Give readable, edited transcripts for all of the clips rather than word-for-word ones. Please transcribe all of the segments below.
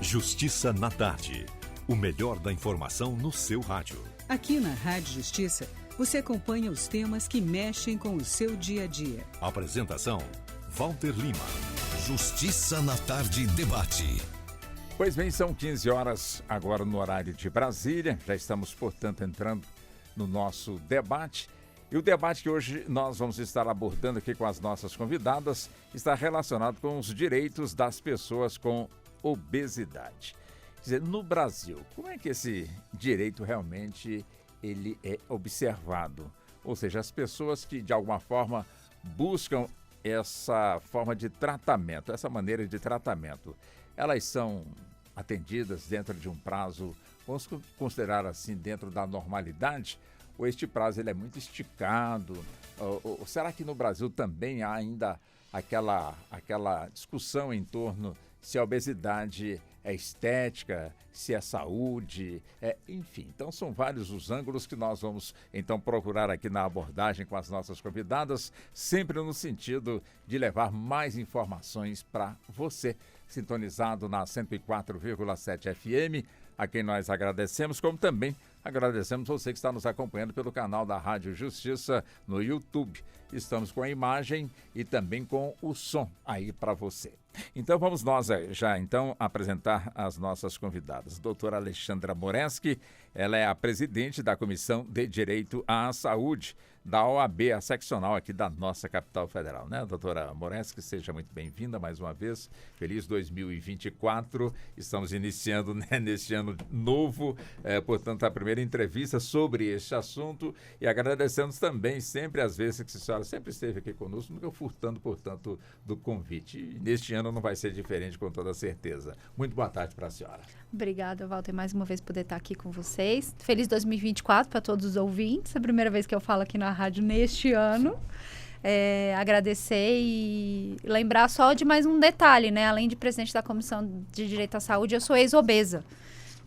Justiça na Tarde. O melhor da informação no seu rádio. Aqui na Rádio Justiça, você acompanha os temas que mexem com o seu dia a dia. Apresentação, Walter Lima. Justiça na Tarde debate. Pois bem, são 15 horas agora no horário de Brasília. Já estamos, portanto, entrando no nosso debate. E o debate que hoje nós vamos estar abordando aqui com as nossas convidadas está relacionado com os direitos das pessoas com obesidade. Quer dizer, no Brasil, como é que esse direito realmente ele é observado? Ou seja, as pessoas que de alguma forma buscam essa forma de tratamento, essa maneira de tratamento, elas são atendidas dentro de um prazo, vamos considerar assim, dentro da normalidade? Ou este prazo ele é muito esticado? Ou será que no Brasil também há ainda aquela discussão em torno se a obesidade é estética, se é saúde, enfim. Então são vários os ângulos que nós vamos então procurar aqui na abordagem com as nossas convidadas, sempre no sentido de levar mais informações para você, sintonizado na 104,7 FM, a quem nós agradecemos, como também agradecemos você que está nos acompanhando pelo canal da Rádio Justiça no YouTube. Estamos com a imagem e também com o som aí para você. Então vamos nós já então apresentar as nossas convidadas. Doutora Alexandra Moreski, ela é a presidente da Comissão de Direito à Saúde da OAB, a seccional aqui da nossa capital federal, né? Doutora Moreski, seja muito bem-vinda mais uma vez. Feliz 2024. Estamos iniciando, né, neste ano novo, portanto, a primeira entrevista sobre este assunto e agradecemos também sempre as vezes que a senhora sempre esteve aqui conosco, nunca furtando, portanto, do convite. E neste ano não vai ser diferente, com toda certeza. Muito boa tarde para a senhora. Obrigada, Walter, mais uma vez poder estar aqui com vocês. Feliz 2024 para todos os ouvintes. É a primeira vez que eu falo aqui na rádio neste ano. Agradecer e lembrar só de mais um detalhe, né? Além de presidente da Comissão de Direito à Saúde, eu sou ex-obesa.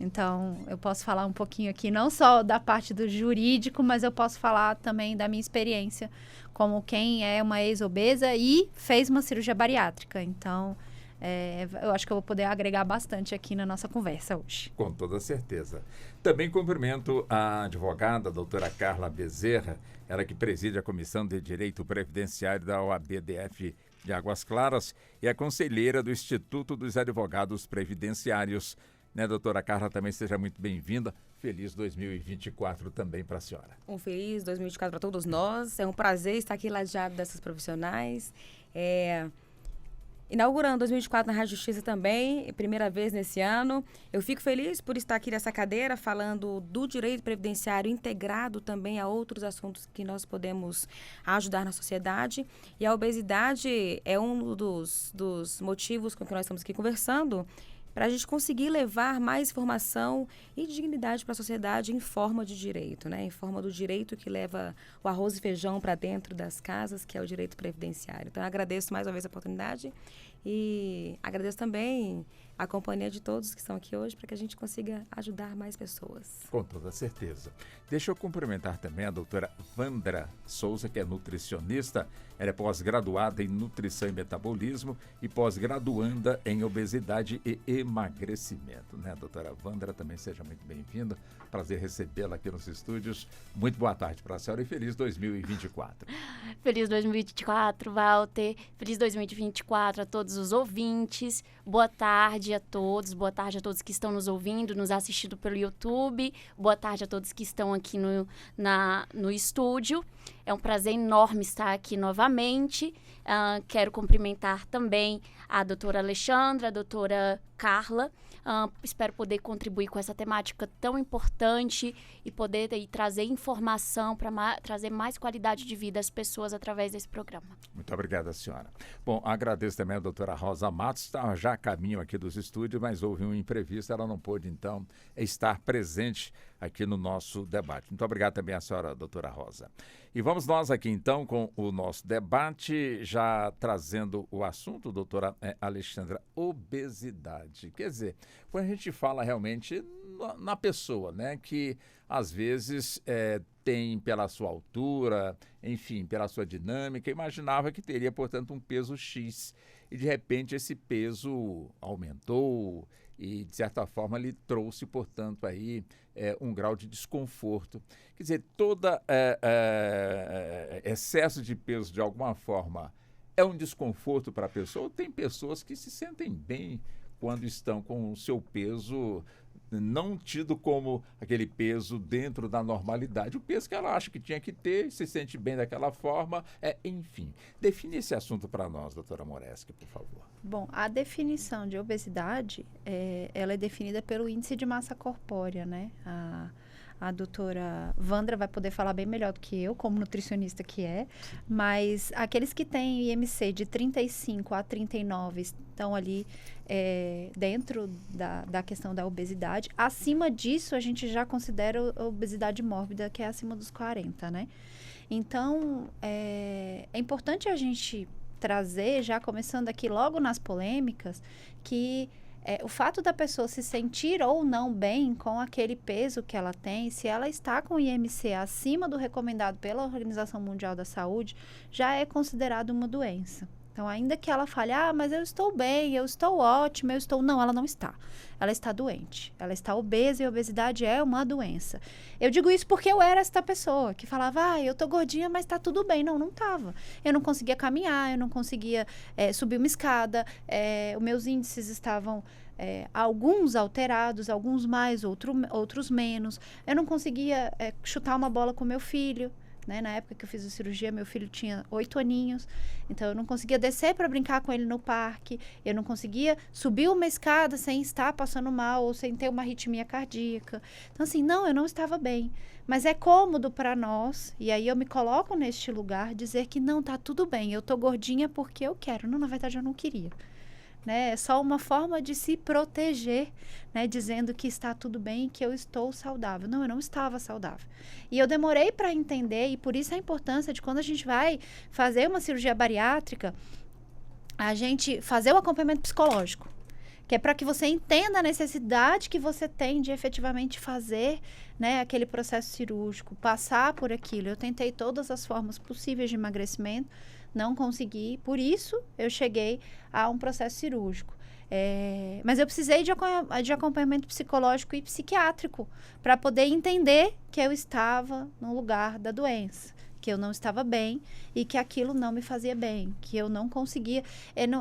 Então, eu posso falar um pouquinho aqui, não só da parte do jurídico, mas eu posso falar também da minha experiência como quem é uma ex-obesa e fez uma cirurgia bariátrica. Então, eu acho que eu vou poder agregar bastante aqui na nossa conversa hoje. Com toda certeza. Também cumprimento a advogada, a doutora Carla Bezerra, ela que preside a Comissão de Direito Previdenciário da OAB-DF de Águas Claras e é conselheira do Instituto dos Advogados Previdenciários. Né, doutora Carla, também seja muito bem-vinda. Feliz 2024 também para a senhora. Um feliz 2024 para todos nós. É um prazer estar aqui ladeado dessas profissionais. Inaugurando 2024 na Rádio Justiça também, primeira vez nesse ano. Eu fico feliz por estar aqui nessa cadeira falando do direito previdenciário integrado também a outros assuntos que nós podemos ajudar na sociedade. E a obesidade é um dos motivos com que nós estamos aqui conversando, para a gente conseguir levar mais informação e dignidade para a sociedade em forma de direito, né? Em forma do direito que leva o arroz e feijão para dentro das casas, que é o direito previdenciário. Então, eu agradeço mais uma vez a oportunidade e agradeço também a companhia de todos que estão aqui hoje para que a gente consiga ajudar mais pessoas. Com toda certeza. Deixa eu cumprimentar também a doutora Vandra Souza, que é nutricionista. Ela é pós-graduada em nutrição e metabolismo e pós-graduanda em obesidade e emagrecimento, né? Doutora Vandra, também seja muito bem-vinda. Prazer recebê-la aqui nos estúdios. Muito boa tarde para a senhora e feliz 2024. Feliz 2024, Walter. Feliz 2024 a todos os ouvintes. Boa tarde a todos. Boa tarde a todos que estão nos ouvindo, nos assistindo pelo YouTube. Boa tarde a todos que estão aqui no estúdio. É um prazer enorme estar aqui novamente. Quero cumprimentar também a doutora Alexandra, a doutora Carla. Espero poder contribuir com essa temática tão importante e poder trazer informação para trazer mais qualidade de vida às pessoas através desse programa. Muito obrigada, senhora. Bom, agradeço também a doutora Rosa Matos, estava já a caminho aqui dos estúdios, mas houve um imprevisto, ela não pôde, então, estar presente aqui no nosso debate. Muito obrigado também à senhora, doutora Rosa. E vamos nós aqui, então, com o nosso debate, já trazendo o assunto, doutora Alexandra, obesidade. Quer dizer, quando a gente fala realmente na pessoa, né, que às vezes tem pela sua altura, enfim, pela sua dinâmica, imaginava que teria, portanto, um peso X. e de repente esse peso aumentou e de certa forma lhe trouxe, portanto, aí um grau de desconforto. Quer dizer, todo excesso de peso de alguma forma é um desconforto para a pessoa, ou tem pessoas que se sentem bem quando estão com o seu peso não tido como aquele peso dentro da normalidade, o peso que ela acha que tinha que ter, se sente bem daquela forma, enfim. Define esse assunto para nós, doutora Moreschi, por favor. Bom, a definição de obesidade, ela é definida pelo índice de massa corpórea, né? A doutora Vandra vai poder falar bem melhor do que eu, como nutricionista que é, mas aqueles que têm IMC de 35 a 39 estão ali dentro da questão da obesidade. Acima disso, a gente já considera a obesidade mórbida, que é acima dos 40, né? Então, é importante a gente trazer, já começando aqui logo nas polêmicas, que o fato da pessoa se sentir ou não bem com aquele peso que ela tem, se ela está com IMC acima do recomendado pela Organização Mundial da Saúde, já é considerado uma doença. Então, ainda que ela fale, mas eu estou bem, eu estou ótima, eu estou... Não, ela não está. Ela está doente. Ela está obesa e a obesidade é uma doença. Eu digo isso porque eu era esta pessoa que falava, eu tô gordinha, mas tá tudo bem. Não, não tava. Eu não conseguia caminhar, eu não conseguia subir uma escada, os meus índices estavam... alguns alterados, alguns mais, outros menos. Eu não conseguia chutar uma bola com meu filho, né? Na época que eu fiz a cirurgia, meu filho tinha 8 aninhos, então eu não conseguia descer para brincar com ele no parque, eu não conseguia subir uma escada sem estar passando mal ou sem ter uma arritmia cardíaca. Então, assim, não, eu não estava bem. Mas é cômodo para nós, e aí eu me coloco neste lugar, dizer que não, tá tudo bem, eu tô gordinha porque eu quero. Não, na verdade, eu não queria. Né? É só uma forma de se proteger, né? Dizendo que está tudo bem, que eu estou saudável. Não, eu não estava saudável. E eu demorei para entender, e por isso a importância de quando a gente vai fazer uma cirurgia bariátrica, a gente fazer o acompanhamento psicológico, que é para que você entenda a necessidade que você tem de efetivamente fazer, né, aquele processo cirúrgico, passar por aquilo. Eu tentei todas as formas possíveis de emagrecimento, não consegui, por isso eu cheguei a um processo cirúrgico. Mas eu precisei de acompanhamento psicológico e psiquiátrico para poder entender que eu estava no lugar da doença, que eu não estava bem e que aquilo não me fazia bem, que eu não conseguia.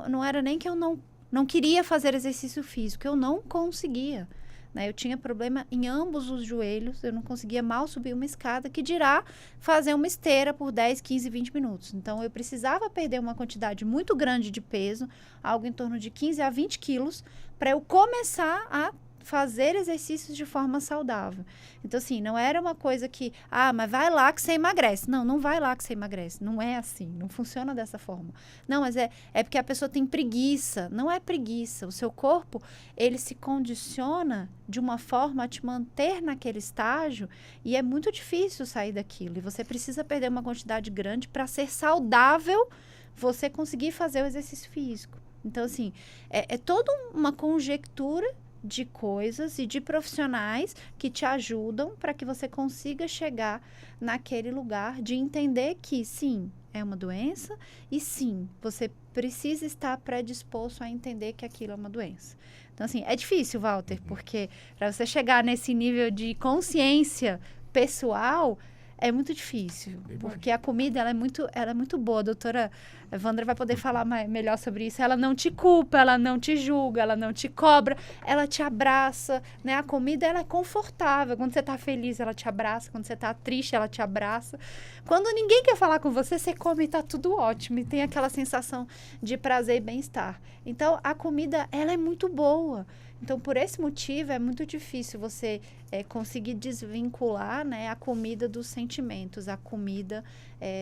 Não era nem que eu não queria fazer exercício físico, eu não conseguia. Né? Eu tinha problema em ambos os joelhos, eu não conseguia mal subir uma escada, que dirá fazer uma esteira por 10, 15, 20 minutos. Então, eu precisava perder uma quantidade muito grande de peso, algo em torno de 15 a 20 quilos, para eu começar a fazer exercícios de forma saudável. Então, assim, não era uma coisa que, mas vai lá que você emagrece. Não, não vai lá que você emagrece. Não é assim, não funciona dessa forma. Não, mas é porque a pessoa tem preguiça. Não é preguiça. O seu corpo, ele se condiciona de uma forma a te manter naquele estágio e é muito difícil sair daquilo. E você precisa perder uma quantidade grande para ser saudável, você conseguir fazer o exercício físico. Então, assim, é toda uma conjectura de coisas e de profissionais que te ajudam para que você consiga chegar naquele lugar de entender que, sim, é uma doença e, sim, você precisa estar predisposto a entender que aquilo é uma doença. Então, assim, é difícil, Walter, porque para você chegar nesse nível de consciência pessoal, é muito difícil, porque a comida ela é muito boa. A doutora Vandra vai poder falar melhor sobre isso. Ela não te culpa, ela não te julga, ela não te cobra, ela te abraça, né? A comida ela é confortável. Quando você tá feliz, ela te abraça. Quando você tá triste, ela te abraça. Quando ninguém quer falar com você, você come e tá tudo ótimo. E tem aquela sensação de prazer e bem-estar. Então, a comida, ela é muito boa. Então, por esse motivo, é muito difícil você conseguir desvincular, né, a comida dos sentimentos, a comida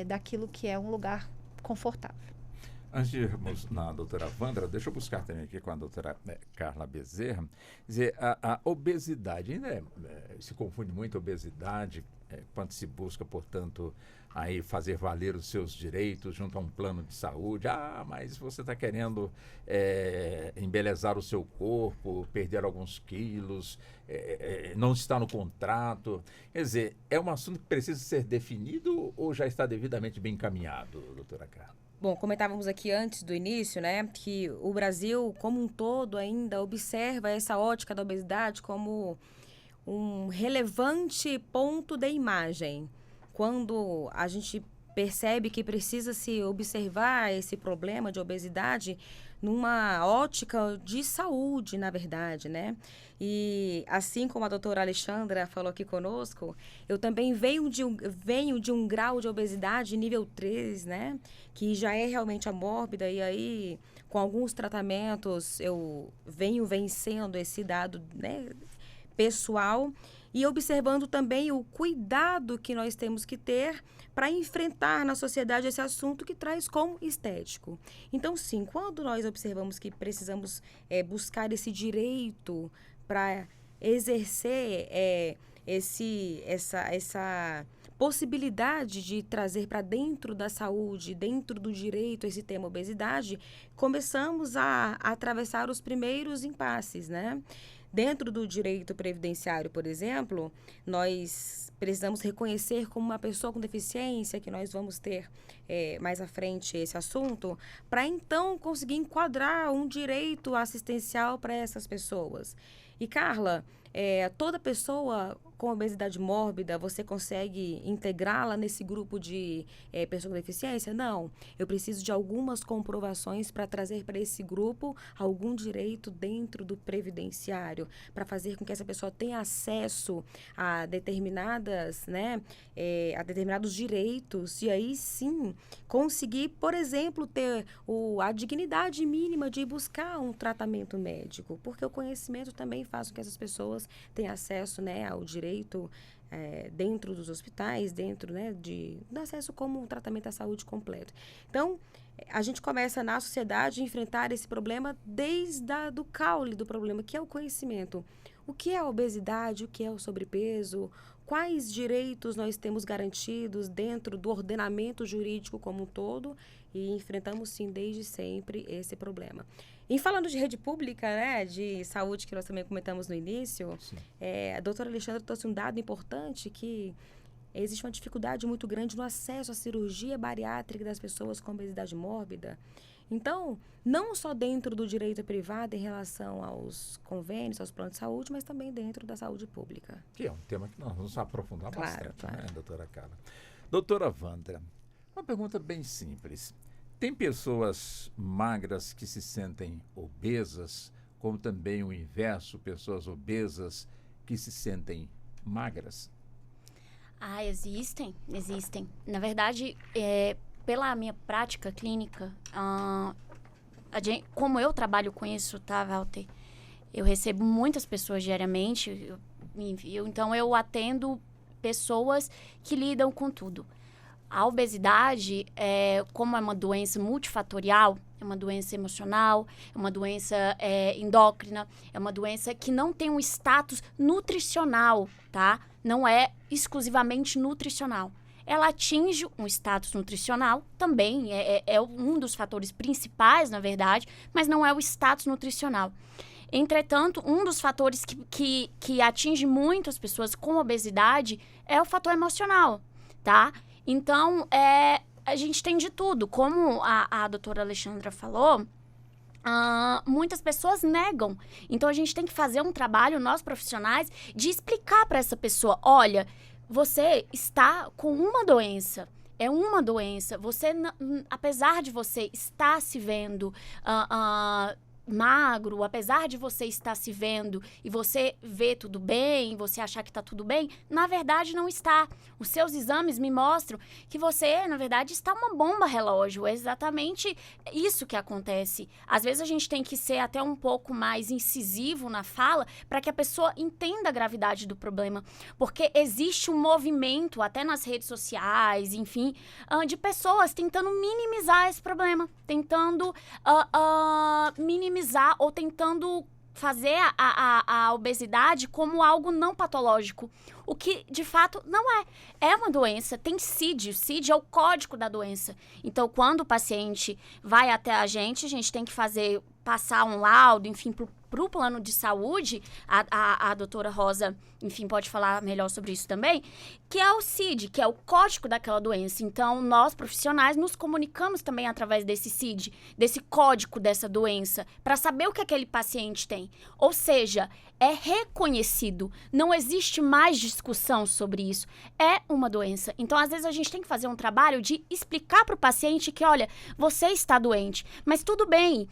daquilo que é um lugar confortável. Antes de irmos na doutora Vandra, deixa eu buscar também aqui com a doutora Carla Bezerra. Dizer, a obesidade, ainda se confunde muito a obesidade, quando se busca, portanto, aí fazer valer os seus direitos junto a um plano de saúde. Mas você está querendo embelezar o seu corpo, perder alguns quilos, não está no contrato. Quer dizer, é um assunto que precisa ser definido ou já está devidamente bem encaminhado, doutora Carla? Bom, comentávamos aqui antes do início, né, que o Brasil, como um todo, ainda observa essa ótica da obesidade como um relevante ponto de imagem. Quando a gente percebe que precisa se observar esse problema de obesidade numa ótica de saúde, na verdade, né? E assim como a doutora Alexandra falou aqui conosco, eu também venho de um grau de obesidade nível 3, né? Que já é realmente a mórbida, e aí, com alguns tratamentos, eu venho vencendo esse dado, né, pessoal, e observando também o cuidado que nós temos que ter para enfrentar na sociedade esse assunto que traz como estético. Então, sim, quando nós observamos que precisamos buscar esse direito para exercer essa possibilidade de trazer para dentro da saúde, dentro do direito, esse tema obesidade, começamos a atravessar os primeiros impasses, né? Dentro do direito previdenciário, por exemplo, nós precisamos reconhecer como uma pessoa com deficiência, que nós vamos ter mais à frente esse assunto, para então conseguir enquadrar um direito assistencial para essas pessoas. E, Carla, toda pessoa com obesidade mórbida, você consegue integrá-la nesse grupo de pessoa com deficiência? Não. Eu preciso de algumas comprovações para trazer para esse grupo algum direito dentro do previdenciário, para fazer com que essa pessoa tenha acesso a determinadas, né, a determinados direitos, e aí sim conseguir, por exemplo, ter a dignidade mínima de buscar um tratamento médico, porque o conhecimento também faz com que essas pessoas tenham acesso, né, ao direito dentro dos hospitais, dentro, né, do acesso como um tratamento à saúde completo. Então, a gente começa na sociedade a enfrentar esse problema desde do caule do problema, que é o conhecimento. O que é a obesidade, o que é o sobrepeso, quais direitos nós temos garantidos dentro do ordenamento jurídico como um todo, e enfrentamos, sim, desde sempre esse problema. E falando de rede pública, né, de saúde, que nós também comentamos no início, a doutora Alexandra trouxe um dado importante, que existe uma dificuldade muito grande no acesso à cirurgia bariátrica das pessoas com obesidade mórbida. Então, não só dentro do direito privado em relação aos convênios, aos planos de saúde, mas também dentro da saúde pública. Que é um tema que nós vamos aprofundar bastante, claro. Né, doutora Carla? Doutora Wandra, uma pergunta bem simples. Tem pessoas magras que se sentem obesas, como também o inverso, pessoas obesas que se sentem magras? Existem. Na verdade, pela minha prática clínica, como eu trabalho com isso, tá, Walter? Eu recebo muitas pessoas diariamente, então eu atendo pessoas que lidam com tudo. A obesidade, como é uma doença multifatorial, é uma doença emocional, é uma doença endócrina, é uma doença que não tem um status nutricional, tá? Não é exclusivamente nutricional. Ela atinge um status nutricional também, é um dos fatores principais, na verdade, mas não é o status nutricional. Entretanto, um dos fatores que atinge muito as pessoas com obesidade é o fator emocional, tá? Então, a gente tem de tudo. Como a doutora Alexandra falou, muitas pessoas negam. Então, a gente tem que fazer um trabalho, nós profissionais, de explicar para essa pessoa, olha, você está com uma doença. É uma doença. Você, apesar de você estar se vendo magro, apesar de você estar se vendo e você ver tudo bem, você achar que está tudo bem, na verdade não está. Os seus exames me mostram que você, na verdade, está uma bomba relógio. É exatamente isso que acontece. Às vezes a gente tem que ser até um pouco mais incisivo na fala para que a pessoa entenda a gravidade do problema. Porque existe um movimento, até nas redes sociais, enfim, de pessoas tentando minimizar esse problema, tentando minimizar ou tentando fazer a obesidade como algo não patológico, o que de fato não é. É uma doença, tem CID, o CID é o código da doença. Então, quando o paciente vai até a gente tem que passar um laudo, enfim, para o plano de saúde, a doutora Rosa, enfim, pode falar melhor sobre isso também, que é o CID, que é o código daquela doença. Então, nós, profissionais, nos comunicamos também através desse CID, desse código dessa doença, para saber o que aquele paciente tem. Ou seja, é reconhecido, não existe mais discussão sobre isso. É uma doença. Então, às vezes, a gente tem que fazer um trabalho de explicar para o paciente que, olha, você está doente, mas tudo bem,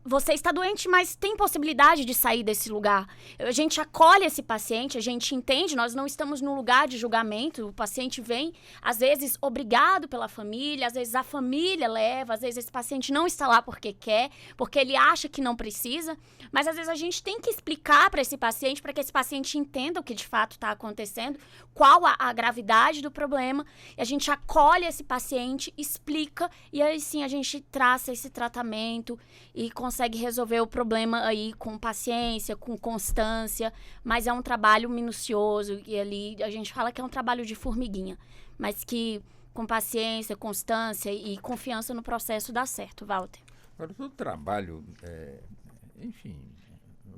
você está doente, mas tem possibilidade de sair desse lugar. A gente acolhe esse paciente, a gente entende, nós não estamos num lugar de julgamento. O paciente vem, às vezes, obrigado pela família, às vezes a família leva, às vezes esse paciente não está lá porque quer, porque ele acha que não precisa. Mas, às vezes, a gente tem que explicar para esse paciente, para que esse paciente entenda o que de fato está acontecendo, qual a gravidade do problema. E a gente acolhe esse paciente, explica, e aí sim a gente traça esse tratamento e consegue resolver o problema aí com paciência, com constância, mas é um trabalho minucioso e ali a gente fala que é um trabalho de formiguinha, mas que com paciência, constância e confiança no processo dá certo, Walter. Agora, todo trabalho, enfim,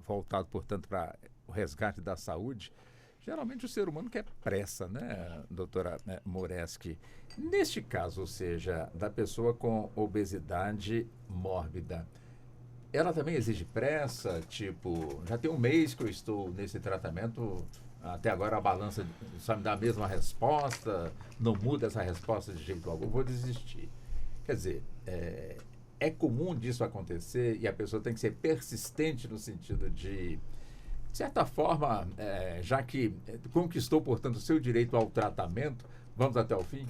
voltado, portanto, para o resgate da saúde, geralmente o ser humano quer pressa, né, doutora Moreski? Neste caso, ou seja, da pessoa com obesidade mórbida, ela também exige pressa? Tipo, já tem um mês que eu estou nesse tratamento, até agora a balança só me dá a mesma resposta, não muda essa resposta de jeito algum, vou desistir. Quer dizer, é comum disso acontecer e a pessoa tem que ser persistente no sentido de certa forma, já que conquistou, portanto, o seu direito ao tratamento, vamos até o fim?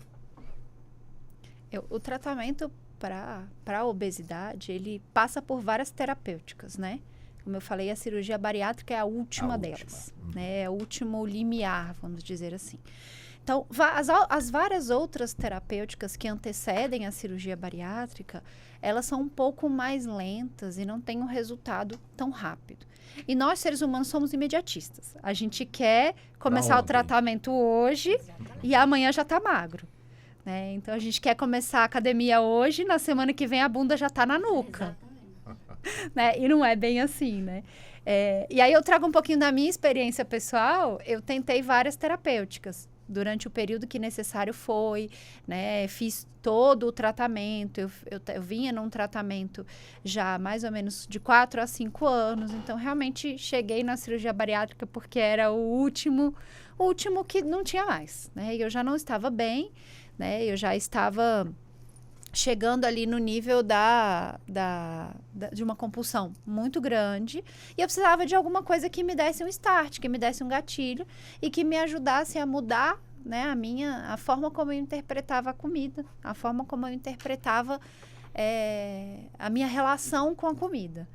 O tratamento para a obesidade, ele passa por várias terapêuticas, né? Como eu falei, a cirurgia bariátrica é a última delas, né? É o último limiar, vamos dizer assim. Então, as várias outras terapêuticas que antecedem a cirurgia bariátrica, elas são um pouco mais lentas e não têm um resultado tão rápido. E nós, seres humanos, somos imediatistas. A gente quer começar o tratamento hoje e amanhã já está magro. Né? Então, a gente quer começar a academia hoje, na semana que vem a bunda já está na nuca. Né? E não é bem assim, né? E aí eu trago um pouquinho da minha experiência pessoal. Eu tentei várias terapêuticas durante o período que necessário foi, né? Fiz todo o tratamento. Eu vinha num tratamento já mais ou menos de 4 a 5 anos. Então, realmente, cheguei na cirurgia bariátrica porque era o último que não tinha mais, né? E eu já não estava bem, né? Eu já estava chegando ali no nível de uma compulsão muito grande, e eu precisava de alguma coisa que me desse um start, que me desse um gatilho e que me ajudasse a mudar, né, a forma como eu interpretava a comida, a forma como eu interpretava a minha relação com a comida.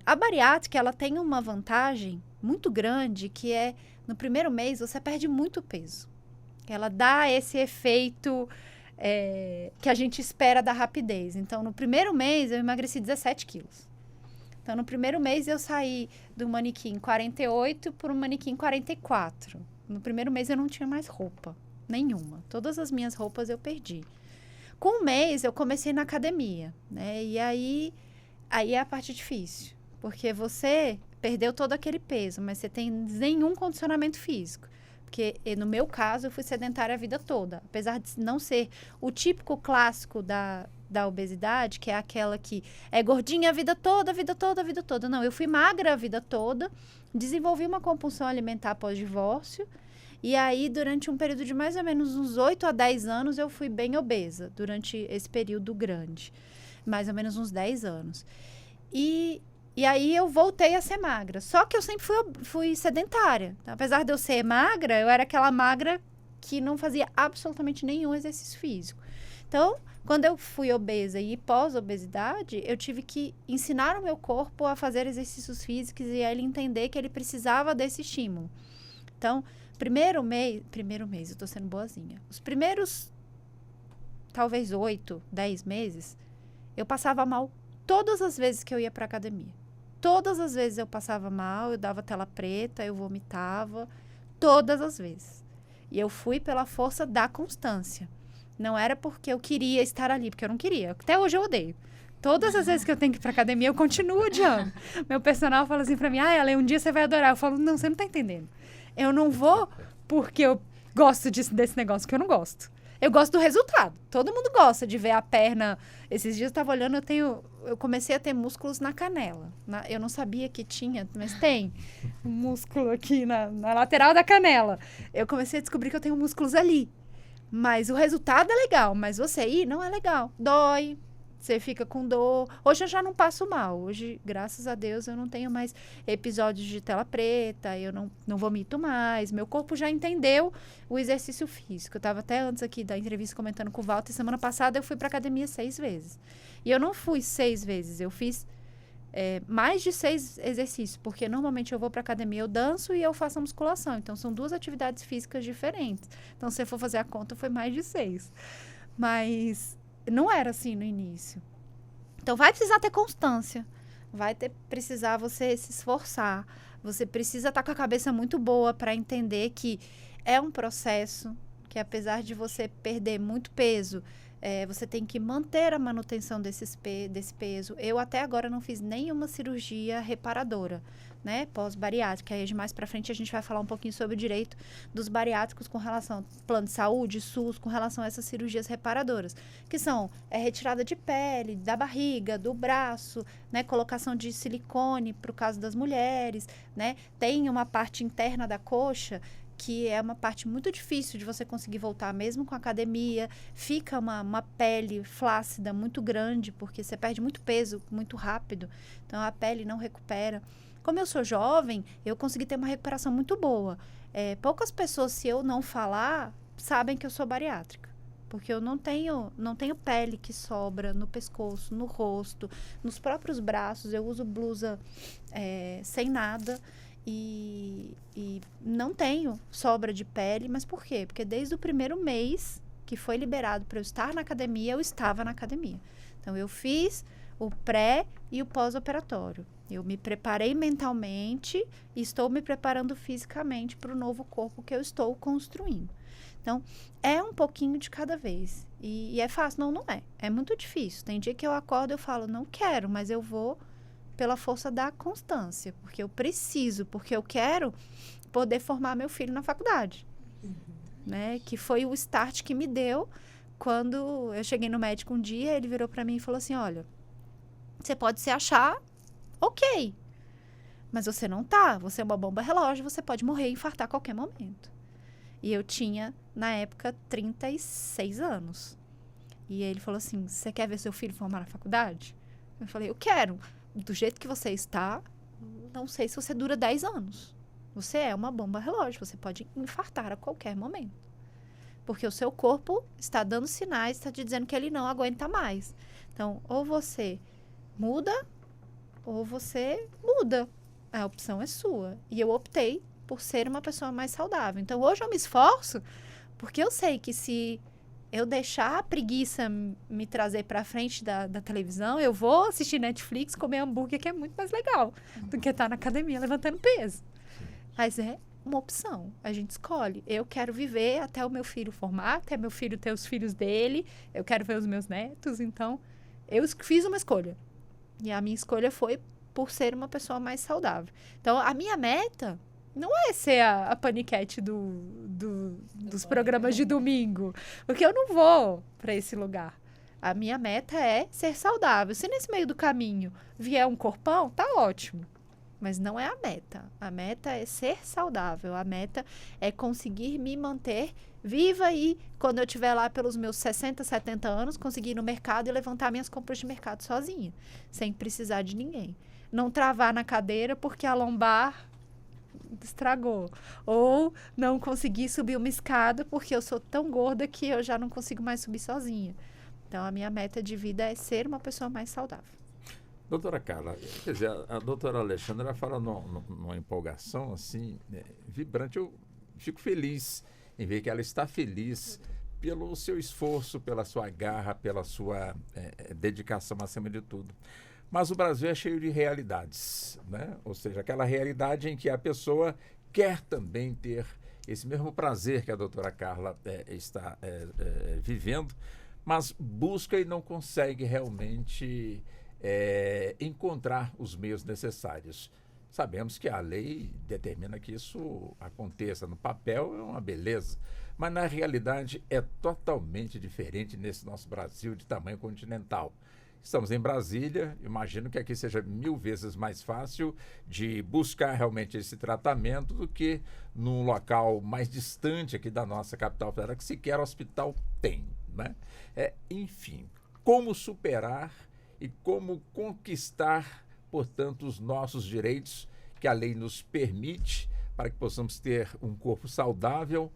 A bariátrica, ela tem uma vantagem muito grande, que é, no primeiro mês, você perde muito peso. Ela dá esse efeito que a gente espera da rapidez. Então, no primeiro mês, eu emagreci 17 quilos. Então, no primeiro mês, eu saí do manequim 48 para o manequim 44. No primeiro mês, eu não tinha mais roupa nenhuma. Todas as minhas roupas eu perdi. Com um mês, eu comecei na academia, né? E aí é a parte difícil. Porque você perdeu todo aquele peso, mas você tem nenhum condicionamento físico. Porque, no meu caso, eu fui sedentária a vida toda. Apesar de não ser o típico clássico da obesidade, que é aquela que é gordinha a vida toda, a vida toda, a vida toda. Não, eu fui magra a vida toda, desenvolvi uma compulsão alimentar pós-divórcio, e aí, durante um período de mais ou menos uns 8 a 10 anos, eu fui bem obesa, durante esse período grande. Mais ou menos uns 10 anos. E aí eu voltei a ser magra. Só que eu sempre fui sedentária. Apesar de eu ser magra, eu era aquela magra que não fazia absolutamente nenhum exercício físico. Então, quando eu fui obesa e pós-obesidade, eu tive que ensinar o meu corpo a fazer exercícios físicos e a ele entender que ele precisava desse estímulo. Então, primeiro mês, eu tô sendo boazinha. Os primeiros, talvez 8, 10 meses, eu passava mal todas as vezes que eu ia pra academia. Todas as vezes eu passava mal, eu dava tela preta, eu vomitava, todas as vezes. E eu fui pela força da constância. Não era porque eu queria estar ali, porque eu não queria. Até hoje eu odeio. Todas as vezes que eu tenho que ir pra academia, eu continuo odiando. Meu personal fala assim pra mim, Ellen, um dia você vai adorar. Eu falo, não, você não tá entendendo. Eu não vou porque eu gosto desse negócio que eu não gosto. Eu gosto do resultado. Todo mundo gosta de ver a perna. Esses dias eu tava olhando, eu comecei a ter músculos na canela. Eu não sabia que tinha, mas tem um músculo aqui na lateral da canela. Eu comecei a descobrir que eu tenho músculos ali. Mas o resultado é legal, mas você ir não é legal. Dói. Você fica com dor. Hoje eu já não passo mal. Hoje, graças a Deus, eu não tenho mais episódios de tela preta. Eu não vomito mais. Meu corpo já entendeu o exercício físico. Eu estava até antes aqui da entrevista comentando com o Walter. Semana passada eu fui para academia 6 vezes. E eu não fui 6 vezes. Eu fiz mais de 6 exercícios. Porque normalmente eu vou para academia, eu danço e eu faço a musculação. Então, são 2 atividades físicas diferentes. Então, se eu for fazer a conta, foi mais de 6. Mas não era assim no início. Então, vai precisar ter constância. Vai precisar você se esforçar. Você precisa estar com a cabeça muito boa para entender que é um processo que, apesar de você perder muito peso, você tem que manter a manutenção desse peso. Eu até agora não fiz nenhuma cirurgia reparadora, né, pós-bariátrica. Aí mais para frente a gente vai falar um pouquinho sobre o direito dos bariátricos com relação ao plano de saúde, SUS, com relação a essas cirurgias reparadoras, que são retirada de pele, da barriga, do braço, né, colocação de silicone para o caso das mulheres, né, tem uma parte interna da coxa que é uma parte muito difícil de você conseguir voltar, mesmo com a academia. Fica uma pele flácida muito grande, porque você perde muito peso muito rápido, então a pele não recupera. Como eu sou jovem, eu consegui ter uma recuperação muito boa. Poucas pessoas, se eu não falar, sabem que eu sou bariátrica, porque eu não tenho pele que sobra no pescoço, no rosto, nos próprios braços. Eu uso blusa sem nada, e não tenho sobra de pele. Mas por quê? Porque desde o primeiro mês que foi liberado para eu estar na academia, eu estava na academia. Então, eu fiz o pré e o pós-operatório. Eu me preparei mentalmente e estou me preparando fisicamente para o novo corpo que eu estou construindo. Então, é um pouquinho de cada vez. E é fácil? Não, não é. É muito difícil. Tem dia que eu acordo e eu falo, não quero, mas eu vou pela força da constância, porque eu preciso, porque eu quero poder formar meu filho na faculdade, né? Que foi o start que me deu quando eu cheguei no médico um dia. Ele virou para mim e falou assim, olha, você pode se achar ok, mas você não tá, você é uma bomba relógio, você pode morrer e infartar a qualquer momento. E eu tinha, na época, 36 anos. E ele falou assim, você quer ver seu filho formar na faculdade? Eu falei, eu quero. Do jeito que você está, não sei se você dura 10 anos. Você é uma bomba relógio, você pode infartar a qualquer momento. Porque o seu corpo está dando sinais, está te dizendo que ele não aguenta mais. Então, ou você muda, ou você muda. A opção é sua. E eu optei por ser uma pessoa mais saudável. Então, hoje eu me esforço, porque eu sei que se eu deixar a preguiça me trazer para frente da televisão, eu vou assistir Netflix, comer hambúrguer, que é muito mais legal do que estar na academia levantando peso. Mas é uma opção, a gente escolhe. Eu quero viver até o meu filho formar, até meu filho ter os filhos dele, eu quero ver os meus netos. Então, eu fiz uma escolha. E a minha escolha foi por ser uma pessoa mais saudável. Então, a minha meta não é ser a paniquete dos programas de domingo, porque eu não vou para esse lugar. A minha meta é ser saudável. Se nesse meio do caminho vier um corpão, tá ótimo. Mas não é a meta. A meta é ser saudável. A meta é conseguir me manter viva e, quando eu estiver lá pelos meus 60, 70 anos, conseguir ir no mercado e levantar minhas compras de mercado sozinha, sem precisar de ninguém. Não travar na cadeira porque a lombar estragou, ou não conseguir subir uma escada porque eu sou tão gorda que eu já não consigo mais subir sozinha. Então, a minha meta de vida é ser uma pessoa mais saudável. Doutora Carla, quer dizer, a doutora Alexandra fala numa empolgação assim, vibrante. Eu fico feliz em ver que ela está feliz pelo seu esforço, pela sua garra, pela sua dedicação acima de tudo. Mas o Brasil é cheio de realidades, né? Ou seja, aquela realidade em que a pessoa quer também ter esse mesmo prazer que a doutora Carla está vivendo, mas busca e não consegue realmente encontrar os meios necessários. Sabemos que a lei determina que isso aconteça. No papel é uma beleza, mas na realidade é totalmente diferente nesse nosso Brasil de tamanho continental. Estamos em Brasília, imagino que aqui seja 1000 vezes mais fácil de buscar realmente esse tratamento do que num local mais distante aqui da nossa capital federal, que sequer hospital tem, né? Enfim, como superar e como conquistar, portanto, os nossos direitos que a lei nos permite para que possamos ter um corpo saudável,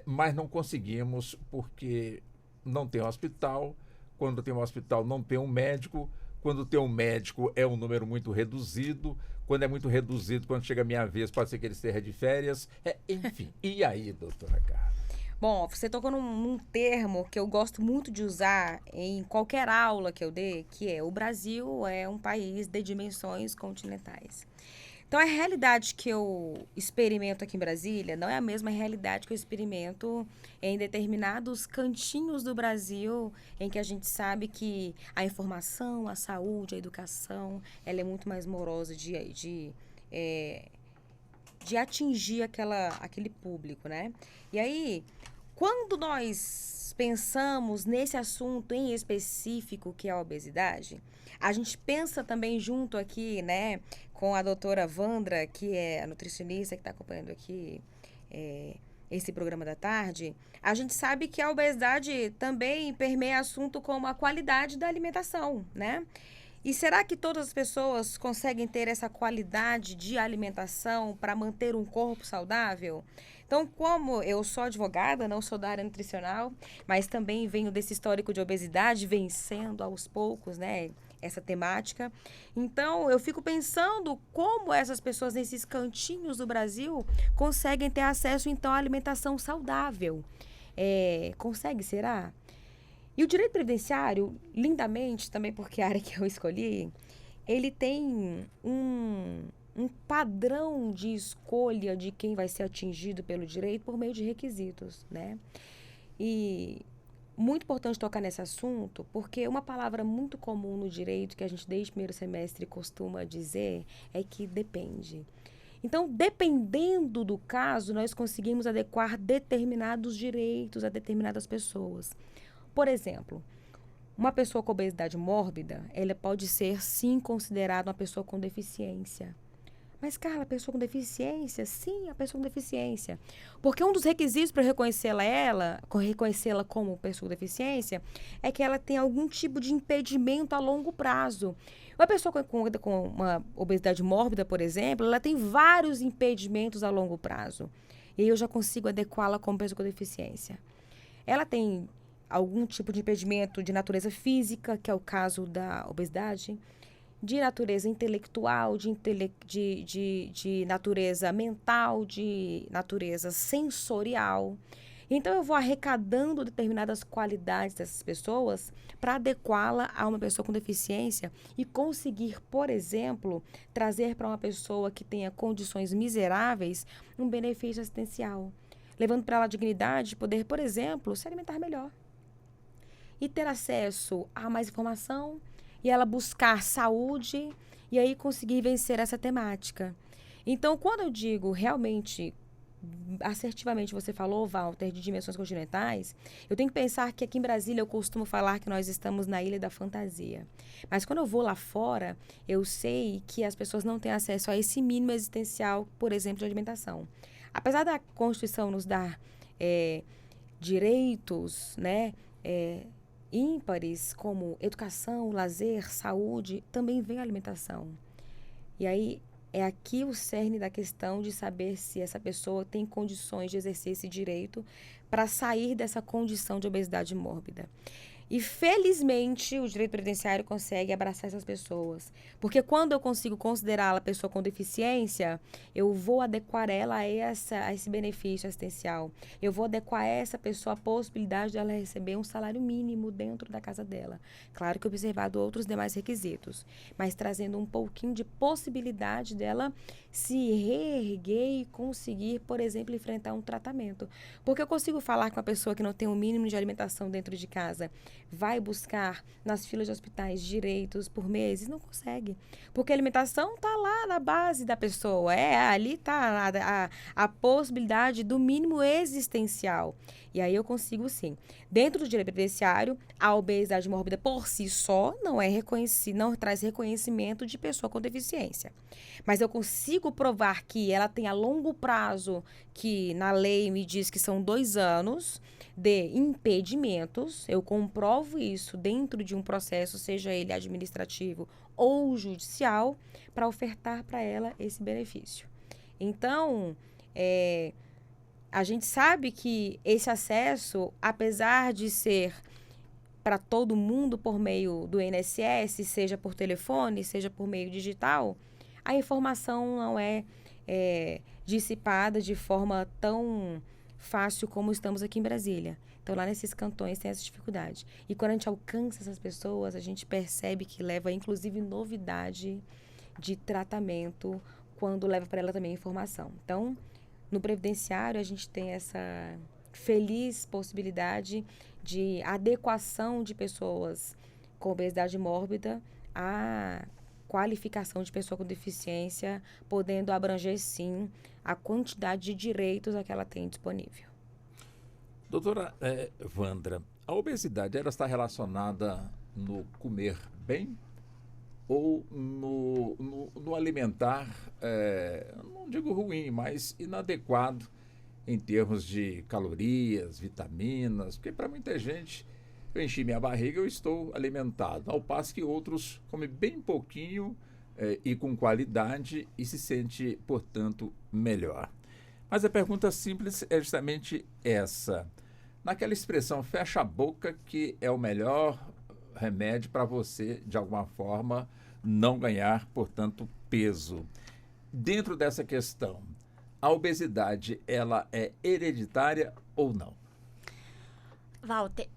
mas não conseguimos porque não tem hospital. Quando tem um hospital, não tem um médico. Quando tem um médico, é um número muito reduzido. Quando é muito reduzido, quando chega a minha vez, pode ser que ele esteja de férias. Enfim, e aí, doutora Carla? Bom, você tocou num termo que eu gosto muito de usar em qualquer aula que eu dê, que é: o Brasil é um país de dimensões continentais. Então, a realidade que eu experimento aqui em Brasília não é a mesma realidade que eu experimento em determinados cantinhos do Brasil, em que a gente sabe que a informação, a saúde, a educação, ela é muito mais morosa de atingir aquele público, né? E aí, quando nós pensamos nesse assunto em específico, que é a obesidade, a gente pensa também junto aqui, né, com a doutora Wandra, que é a nutricionista que está acompanhando aqui esse programa da tarde. A gente sabe que a obesidade também permeia assunto como a qualidade da alimentação, né? E será que todas as pessoas conseguem ter essa qualidade de alimentação para manter um corpo saudável? Então, como eu sou advogada, não sou da área nutricional, mas também venho desse histórico de obesidade, vencendo aos poucos, né, essa temática. Então, eu fico pensando como essas pessoas nesses cantinhos do Brasil conseguem ter acesso, então, à alimentação saudável. Consegue, será? E o direito previdenciário, lindamente, também porque a área que eu escolhi, ele tem um padrão de escolha de quem vai ser atingido pelo direito por meio de requisitos, né? E muito importante tocar nesse assunto, porque uma palavra muito comum no direito, que a gente desde o primeiro semestre costuma dizer, é que depende. Então, dependendo do caso, nós conseguimos adequar determinados direitos a determinadas pessoas. Por exemplo, uma pessoa com obesidade mórbida, ela pode ser, sim, considerada uma pessoa com deficiência. Mas, Carla, a pessoa com deficiência? Sim, a pessoa com deficiência. Porque um dos requisitos para reconhecê-la como pessoa com deficiência, é que ela tem algum tipo de impedimento a longo prazo. Uma pessoa com uma obesidade mórbida, por exemplo, ela tem vários impedimentos a longo prazo. E aí eu já consigo adequá-la como pessoa com deficiência. Ela tem algum tipo de impedimento de natureza física, que é o caso da obesidade, de natureza intelectual, de natureza mental, de natureza sensorial. Então, eu vou arrecadando determinadas qualidades dessas pessoas para adequá-la a uma pessoa com deficiência e conseguir, por exemplo, trazer para uma pessoa que tenha condições miseráveis um benefício assistencial, levando para ela a dignidade de poder, por exemplo, se alimentar melhor e ter acesso a mais informação e ela buscar saúde e aí conseguir vencer essa temática. Então, quando eu digo realmente, assertivamente você falou, Walter, de dimensões continentais, eu tenho que pensar que aqui em Brasília eu costumo falar que nós estamos na ilha da fantasia. Mas quando eu vou lá fora, eu sei que as pessoas não têm acesso a esse mínimo existencial, por exemplo, de alimentação. Apesar da Constituição nos dar direitos, né, ímpares, como educação, lazer, saúde, também vem a alimentação. E aí é aqui o cerne da questão de saber se essa pessoa tem condições de exercer esse direito para sair dessa condição de obesidade mórbida. E, felizmente, o direito previdenciário consegue abraçar essas pessoas. Porque quando eu consigo considerá-la pessoa com deficiência, eu vou adequar ela a esse benefício assistencial. Eu vou adequar a essa pessoa a possibilidade dela receber um salário mínimo dentro da casa dela. Claro que observado outros demais requisitos, mas trazendo um pouquinho de possibilidade dela se reerguer e conseguir, por exemplo, enfrentar um tratamento. Porque eu consigo falar com uma pessoa que não tem um mínimo de alimentação dentro de casa, vai buscar nas filas de hospitais direitos por meses? Não consegue. Porque a alimentação está lá na base da pessoa. Ali está a possibilidade do mínimo existencial. E aí eu consigo, sim. Dentro do direito previdenciário, a obesidade mórbida por si só não traz reconhecimento de pessoa com deficiência. Mas eu consigo provar que ela tem a longo prazo, que na lei me diz que são 2 anos de impedimentos. Eu comprovo isso dentro de um processo, seja ele administrativo ou judicial, para ofertar para ela esse benefício. Então, a gente sabe que esse acesso, apesar de ser para todo mundo por meio do INSS, seja por telefone, seja por meio digital, a informação não é dissipada de forma tão fácil como estamos aqui em Brasília. Então, lá nesses cantões tem essa dificuldade. E quando a gente alcança essas pessoas, a gente percebe que leva, inclusive, novidade de tratamento, quando leva para ela também informação. Então, no previdenciário, a gente tem essa feliz possibilidade de adequação de pessoas com obesidade mórbida à qualificação de pessoa com deficiência, podendo abranger, sim, a quantidade de direitos a que ela tem disponível. Doutora Wandra, a obesidade ela está relacionada no comer bem ou no alimentar, não digo ruim, mas inadequado em termos de calorias, vitaminas? Porque para muita gente, eu enchi minha barriga, eu estou alimentado, ao passo que outros comem bem pouquinho e com qualidade e se sente, portanto, melhor. Mas a pergunta simples é justamente essa. Naquela expressão, fecha a boca, que é o melhor remédio para você, de alguma forma, não ganhar, portanto, peso. Dentro dessa questão, a obesidade, ela é hereditária ou não? Walter,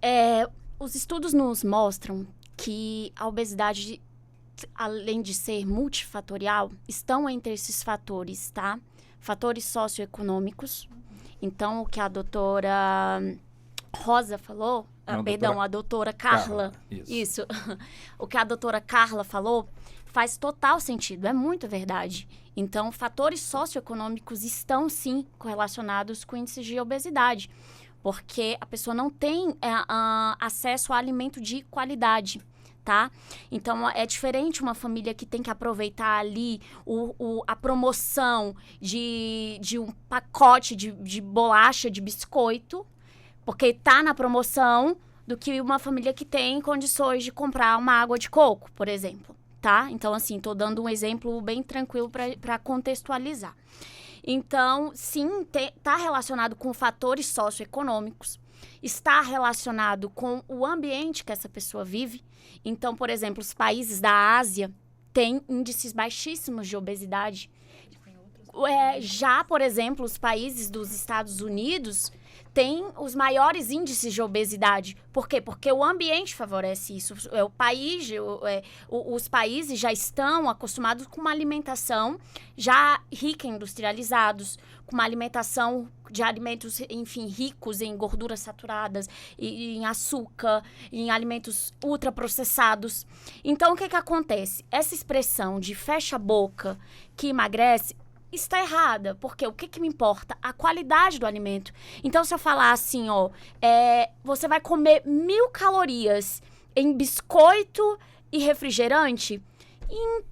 os estudos nos mostram que a obesidade, além de ser multifatorial, estão entre esses fatores, tá? Fatores socioeconômicos. Então, o que a doutora Rosa falou, a doutora Carla. Isso. O que a doutora Carla falou faz total sentido, é muito verdade. Então, fatores socioeconômicos estão, sim, correlacionados com índices de obesidade, porque a pessoa não tem acesso a alimento de qualidade, tá? Então, é diferente uma família que tem que aproveitar ali a promoção de um pacote de bolacha, de biscoito, porque tá na promoção, do que uma família que tem condições de comprar uma água de coco, por exemplo, tá? Então, assim, tô dando um exemplo bem tranquilo para contextualizar. Então, sim, tá relacionado com fatores socioeconômicos, está relacionado com o ambiente que essa pessoa vive. Então, por exemplo, os países da Ásia têm índices baixíssimos de obesidade. Já, por exemplo, os países dos Estados Unidos têm os maiores índices de obesidade. Por quê? Porque o ambiente favorece isso. Os países já estão acostumados com uma alimentação já rica em industrializados, com uma alimentação de alimentos, enfim, ricos em gorduras saturadas, em açúcar, em alimentos ultraprocessados. Então, o que acontece? Essa expressão de fecha a boca que emagrece está errada, porque o que me importa? A qualidade do alimento. Então, se eu falar assim, você vai comer 1000 calorias em biscoito e refrigerante, em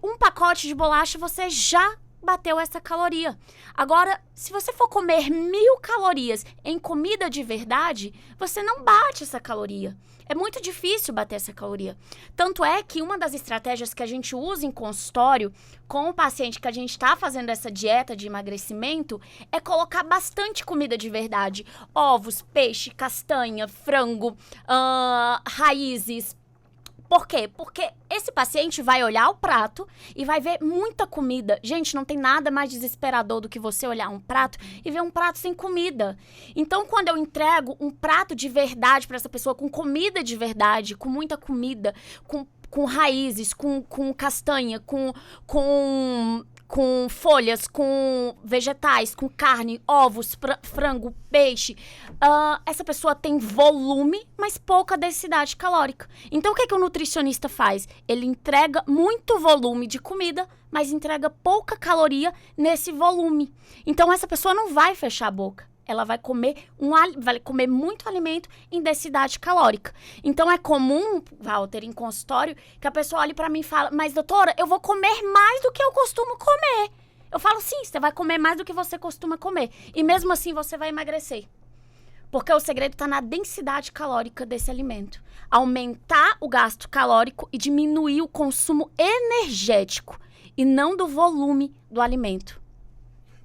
um pacote de bolacha você já bateu essa caloria. Agora, se você for comer 1000 calorias em comida de verdade, você não bate essa caloria. É muito difícil bater essa caloria. Tanto é que uma das estratégias que a gente usa em consultório com o paciente que a gente está fazendo essa dieta de emagrecimento é colocar bastante comida de verdade. Ovos, peixe, castanha, frango, raízes. Por quê? Porque esse paciente vai olhar o prato e vai ver muita comida. Gente, não tem nada mais desesperador do que você olhar um prato e ver um prato sem comida. Então, quando eu entrego um prato de verdade para essa pessoa, com comida de verdade, com muita comida, com raízes, com castanha, com com folhas, com vegetais, com carne, ovos, frango, peixe, essa pessoa tem volume, mas pouca densidade calórica. Então, o que o nutricionista faz? Ele entrega muito volume de comida, mas entrega pouca caloria nesse volume. Então, essa pessoa não vai fechar a boca. Ela vai comer muito alimento em densidade calórica. Então, é comum, Walter, em consultório, que a pessoa olhe para mim e fala, mas doutora, eu vou comer mais do que eu costumo comer. Eu falo, sim, você vai comer mais do que você costuma comer. E mesmo assim, você vai emagrecer. Porque o segredo está na densidade calórica desse alimento. Aumentar o gasto calórico e diminuir o consumo energético. E não do volume do alimento.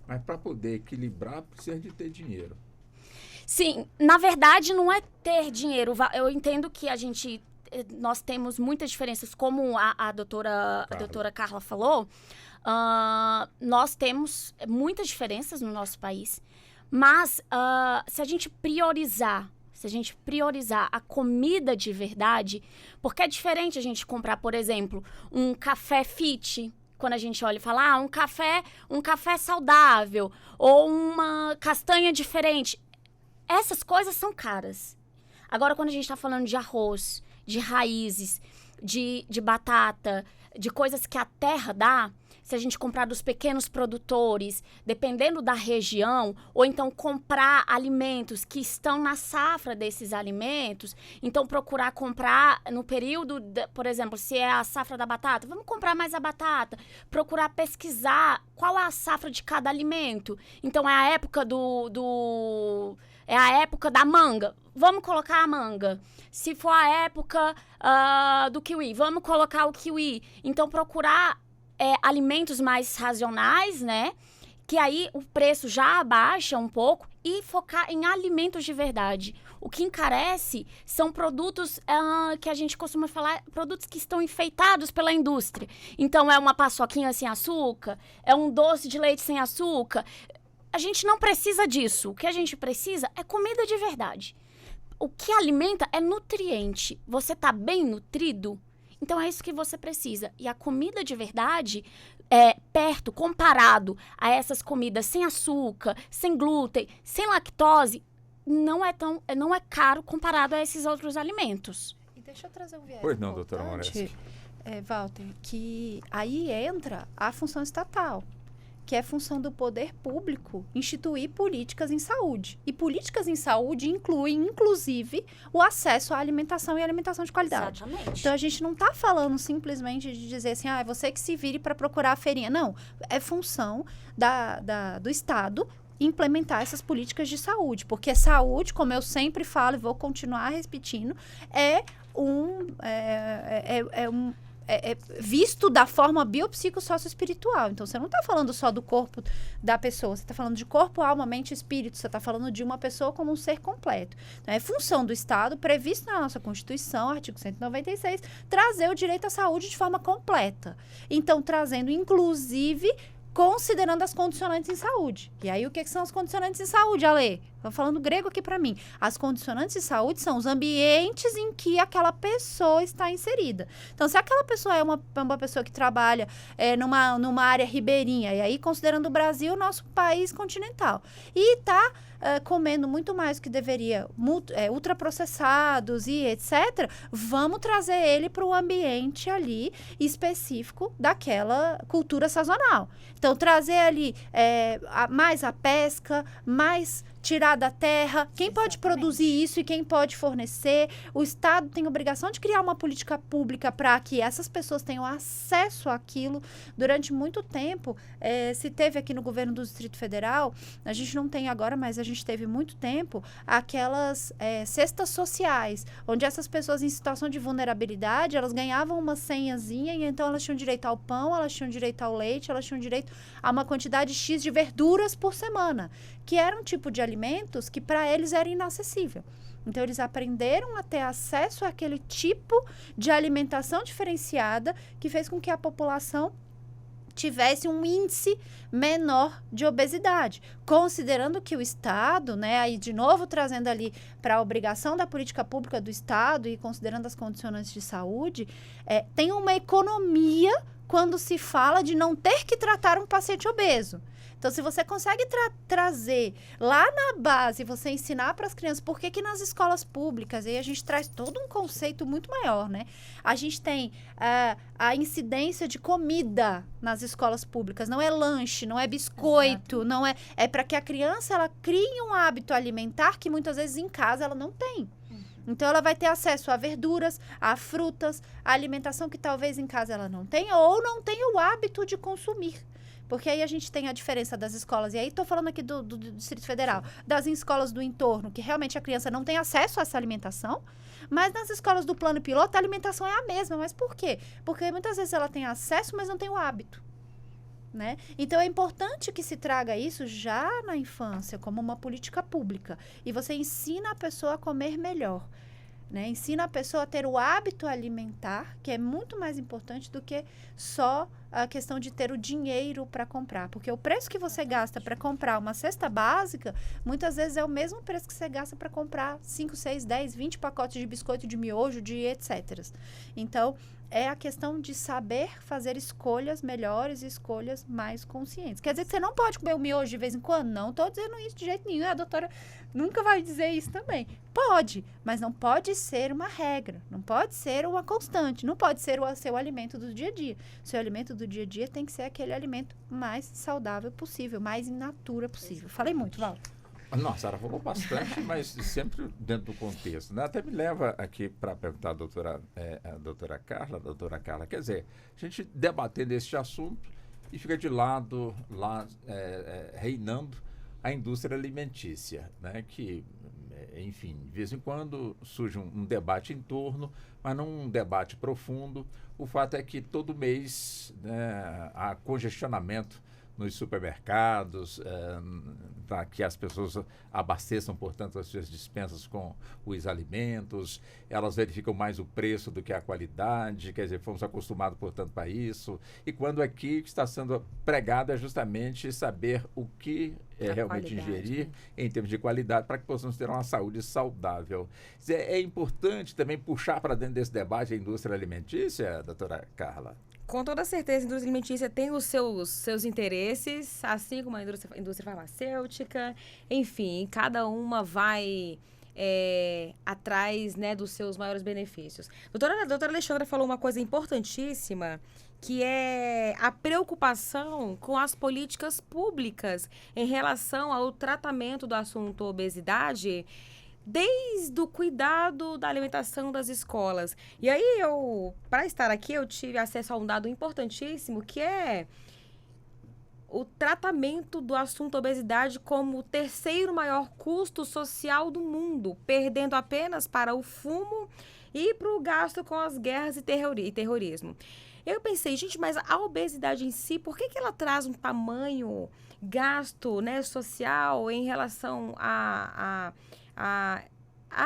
Mas para poder equilibrar, precisa de ter dinheiro. Sim, na verdade não é ter dinheiro. Eu entendo que nós temos muitas diferenças, como a doutora Carla falou. Nós temos muitas diferenças no nosso país. Mas se a gente priorizar a comida de verdade, porque é diferente a gente comprar, por exemplo, um café fit. Quando a gente olha e fala, um café saudável, ou uma castanha diferente. Essas coisas são caras. Agora, quando a gente está falando de arroz, de raízes, de batata, de coisas que a terra dá, se a gente comprar dos pequenos produtores, dependendo da região, ou então comprar alimentos que estão na safra desses alimentos, então procurar comprar no período, por exemplo, se é a safra da batata, vamos comprar mais a batata, procurar pesquisar qual é a safra de cada alimento. Então, é a época é a época da manga, vamos colocar a manga. Se for a época do kiwi, vamos colocar o kiwi. Então, procurar alimentos mais sazonais, né? Que aí o preço já abaixa um pouco e focar em alimentos de verdade. O que encarece são produtos que a gente costuma falar, produtos que estão enfeitados pela indústria. Então, é uma paçoquinha sem açúcar, é um doce de leite sem açúcar. A gente não precisa disso. O que a gente precisa é comida de verdade. O que alimenta é nutriente. Você está bem nutrido? Então, é isso que você precisa. E a comida de verdade, perto, comparado a essas comidas sem açúcar, sem glúten, sem lactose, não é caro comparado a esses outros alimentos. E deixa eu trazer um viés Pois não, doutora importante, Moreschi. Walter, que aí entra a função estatal, que é função do poder público instituir políticas em saúde. E políticas em saúde incluem, inclusive, o acesso à alimentação e alimentação de qualidade. Exatamente. Então, a gente não está falando simplesmente de dizer assim, é você que se vire para procurar a feirinha. Não, é função do Estado implementar essas políticas de saúde. Porque saúde, como eu sempre falo e vou continuar repetindo, é visto da forma biopsicossocioespiritual. Então, você não está falando só do corpo da pessoa, você está falando de corpo, alma, mente e espírito, você está falando de uma pessoa como um ser completo. Então, é função do Estado, previsto na nossa Constituição, artigo 196, trazer o direito à saúde de forma completa. Então, trazendo, inclusive, considerando as condicionantes em saúde. E aí, o que são as condicionantes em saúde, Ale? Estou falando grego aqui para mim. As condicionantes em saúde são os ambientes em que aquela pessoa está inserida. Então, se aquela pessoa é uma pessoa que trabalha numa área ribeirinha, e aí considerando o Brasil, nosso país continental, e está comendo muito mais do que deveria, ultraprocessados e etc., vamos trazer ele para o ambiente ali específico daquela cultura sazonal. Então, trazer ali mais a pesca, mais tirar da terra, quem pode produzir isso e quem pode fornecer. O Estado tem obrigação de criar uma política pública para que essas pessoas tenham acesso àquilo. Durante muito tempo, se teve aqui no governo do Distrito Federal, a gente não tem agora, mas a gente teve muito tempo, aquelas cestas sociais, onde essas pessoas em situação de vulnerabilidade, elas ganhavam uma senhazinha e então elas tinham direito ao pão, elas tinham direito ao leite, elas tinham direito a uma quantidade X de verduras por semana, que era um tipo de alimentos que para eles era inacessível. Então, eles aprenderam a ter acesso àquele tipo de alimentação diferenciada que fez com que a população tivesse um índice menor de obesidade. Considerando que o Estado, né, aí de novo trazendo ali para a obrigação da política pública do Estado e considerando as condicionantes de saúde, tem uma economia quando se fala de não ter que tratar um paciente obeso. Então, se você consegue trazer lá na base, você ensinar para as crianças por que nas escolas públicas, aí a gente traz todo um conceito muito maior, né? A gente tem a incidência de comida nas escolas públicas. Não é lanche, não é biscoito, não é... É para que a criança, ela crie um hábito alimentar que muitas vezes em casa ela não tem. Então, ela vai ter acesso a verduras, a frutas, a alimentação que talvez em casa ela não tenha ou não tenha o hábito de consumir. Porque aí a gente tem a diferença das escolas, e aí estou falando aqui do Distrito Federal, das escolas do entorno, que realmente a criança não tem acesso a essa alimentação, mas nas escolas do plano piloto a alimentação é a mesma. Mas por quê? Porque muitas vezes ela tem acesso, mas não tem o hábito. Né? Então, é importante que se traga isso já na infância, como uma política pública. E você ensina a pessoa a comer melhor. Né? Ensina a pessoa a ter o hábito alimentar, que é muito mais importante do que só a questão de ter o dinheiro para comprar. Porque o preço que você gasta para comprar uma cesta básica, muitas vezes é o mesmo preço que você gasta para comprar 5, 6, 10, 20 pacotes de biscoito, de miojo, de etc. Então, é a questão de saber fazer escolhas melhores e escolhas mais conscientes. Quer dizer que você não pode comer o miojo de vez em quando? Não estou dizendo isso de jeito nenhum. A doutora nunca vai dizer isso também. Pode, mas não pode ser uma regra. Não pode ser uma constante. Não pode ser o seu alimento do dia a dia. O seu alimento do dia a dia tem que ser aquele alimento mais saudável possível, mais in natura possível. Falei muito, Val. Nossa, ela falou bastante, mas sempre dentro do contexto. Né? Até me leva aqui para perguntar a doutora Carla, quer dizer, a gente debatendo este assunto e fica de lado lá reinando a indústria alimentícia, né? Que, enfim, de vez em quando surge um debate em torno, mas não um debate profundo. O fato é que todo mês, né, há congestionamento nos supermercados, para que as pessoas abasteçam, portanto, as suas dispensas com os alimentos, elas verificam mais o preço do que a qualidade, quer dizer, fomos acostumados, portanto, para isso. E quando aqui está sendo pregado é justamente saber o que realmente ingerir em termos de qualidade para que possamos ter uma saúde saudável. É importante também puxar para dentro desse debate a indústria alimentícia, doutora Carla? Com toda certeza, a indústria alimentícia tem os seus interesses, assim como a indústria farmacêutica. Enfim, cada uma vai atrás, né, dos seus maiores benefícios. A doutora Alexandra falou uma coisa importantíssima, que é a preocupação com as políticas públicas em relação ao tratamento do assunto obesidade, desde o cuidado da alimentação das escolas. E aí, para estar aqui, eu tive acesso a um dado importantíssimo, que é o tratamento do assunto obesidade como o terceiro maior custo social do mundo, perdendo apenas para o fumo e para o gasto com as guerras e terrorismo. Eu pensei, gente, mas a obesidade em si, por que ela traz um tamanho gasto, né, social em relação a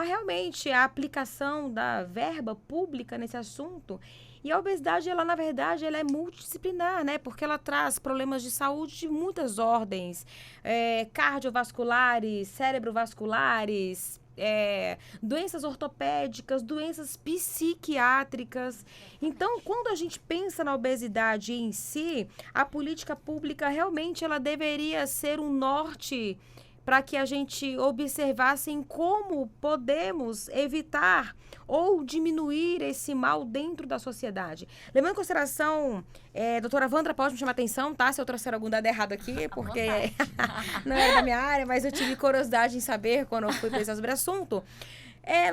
realmente a aplicação da verba pública nesse assunto? E a obesidade, ela, na verdade, ela é multidisciplinar, né? Porque ela traz problemas de saúde de muitas ordens, cardiovasculares, cerebrovasculares, doenças ortopédicas, doenças psiquiátricas. Então, quando a gente pensa na obesidade em si, a política pública realmente ela deveria ser um norte para que a gente observasse em como podemos evitar ou diminuir esse mal dentro da sociedade. Levando em consideração, doutora Wandra, pode me chamar a atenção, tá? Se eu trouxer algum dado errado aqui, porque não é da minha área, mas eu tive curiosidade em saber quando eu fui pesquisar sobre o assunto.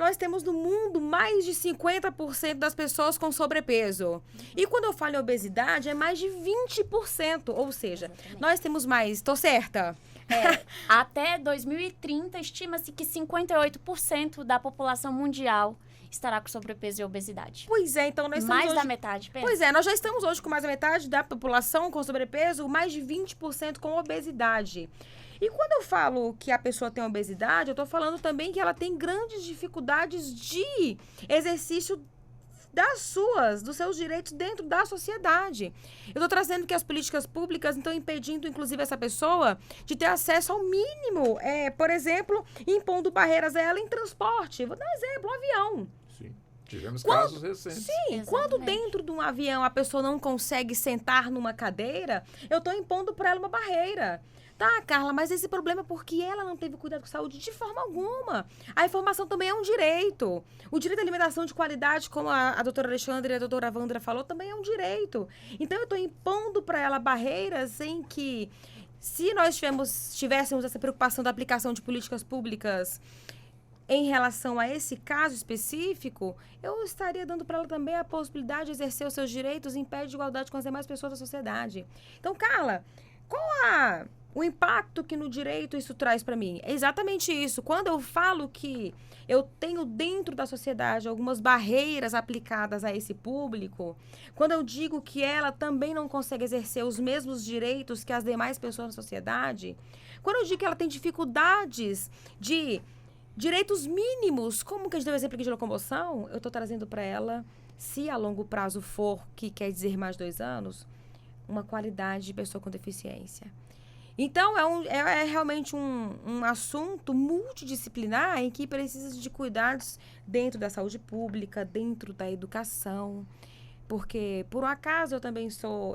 Nós temos no mundo mais de 50% das pessoas com sobrepeso. E quando eu falo em obesidade, é mais de 20%. Ou seja, nós temos mais... Tô certa? Até 2030, estima-se que 58% da população mundial estará com sobrepeso e obesidade. Pois é, então nós estamos mais hoje... da metade, pensa. Pois é, nós já estamos hoje com mais da metade da população com sobrepeso, mais de 20% com obesidade. E quando eu falo que a pessoa tem obesidade, eu estou falando também que ela tem grandes dificuldades de exercício dos seus direitos dentro da sociedade. Eu estou trazendo que as políticas públicas estão impedindo, inclusive, essa pessoa de ter acesso ao mínimo. Por exemplo, impondo barreiras a ela em transporte. Vou dar um exemplo, um avião. Sim. Tivemos casos recentes. Sim, Exatamente. quando dentro de um avião a pessoa não consegue sentar numa cadeira, eu estou impondo para ela uma barreira. Tá, Carla, mas esse problema é porque ela não teve cuidado com a saúde de forma alguma. A informação também é um direito. O direito à alimentação de qualidade, como a doutora Alexandra e a doutora Wandra falou, também é um direito. Então, eu estou impondo para ela barreiras em que, se nós tivéssemos essa preocupação da aplicação de políticas públicas em relação a esse caso específico, eu estaria dando para ela também a possibilidade de exercer os seus direitos em pé de igualdade com as demais pessoas da sociedade. Então, Carla, qual o impacto que no direito isso traz para mim? É exatamente isso. Quando eu falo que eu tenho dentro da sociedade algumas barreiras aplicadas a esse público, quando eu digo que ela também não consegue exercer os mesmos direitos que as demais pessoas da sociedade, quando eu digo que ela tem dificuldades de direitos mínimos, como que a gente deu o exemplo aqui de locomoção, eu estou trazendo para ela, se a longo prazo for, que quer dizer mais 2 anos, uma qualidade de pessoa com deficiência. Então, é realmente um assunto multidisciplinar em que precisa de cuidados dentro da saúde pública, dentro da educação, porque, por um acaso, eu também sou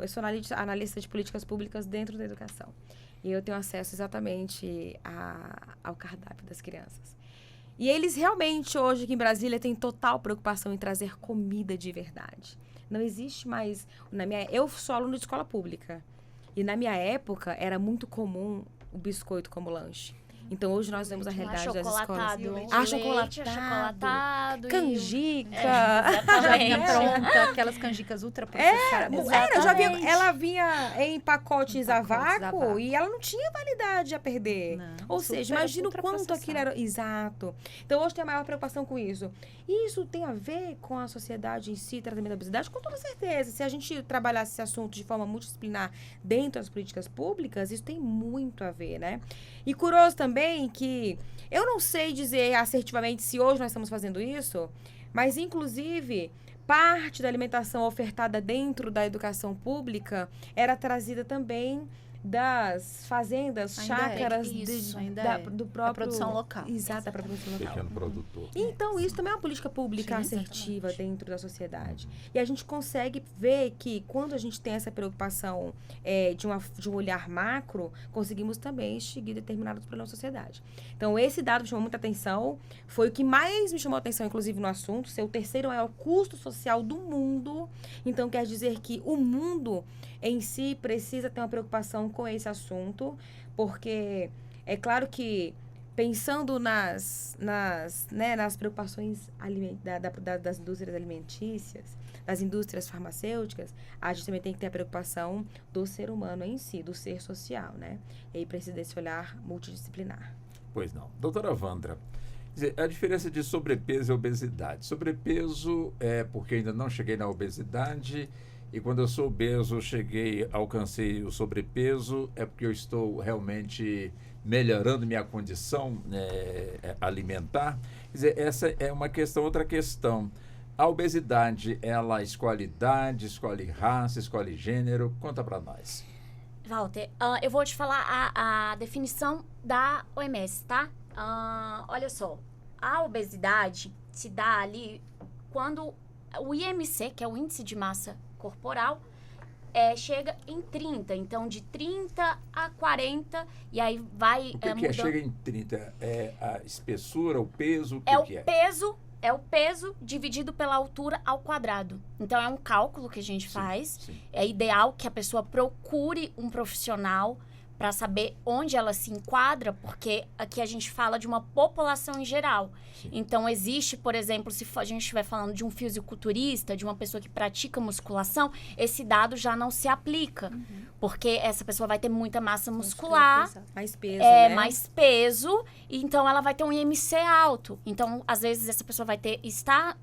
analista de políticas públicas dentro da educação. E eu tenho acesso exatamente ao cardápio das crianças. E eles realmente, hoje aqui em Brasília, têm total preocupação em trazer comida de verdade. Não existe mais... Eu sou aluna de escola pública. E na minha época, era muito comum o biscoito como lanche. Então, hoje nós vemos a realidade das escolas. Achocolatado. Canjica. Já vinha pronta, aquelas canjicas ultraprocessadas. Ela vinha em pacotes a vácuo vácuo. e ela não tinha validade a perder. Não, Ou seja, imagina o quanto aquilo era... Exato. Então, hoje tem a maior preocupação com isso. E isso tem a ver com a sociedade em si, tratamento da obesidade? Com toda certeza. Se a gente trabalhasse esse assunto de forma multidisciplinar dentro das políticas públicas, isso tem muito a ver, né? E curioso também que eu não sei dizer assertivamente se hoje nós estamos fazendo isso, mas, inclusive, parte da alimentação ofertada dentro da educação pública era trazida também das fazendas, chácaras do próprio... A produção local. Exato, a produção local. Pequeno produtor. Então, isso também é uma política pública assertiva dentro da sociedade. E a gente consegue ver que, quando a gente tem essa preocupação de um olhar macro, conseguimos também extinguir determinados problemas da sociedade. Então, esse dado me chamou muita atenção. Foi o que mais me chamou a atenção, inclusive, no assunto. Ser o terceiro maior custo social do mundo. Então, quer dizer que o mundo em si precisa ter uma preocupação com esse assunto, porque é claro que, pensando nas preocupações das indústrias alimentícias, das indústrias farmacêuticas, a gente também tem que ter a preocupação do ser humano em si, do ser social, né? E aí precisa desse olhar multidisciplinar. Pois não. Doutora Wandra, a diferença de sobrepeso e obesidade. Sobrepeso é porque ainda não cheguei na obesidade, e quando eu sou obeso, alcancei o sobrepeso, é porque eu estou realmente melhorando minha condição alimentar. Quer dizer, essa é uma questão. Outra questão, a obesidade, ela escolhe idade, escolhe raça, escolhe gênero? Conta para nós. Walter, eu vou te falar a definição da OMS, tá? Olha só, a obesidade se dá ali quando o IMC, que é o índice de massa corporal, chega em 30. Então, de 30 a 40, e aí vai O que chega em 30? É a espessura, o peso? O que é? É o peso dividido pela altura ao quadrado. Então, é um cálculo que a gente faz. Sim. É ideal que a pessoa procure um profissional para saber onde ela se enquadra, porque aqui a gente fala de uma população em geral. Sim. Então, existe, por exemplo, se a gente estiver falando de um fisiculturista, de uma pessoa que pratica musculação, esse dado já não se aplica, porque essa pessoa vai ter muita massa muscular, Mais peso, né? mais peso, então ela vai ter um IMC alto. Então, às vezes, essa pessoa vai estar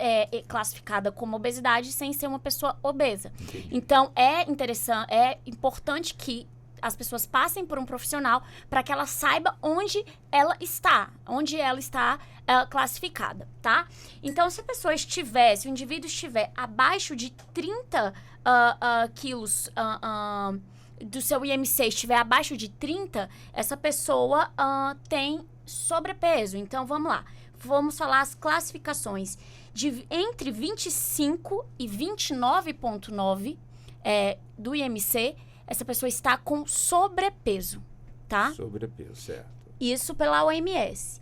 classificada como obesidade sem ser uma pessoa obesa. Entendi. Então, é importante que as pessoas passem por um profissional para que ela saiba onde ela está classificada, tá? Então, se o indivíduo estiver abaixo de 30 quilos do seu IMC, estiver abaixo de 30, essa pessoa tem sobrepeso. Então, vamos lá. vamos falar as classificações. Entre 25 e 29,9 do IMC, essa pessoa está com sobrepeso, tá? Sobrepeso, certo. Isso pela OMS.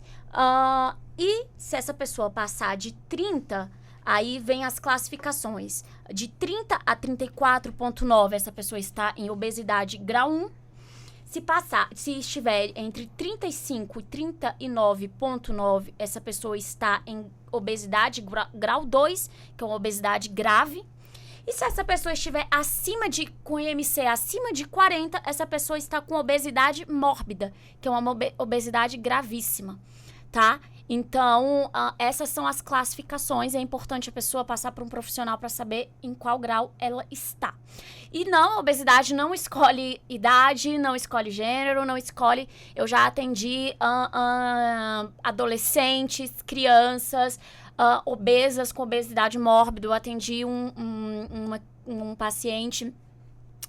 E se essa pessoa passar de 30, aí vem as classificações. De 30 a 34,9, essa pessoa está em obesidade grau 1. Se estiver entre 35 e 39,9, essa pessoa está em obesidade grau 2, que é uma obesidade grave. E se essa pessoa estiver com IMC acima de 40, essa pessoa está com obesidade mórbida, que é uma obesidade gravíssima, tá? Então, essas são as classificações. É importante a pessoa passar por um profissional para saber em qual grau ela está. E não, a obesidade não escolhe idade, não escolhe gênero, não escolhe... Eu já atendi adolescentes, crianças, obesas com obesidade mórbida. Eu atendi um paciente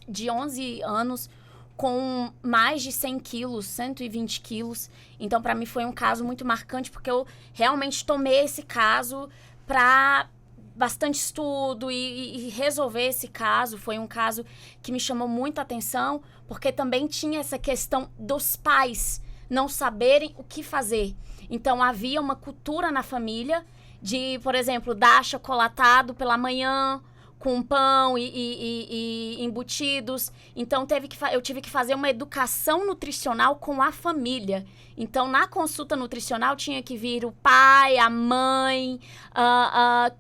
de 11 anos com mais de 100 quilos, 120 quilos. Então, para mim, foi um caso muito marcante, porque eu realmente tomei esse caso para bastante estudo e resolver esse caso. Foi um caso que me chamou muita atenção, porque também tinha essa questão dos pais não saberem o que fazer. Então, havia uma cultura na família de, por exemplo, dar achocolatado pela manhã, com pão e embutidos. Então, eu tive que fazer uma educação nutricional com a família. Então, na consulta nutricional, tinha que vir o pai, a mãe,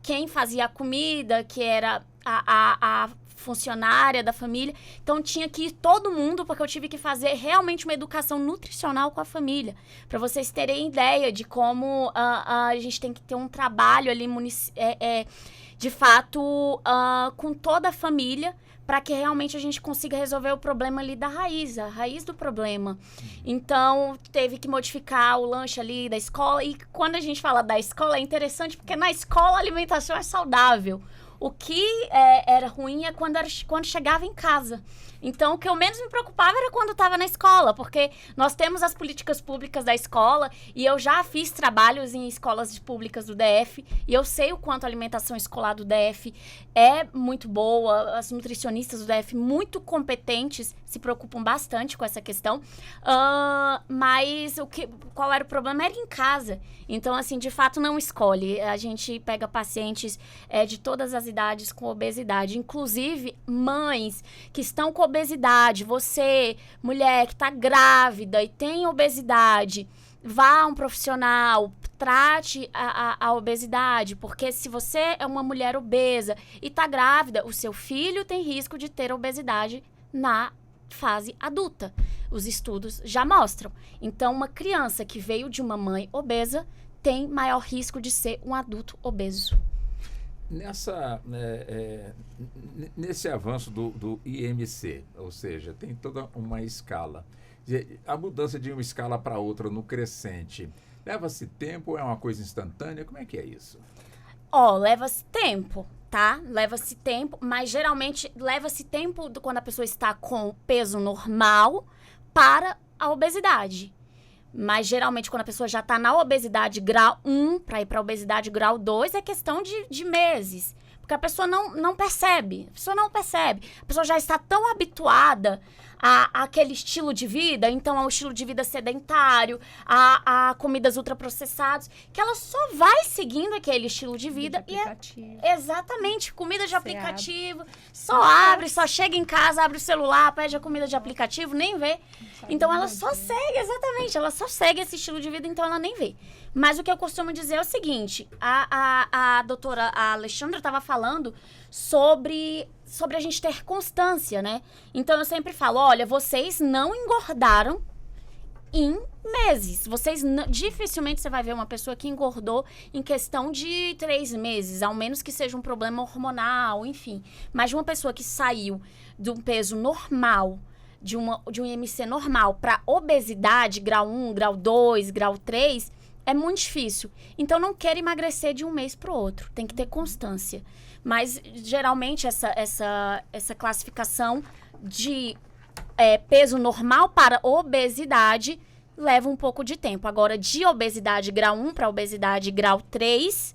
quem fazia a comida, que era a funcionária da família. Então, tinha que ir todo mundo, porque eu tive que fazer realmente uma educação nutricional com a família. Para vocês terem ideia de como a gente tem que ter um trabalho ali de fato, com toda a família, para que realmente a gente consiga resolver o problema ali da raiz, a raiz do problema. Então, teve que modificar o lanche ali da escola. E quando a gente fala da escola, é interessante, porque na escola a alimentação é saudável. O que era ruim é quando chegava em casa. Então, o que eu menos me preocupava era quando estava na escola, porque nós temos as políticas públicas da escola, e eu já fiz trabalhos em escolas públicas do DF, e eu sei o quanto a alimentação escolar do DF é muito boa. As nutricionistas do DF, muito competentes, se preocupam bastante com essa questão. Mas qual era o problema? Era em casa. Então, assim, de fato, não escolhe. A gente pega pacientes de todas as idades com obesidade, inclusive mães que estão com obesidade. Você, mulher que está grávida e tem obesidade, vá a um profissional, trate a obesidade, porque se você é uma mulher obesa e está grávida, o seu filho tem risco de ter obesidade na fase adulta. Os estudos já mostram. Então, uma criança que veio de uma mãe obesa tem maior risco de ser um adulto obeso. Nesse avanço do IMC, ou seja, tem toda uma escala. A mudança de uma escala para outra no crescente, leva-se tempo ou é uma coisa instantânea? Como é que é isso? Leva-se tempo, tá? Leva-se tempo, mas geralmente leva-se tempo quando a pessoa está com peso normal para a obesidade. Mas, geralmente, quando a pessoa já está na obesidade grau 1, para ir para a obesidade grau 2, é questão de meses. Porque a pessoa não percebe. A pessoa não percebe. A pessoa já está tão habituada àquele estilo de vida, então ao estilo de vida sedentário, a comidas ultraprocessadas, que ela só vai seguindo aquele estilo de vida. Exatamente, comida de aplicativo. Só abre, só chega em casa, abre o celular, pede a comida de aplicativo, nem vê. Então ela só segue, exatamente, ela só segue esse estilo de vida, então ela nem vê. Mas o que eu costumo dizer é o seguinte, a doutora Alexandra estava falando sobre a gente ter constância, né? Então eu sempre falo, olha, vocês não engordaram em meses. Dificilmente você vai ver uma pessoa que engordou em questão de 3 meses, ao menos que seja um problema hormonal, enfim. Mas de uma pessoa que saiu de um peso normal, de um IMC normal para obesidade, grau 1, grau 2, grau 3, é muito difícil. Então, não quer emagrecer de um mês para o outro. Tem que ter constância. Mas, geralmente, essa classificação de peso normal para obesidade leva um pouco de tempo. Agora, de obesidade grau 1 para obesidade grau 3,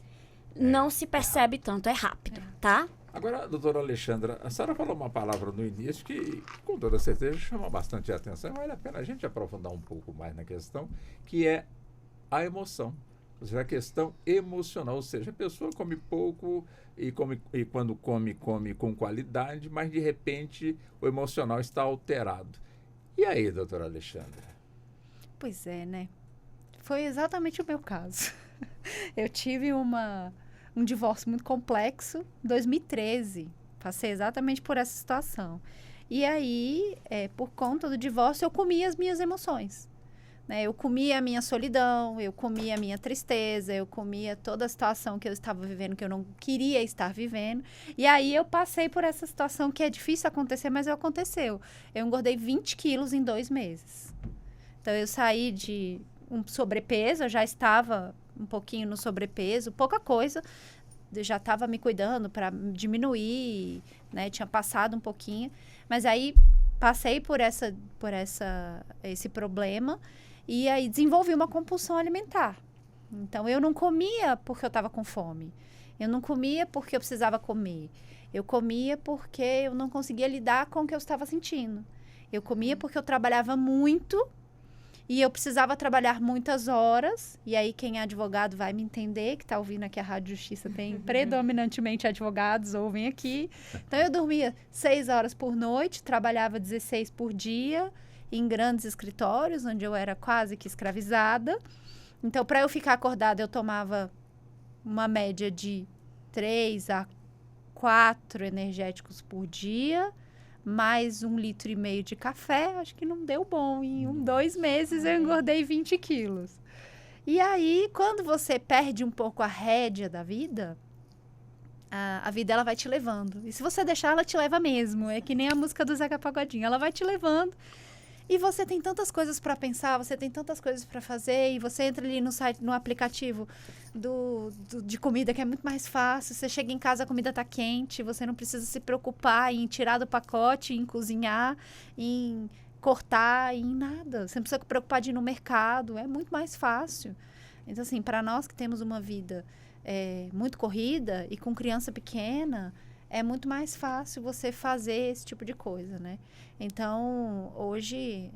não se percebe tanto, é rápido, tá? Agora, doutora Alexandra, a senhora falou uma palavra no início que, com toda certeza, chama bastante atenção. Vale a pena a gente aprofundar um pouco mais na questão, que é a emoção. Ou seja, a questão emocional. Ou seja, a pessoa come pouco e quando come com qualidade, mas, de repente, o emocional está alterado. E aí, doutora Alexandra? Pois é, né? Foi exatamente o meu caso. Eu tive um divórcio muito complexo em 2013. Passei exatamente por essa situação. E aí, por conta do divórcio, eu comia as minhas emoções. Né? Eu comia a minha solidão, eu comia a minha tristeza, eu comia toda a situação que eu estava vivendo, que eu não queria estar vivendo. E aí eu passei por essa situação que é difícil acontecer, mas aconteceu. Eu engordei 20 quilos em 2 meses. Então, eu saí de um sobrepeso, eu já estava um pouquinho no sobrepeso, pouca coisa, eu já estava me cuidando para diminuir, né? Tinha passado um pouquinho, mas aí passei por esse problema e aí desenvolvi uma compulsão alimentar. Então, eu não comia porque eu estava com fome, eu não comia porque eu precisava comer, eu comia porque eu não conseguia lidar com o que eu estava sentindo. Eu comia porque eu trabalhava muito e eu precisava trabalhar muitas horas. E aí, quem é advogado vai me entender, que está ouvindo aqui a Rádio Justiça, tem predominantemente advogados, ouvem aqui. Então, eu dormia 6 horas por noite, trabalhava 16 por dia, em grandes escritórios, onde eu era quase que escravizada. Então, para eu ficar acordada, eu tomava uma média de 3 a 4 energéticos por dia, mais 1,5 litro de café. Acho que não deu bom. Em 2 meses eu engordei 20 quilos. E aí, quando você perde um pouco a rédea da vida, a vida ela vai te levando. E se você deixar, ela te leva mesmo. É que nem a música do Zeca Pagodinho. Ela vai te levando. E você tem tantas coisas para pensar, você tem tantas coisas para fazer, e você entra ali no site, no aplicativo de comida, que é muito mais fácil. Você chega em casa, a comida está quente, você não precisa se preocupar em tirar do pacote, em cozinhar, em cortar, em nada. Você não precisa se preocupar de ir no mercado, é muito mais fácil. Então, assim, para nós que temos uma vida muito corrida e com criança pequena, é muito mais fácil você fazer esse tipo de coisa, né? Então, hoje,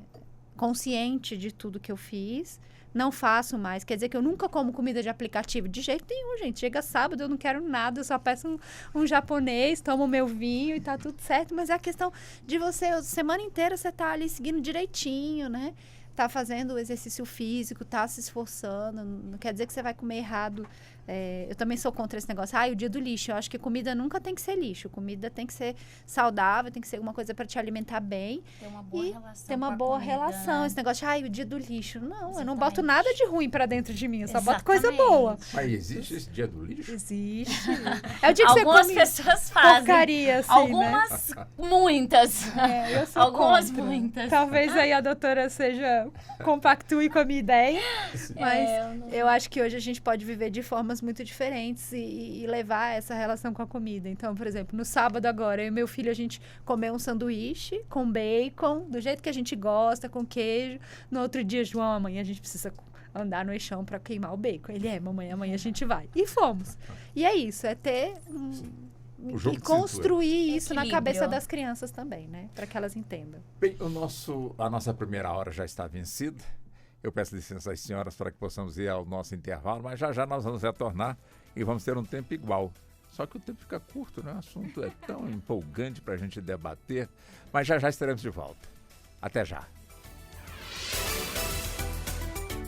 consciente de tudo que eu fiz, não faço mais. Quer dizer que eu nunca como comida de aplicativo. De jeito nenhum, gente. Chega sábado, eu não quero nada, eu só peço um japonês, tomo meu vinho e tá tudo certo. Mas é a questão de você, a semana inteira você tá ali seguindo direitinho, né? Tá fazendo o exercício físico, tá se esforçando. Não quer dizer que você vai comer errado. Eu também sou contra esse negócio. O dia do lixo. Eu acho que comida nunca tem que ser lixo. Comida tem que ser saudável, tem que ser alguma coisa para te alimentar bem. Ter uma boa relação. Ter uma boa relação. Esse negócio de, o dia do lixo. Não, Exatamente. Eu não boto nada de ruim para dentro de mim. Eu só boto Exatamente. coisa boa. Mas existe esse dia do lixo? Existe. É o dia que Algumas você come pessoas fazem. porcaria, assim, Algumas, muitas. né? Eu sou Algumas, contra. muitas. Talvez aí a doutora compactue com a minha ideia. Mas eu acho que hoje a gente pode viver de formas muito diferentes e levar essa relação com a comida. Então, por exemplo, no sábado agora, eu e meu filho, a gente comeu um sanduíche com bacon, do jeito que a gente gosta, com queijo. No outro dia, João, amanhã a gente precisa andar no eixão para queimar o bacon. Ele mamãe, amanhã a gente vai. E fomos. E é isso, é ter... e construir isso na cabeça das crianças também, né? Para que elas entendam. Bem, a nossa primeira hora já está vencida. Eu peço licença às senhoras para que possamos ir ao nosso intervalo, mas já nós vamos retornar e vamos ter um tempo igual. Só que o tempo fica curto, né? O assunto é tão empolgante para a gente debater, mas já estaremos de volta. Até já.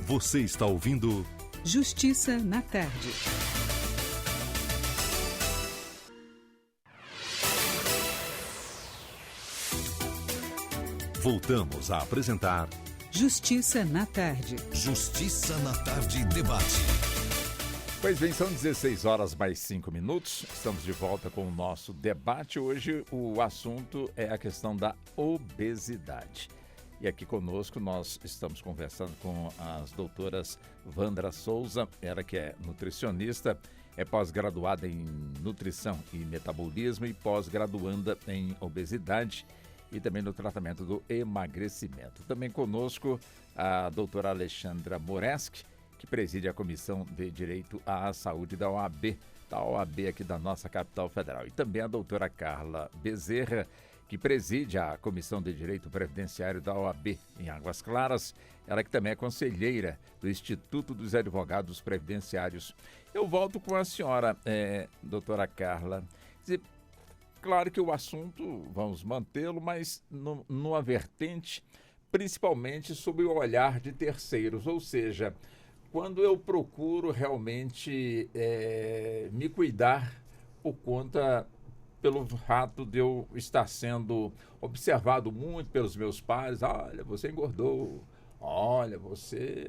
Você está ouvindo Justiça na Tarde. Voltamos a apresentar Justiça na Tarde. Justiça na Tarde debate. Pois bem, são 16 horas mais 5 minutos. Estamos de volta com o nosso debate. Hoje o assunto é a questão da obesidade. E aqui conosco nós estamos conversando com as doutoras Wandra Souza, ela que é nutricionista, é pós-graduada em nutrição e metabolismo e pós-graduanda em obesidade. e também no tratamento do emagrecimento. Também conosco a doutora Alexandra Moreski, que preside a Comissão de Direito à Saúde da OAB aqui da nossa capital federal. E também a doutora Carla Bezerra, que preside a Comissão de Direito Previdenciário da OAB em Águas Claras. Ela que também é conselheira do Instituto dos Advogados Previdenciários. Eu volto com a senhora, doutora Carla. Claro que o assunto, vamos mantê-lo, mas numa vertente, principalmente sob o olhar de terceiros, ou seja, quando eu procuro realmente me cuidar pelo fato de eu estar sendo observado muito pelos meus pares. Olha, você engordou. Olha,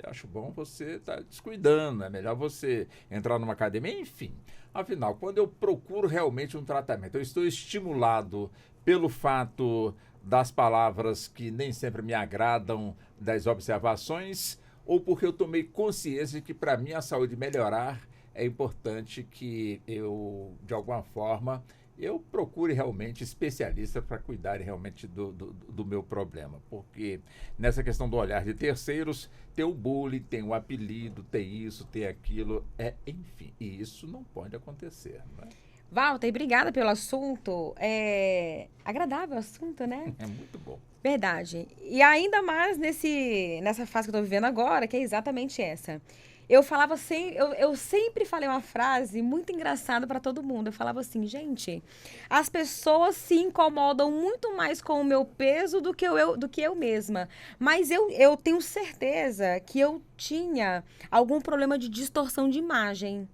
acho bom você estar descuidando, é melhor você entrar numa academia, enfim. Afinal, quando eu procuro realmente um tratamento, eu estou estimulado pelo fato das palavras que nem sempre me agradam, das observações, ou porque eu tomei consciência de que para mim a saúde melhorar é importante que eu, de alguma forma, eu procure realmente especialistas para cuidarem realmente do meu problema. Porque nessa questão do olhar de terceiros, tem o bullying, tem o apelido, tem isso, tem aquilo, enfim. E isso não pode acontecer, não é? Walter, obrigada pelo assunto. É agradável o assunto, né? É muito bom. Verdade. E ainda mais nessa fase que eu tô vivendo agora, que é exatamente essa. Eu falava assim, eu sempre falei uma frase muito engraçada para todo mundo. Eu falava assim, gente, as pessoas se incomodam muito mais com o meu peso do que eu mesma. Mas eu tenho certeza que eu tinha algum problema de distorção de imagem.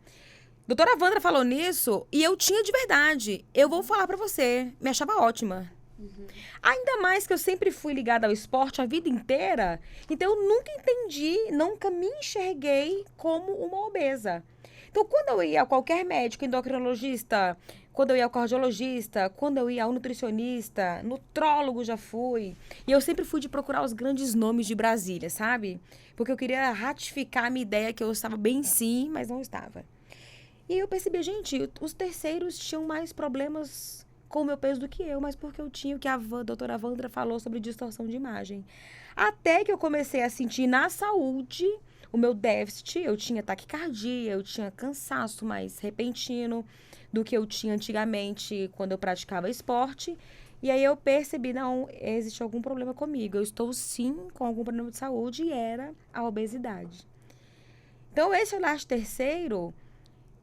Doutora Wandra falou nisso e eu tinha de verdade. Eu vou falar para você, me achava ótima. Uhum. Ainda mais que eu sempre fui ligada ao esporte a vida inteira, então eu nunca entendi, nunca me enxerguei como uma obesa. Então, quando eu ia a qualquer médico, endocrinologista, quando eu ia ao cardiologista, quando eu ia ao nutricionista, nutrólogo já fui, e eu sempre fui de procurar os grandes nomes de Brasília, sabe? Porque eu queria ratificar a minha ideia que eu estava bem sim, mas não estava. E aí eu percebi, gente, os terceiros tinham mais problemas com o meu peso do que eu, mas porque eu tinha o que a doutora Wandra falou sobre distorção de imagem. Até que eu comecei a sentir na saúde o meu déficit, eu tinha taquicardia, eu tinha cansaço mais repentino do que eu tinha antigamente quando eu praticava esporte. E aí eu percebi, não, existe algum problema comigo. Eu estou sim com algum problema de saúde e era a obesidade. Então esse olhar de terceiro,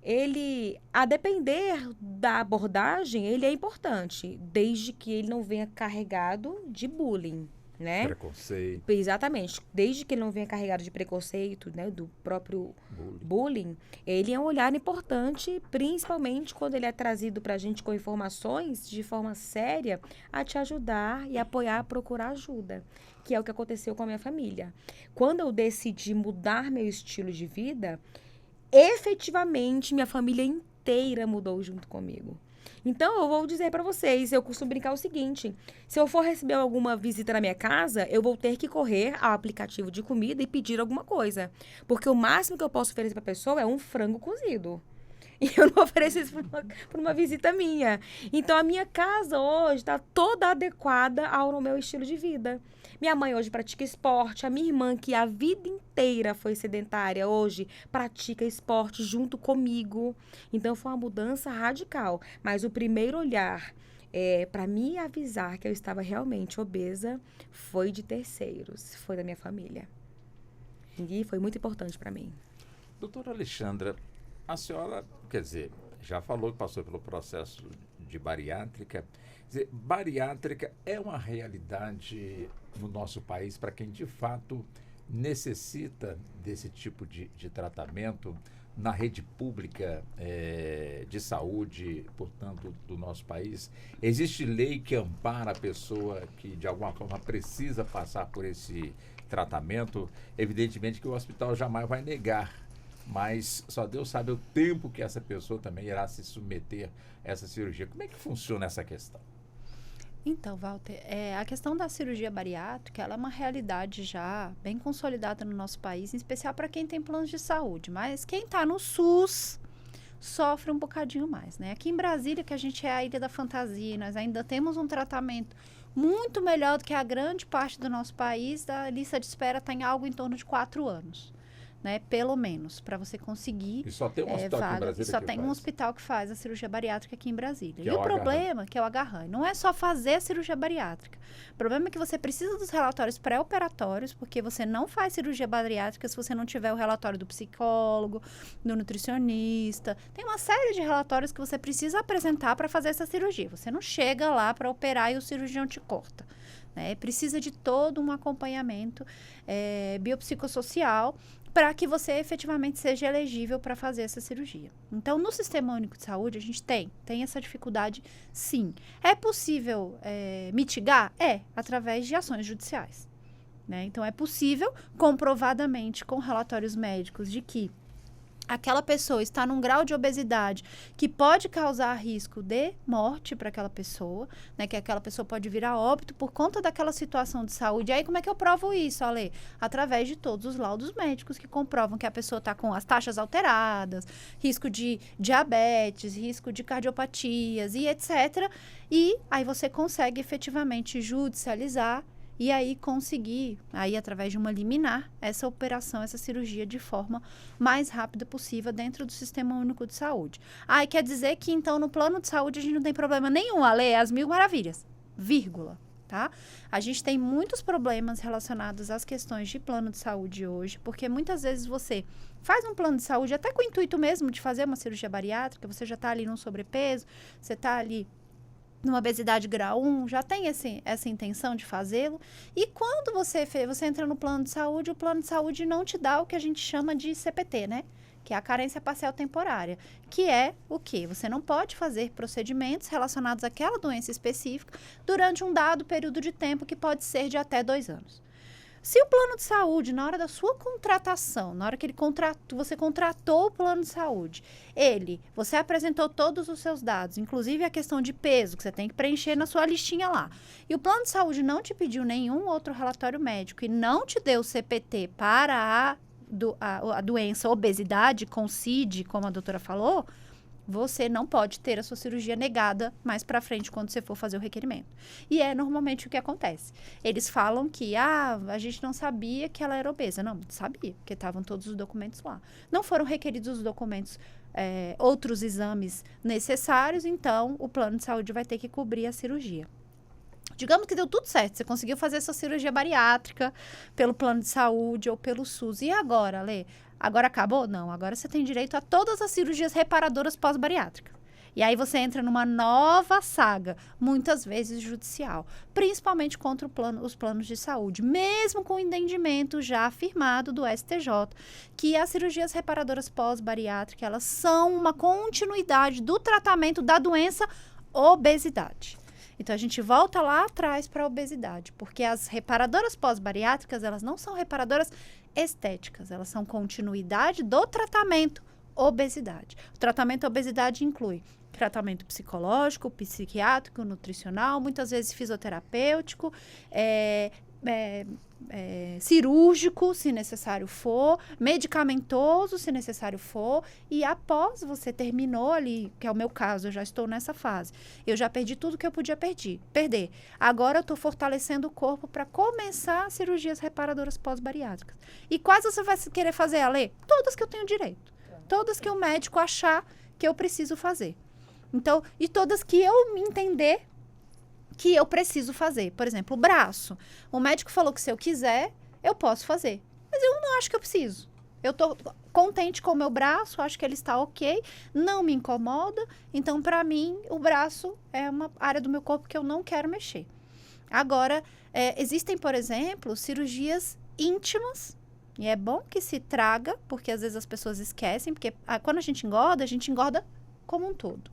ele, a depender da abordagem, ele é importante, desde que ele não venha carregado de bullying, né? Preconceito. Exatamente. Desde que ele não venha carregado de preconceito, né, do próprio bullying, ele é um olhar importante, principalmente quando ele é trazido pra gente com informações de forma séria, a te ajudar e apoiar a procurar ajuda, que é o que aconteceu com a minha família. Quando eu decidi mudar meu estilo de vida, efetivamente, minha família inteira mudou junto comigo. Então, eu vou dizer para vocês, eu costumo brincar o seguinte, se eu for receber alguma visita na minha casa, eu vou ter que correr ao aplicativo de comida e pedir alguma coisa. Porque o máximo que eu posso oferecer para a pessoa é um frango cozido. E eu não ofereço isso para uma visita minha. Então, a minha casa hoje está toda adequada ao meu estilo de vida. Minha mãe hoje pratica esporte. A minha irmã, que a vida inteira foi sedentária, hoje pratica esporte junto comigo. Então, foi uma mudança radical. Mas o primeiro olhar para me avisar que eu estava realmente obesa foi de terceiros, foi da minha família. E foi muito importante para mim. Doutora Alexandra, a senhora, quer dizer, já falou que passou pelo processo de bariátrica. Quer dizer, bariátrica é uma realidade no nosso país para quem de fato necessita desse tipo de tratamento na rede pública de saúde, portanto, do nosso país. Existe lei que ampara a pessoa que de alguma forma precisa passar por esse tratamento? Evidentemente que o hospital jamais vai negar, mas só Deus sabe o tempo que essa pessoa também irá se submeter a essa cirurgia. Como é que funciona essa questão? Então, Walter, a questão da cirurgia bariátrica, ela é uma realidade já bem consolidada no nosso país, em especial para quem tem planos de saúde. Mas quem está no SUS sofre um bocadinho mais, né? Aqui em Brasília, que a gente é a Ilha da Fantasia, nós ainda temos um tratamento muito melhor do que a grande parte do nosso país. A lista de espera está em algo em torno de 4 anos. Né, pelo menos, para você conseguir E só tem um hospital aqui em Brasília só que tem um faz. hospital que faz a cirurgia bariátrica aqui em Brasília. Que E é o o problema, que é o Agarran, não é só fazer a cirurgia bariátrica. O problema é que você precisa dos relatórios pré-operatórios, porque você não faz cirurgia bariátrica se você não tiver o relatório do psicólogo, do nutricionista. Tem uma série de relatórios que você precisa apresentar para fazer essa cirurgia. Você não chega lá para operar e o cirurgião te corta. Né? Precisa de todo um acompanhamento biopsicossocial para que você efetivamente seja elegível para fazer essa cirurgia. Então, no Sistema Único de Saúde, a gente tem essa dificuldade, sim. É possível mitigar? Através de ações judiciais. Né? Então, é possível, comprovadamente, com relatórios médicos, de que aquela pessoa está num grau de obesidade que pode causar risco de morte para aquela pessoa, né? Que aquela pessoa pode vir a óbito por conta daquela situação de saúde. E aí, como é que eu provo isso, Ale? Através de todos os laudos médicos que comprovam que a pessoa está com as taxas alteradas, risco de diabetes, risco de cardiopatias e etc. E aí você consegue efetivamente judicializar e aí conseguir, aí através de uma liminar, essa operação, essa cirurgia de forma mais rápida possível dentro do Sistema Único de Saúde. E quer dizer que então no plano de saúde a gente não tem problema nenhum, Ale, é as mil maravilhas, vírgula, tá? A gente tem muitos problemas relacionados às questões de plano de saúde hoje, porque muitas vezes você faz um plano de saúde até com o intuito mesmo de fazer uma cirurgia bariátrica, você já está ali num sobrepeso, você está ali numa obesidade grau 1, já tem essa intenção de fazê-lo. E quando você entra no plano de saúde, o plano de saúde não te dá o que a gente chama de CPT, né? Que é a carência parcial temporária. Que é o quê? Você não pode fazer procedimentos relacionados àquela doença específica durante um dado período de tempo que pode ser de até 2 anos. Se o plano de saúde, na hora da sua contratação, na hora que você contratou o plano de saúde, você apresentou todos os seus dados, inclusive a questão de peso, que você tem que preencher na sua listinha lá, e o plano de saúde não te pediu nenhum outro relatório médico e não te deu CPT para a doença obesidade, com CID, como a doutora falou, você não pode ter a sua cirurgia negada mais para frente quando você for fazer o requerimento. E é normalmente o que acontece. Eles falam que, a gente não sabia que ela era obesa. Não, sabia, porque estavam todos os documentos lá. Não foram requeridos os documentos, outros exames necessários, então o plano de saúde vai ter que cobrir a cirurgia. Digamos que deu tudo certo, você conseguiu fazer essa cirurgia bariátrica pelo plano de saúde ou pelo SUS. E agora, Lê? Agora acabou? Não, agora você tem direito a todas as cirurgias reparadoras pós-bariátrica. E aí você entra numa nova saga, muitas vezes judicial, principalmente contra os planos de saúde, mesmo com o entendimento já afirmado do STJ, que as cirurgias reparadoras pós-bariátrica, elas são uma continuidade do tratamento da doença obesidade. Então, a gente volta lá atrás para a obesidade, porque as reparadoras pós-bariátricas, elas não são reparadoras estéticas, elas são continuidade do tratamento obesidade. O tratamento obesidade inclui tratamento psicológico, psiquiátrico, nutricional, muitas vezes fisioterapêutico, cirúrgico, se necessário for, medicamentoso, se necessário for, e após você terminou ali, que é o meu caso, eu já estou nessa fase, eu já perdi tudo que eu podia perder. Agora eu estou fortalecendo o corpo para começar cirurgias reparadoras pós-bariátricas. E quais você vai querer fazer, Ale? Todas que eu tenho direito. Todas que o médico achar que eu preciso fazer. Então, e todas que eu entender que eu preciso fazer. Por exemplo, o braço. O médico falou que se eu quiser, eu posso fazer. Mas eu não acho que eu preciso. Eu estou contente com o meu braço, acho que ele está ok, não me incomoda. Então, para mim, o braço é uma área do meu corpo que eu não quero mexer. Agora, existem, por exemplo, cirurgias íntimas. E é bom que se traga, porque às vezes as pessoas esquecem, porque quando a gente engorda como um todo.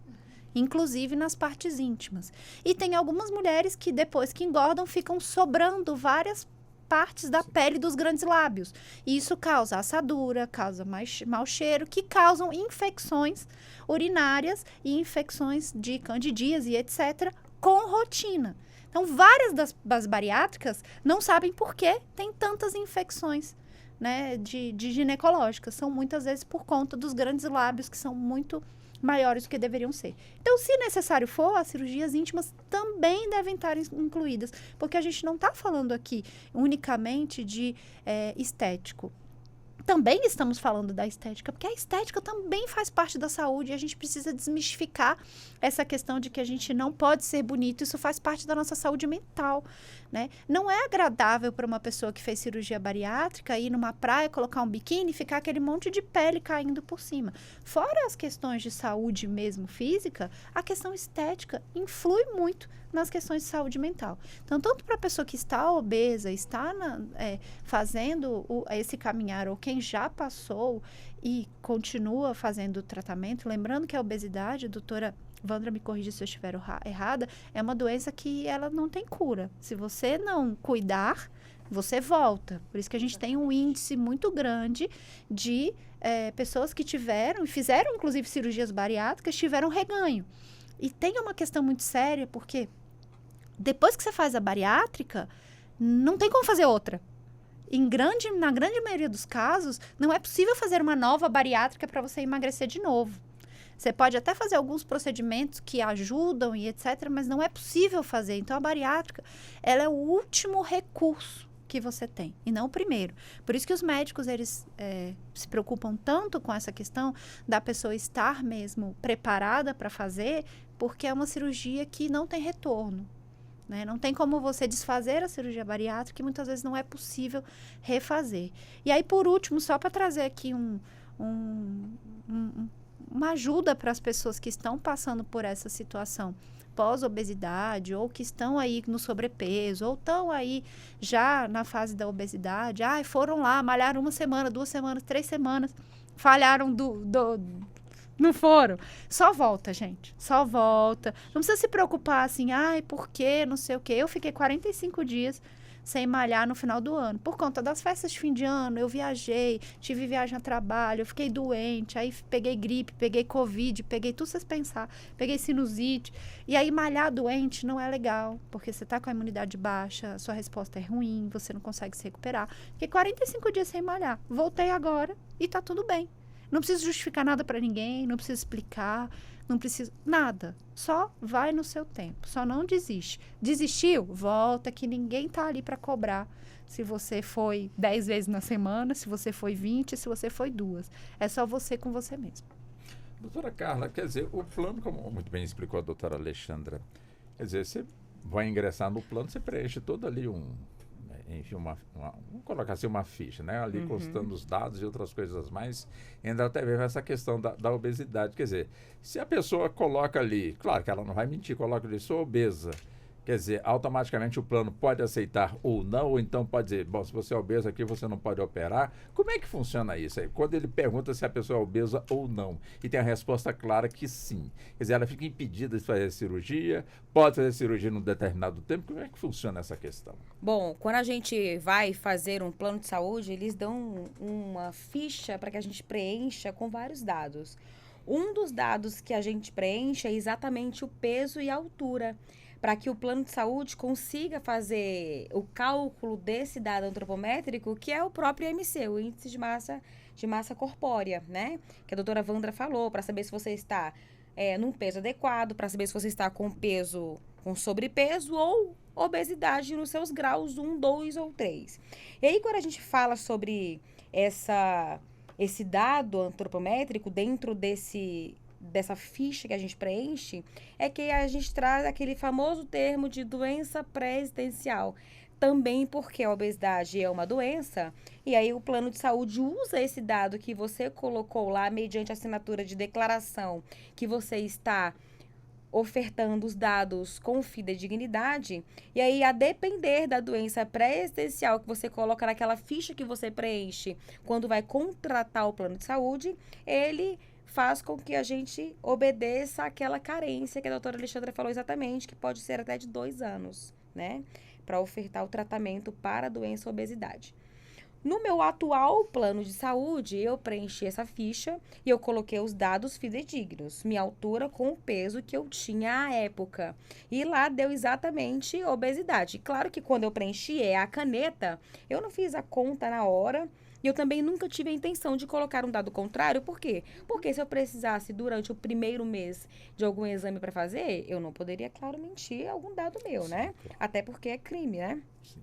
Inclusive nas partes íntimas. E tem algumas mulheres que depois que engordam ficam sobrando várias partes da pele dos grandes lábios. E isso causa assadura, causa mau cheiro, que causam infecções urinárias e infecções de candidíase e etc. com rotina. Então, várias das bariátricas não sabem por que tem tantas infecções, né, de ginecológicas. São muitas vezes por conta dos grandes lábios que são muito maiores do que deveriam ser. Então, se necessário for, as cirurgias íntimas também devem estar incluídas, porque a gente não está falando aqui unicamente de estético. Também estamos falando da estética, porque a estética também faz parte da saúde e a gente precisa desmistificar essa questão de que a gente não pode ser bonito, isso faz parte da nossa saúde mental, né? Não é agradável para uma pessoa que fez cirurgia bariátrica ir numa praia, colocar um biquíni e ficar aquele monte de pele caindo por cima. Fora as questões de saúde mesmo física, a questão estética influi muito nas questões de saúde mental. Então, tanto para a pessoa que está obesa, está fazendo esse caminhar, ou quem já passou e continua fazendo o tratamento, lembrando que a obesidade, doutora Vandra, me corrija se eu estiver errada, é uma doença que ela não tem cura. Se você não cuidar, você volta. Por isso que a gente tem um índice muito grande de pessoas que tiveram, e fizeram inclusive cirurgias bariátricas, tiveram reganho. E tem uma questão muito séria, porque depois que você faz a bariátrica, não tem como fazer outra. Na grande maioria dos casos, não é possível fazer uma nova bariátrica para você emagrecer de novo. Você pode até fazer alguns procedimentos que ajudam e etc., mas não é possível fazer. Então, a bariátrica, ela é o último recurso que você tem, e não o primeiro. Por isso que os médicos, eles se preocupam tanto com essa questão da pessoa estar mesmo preparada para fazer, porque é uma cirurgia que não tem retorno. Né? Não tem como você desfazer a cirurgia bariátrica e muitas vezes não é possível refazer. E aí, por último, só para trazer aqui uma ajuda para as pessoas que estão passando por essa situação pós-obesidade, ou que estão aí no sobrepeso, ou estão aí já na fase da obesidade, foram lá, malharam 1 semana, 2 semanas, 3 semanas, falharam não foram. Só volta, gente. Só volta. Não precisa se preocupar assim, por quê? Não sei o quê. Eu fiquei 45 dias sem malhar no final do ano. Por conta das festas de fim de ano, eu viajei, tive viagem a trabalho, eu fiquei doente, aí peguei gripe, peguei Covid, peguei tudo vocês pensar, peguei sinusite. E aí malhar doente não é legal, porque você tá com a imunidade baixa, a sua resposta é ruim, você não consegue se recuperar. Fiquei 45 dias sem malhar. Voltei agora e tá tudo bem. Não preciso justificar nada para ninguém, não preciso explicar, não preciso nada. Só vai no seu tempo, só não desiste. Desistiu? Volta, que ninguém tá ali para cobrar se você foi 10 vezes na semana, se você foi 20, se você foi 2. É só você com você mesmo. Doutora Carla, quer dizer, o plano, como muito bem explicou a doutora Alexandra, quer dizer, você vai ingressar no plano, você preenche todo ali enfim, vamos colocar assim uma ficha, né? Ali constando os dados e outras coisas mais. Ainda até mesmo essa questão da obesidade. Quer dizer, se a pessoa coloca ali, claro que ela não vai mentir, coloca ali, sou obesa. Quer dizer, automaticamente o plano pode aceitar ou não, ou então pode dizer, bom, se você é obeso aqui, você não pode operar. Como é que funciona isso aí? Quando ele pergunta se a pessoa é obesa ou não, e tem a resposta clara que sim. Quer dizer, ela fica impedida de fazer cirurgia, pode fazer cirurgia num determinado tempo. Como é que funciona essa questão? Bom, quando a gente vai fazer um plano de saúde, eles dão uma ficha para que a gente preencha com vários dados. Um dos dados que a gente preenche é exatamente o peso e a altura, para que o plano de saúde consiga fazer o cálculo desse dado antropométrico, que é o próprio IMC, o índice de massa corpórea, né? Que a doutora Vandra falou, para saber se você está num peso adequado, para saber se você está com sobrepeso ou obesidade nos seus graus 1, 2 ou 3. E aí, quando a gente fala sobre esse dado antropométrico dentro dessa ficha que a gente preenche, é que a gente traz aquele famoso termo de doença pré-existencial. Também porque a obesidade é uma doença, e aí o plano de saúde usa esse dado que você colocou lá, mediante assinatura de declaração, que você está ofertando os dados com fidedignidade, e aí, a depender da doença pré-existencial que você coloca naquela ficha que você preenche quando vai contratar o plano de saúde, ele faz com que a gente obedeça àquela carência que a doutora Alexandra falou exatamente, que pode ser até de 2 anos, né? Para ofertar o tratamento para a doença obesidade. No meu atual plano de saúde, eu preenchi essa ficha e eu coloquei os dados fidedignos, minha altura com o peso que eu tinha à época. E lá deu exatamente obesidade. Claro que quando eu preenchi a caneta, eu não fiz a conta na hora. E eu também nunca tive a intenção de colocar um dado contrário. Por quê? Porque se eu precisasse, durante o primeiro mês de algum exame para fazer, eu não poderia, claro, mentir algum dado meu, né? Até porque é crime, né? Sim.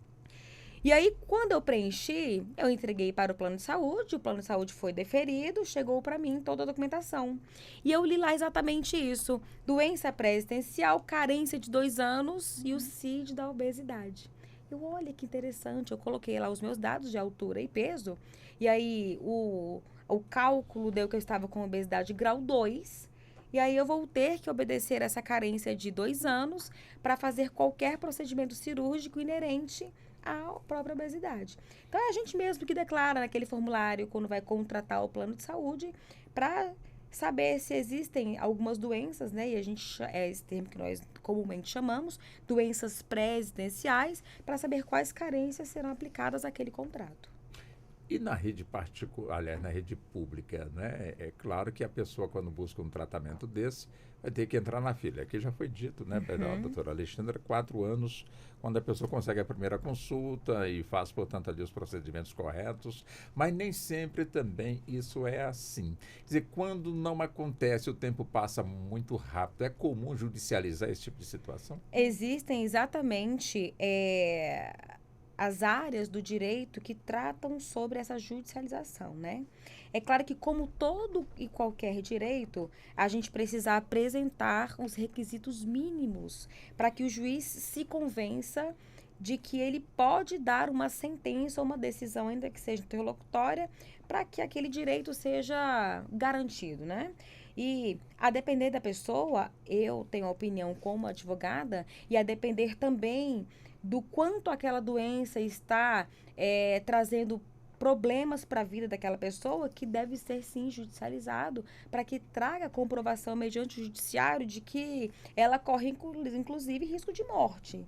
E aí, quando eu preenchi, eu entreguei para o plano de saúde, o plano de saúde foi deferido, chegou para mim toda a documentação. E eu li lá exatamente isso: doença pré-existencial, carência de 2 anos e o CID da obesidade. Olha que interessante, eu coloquei lá os meus dados de altura e peso, e aí o cálculo deu que eu estava com obesidade grau 2, e aí eu vou ter que obedecer essa carência de 2 anos para fazer qualquer procedimento cirúrgico inerente à própria obesidade. Então, é a gente mesmo que declara naquele formulário, quando vai contratar o plano de saúde, para saber se existem algumas doenças, né? E a gente, é esse termo que nós comumente chamamos, doenças pré-existenciais, para saber quais carências serão aplicadas àquele contrato. E na rede particular, aliás, na rede pública, né? É claro que a pessoa, quando busca um tratamento desse, vai ter que entrar na fila. Aqui já foi dito, né, pela doutora Alexandra, 4 anos, quando a pessoa consegue a primeira consulta e faz, portanto, ali os procedimentos corretos, mas nem sempre também isso é assim. Quer dizer, quando não acontece, o tempo passa muito rápido. É comum judicializar esse tipo de situação? Existem exatamente as áreas do direito que tratam sobre essa judicialização, né? É claro que, como todo e qualquer direito, a gente precisa apresentar os requisitos mínimos para que o juiz se convença de que ele pode dar uma sentença ou uma decisão, ainda que seja interlocutória, para que aquele direito seja garantido, né? E, a depender da pessoa, eu tenho a opinião como advogada, e a depender também do quanto aquela doença está trazendo problemas para a vida daquela pessoa, que deve ser, sim, judicializado, para que traga comprovação mediante o judiciário de que ela corre, inclusive, risco de morte.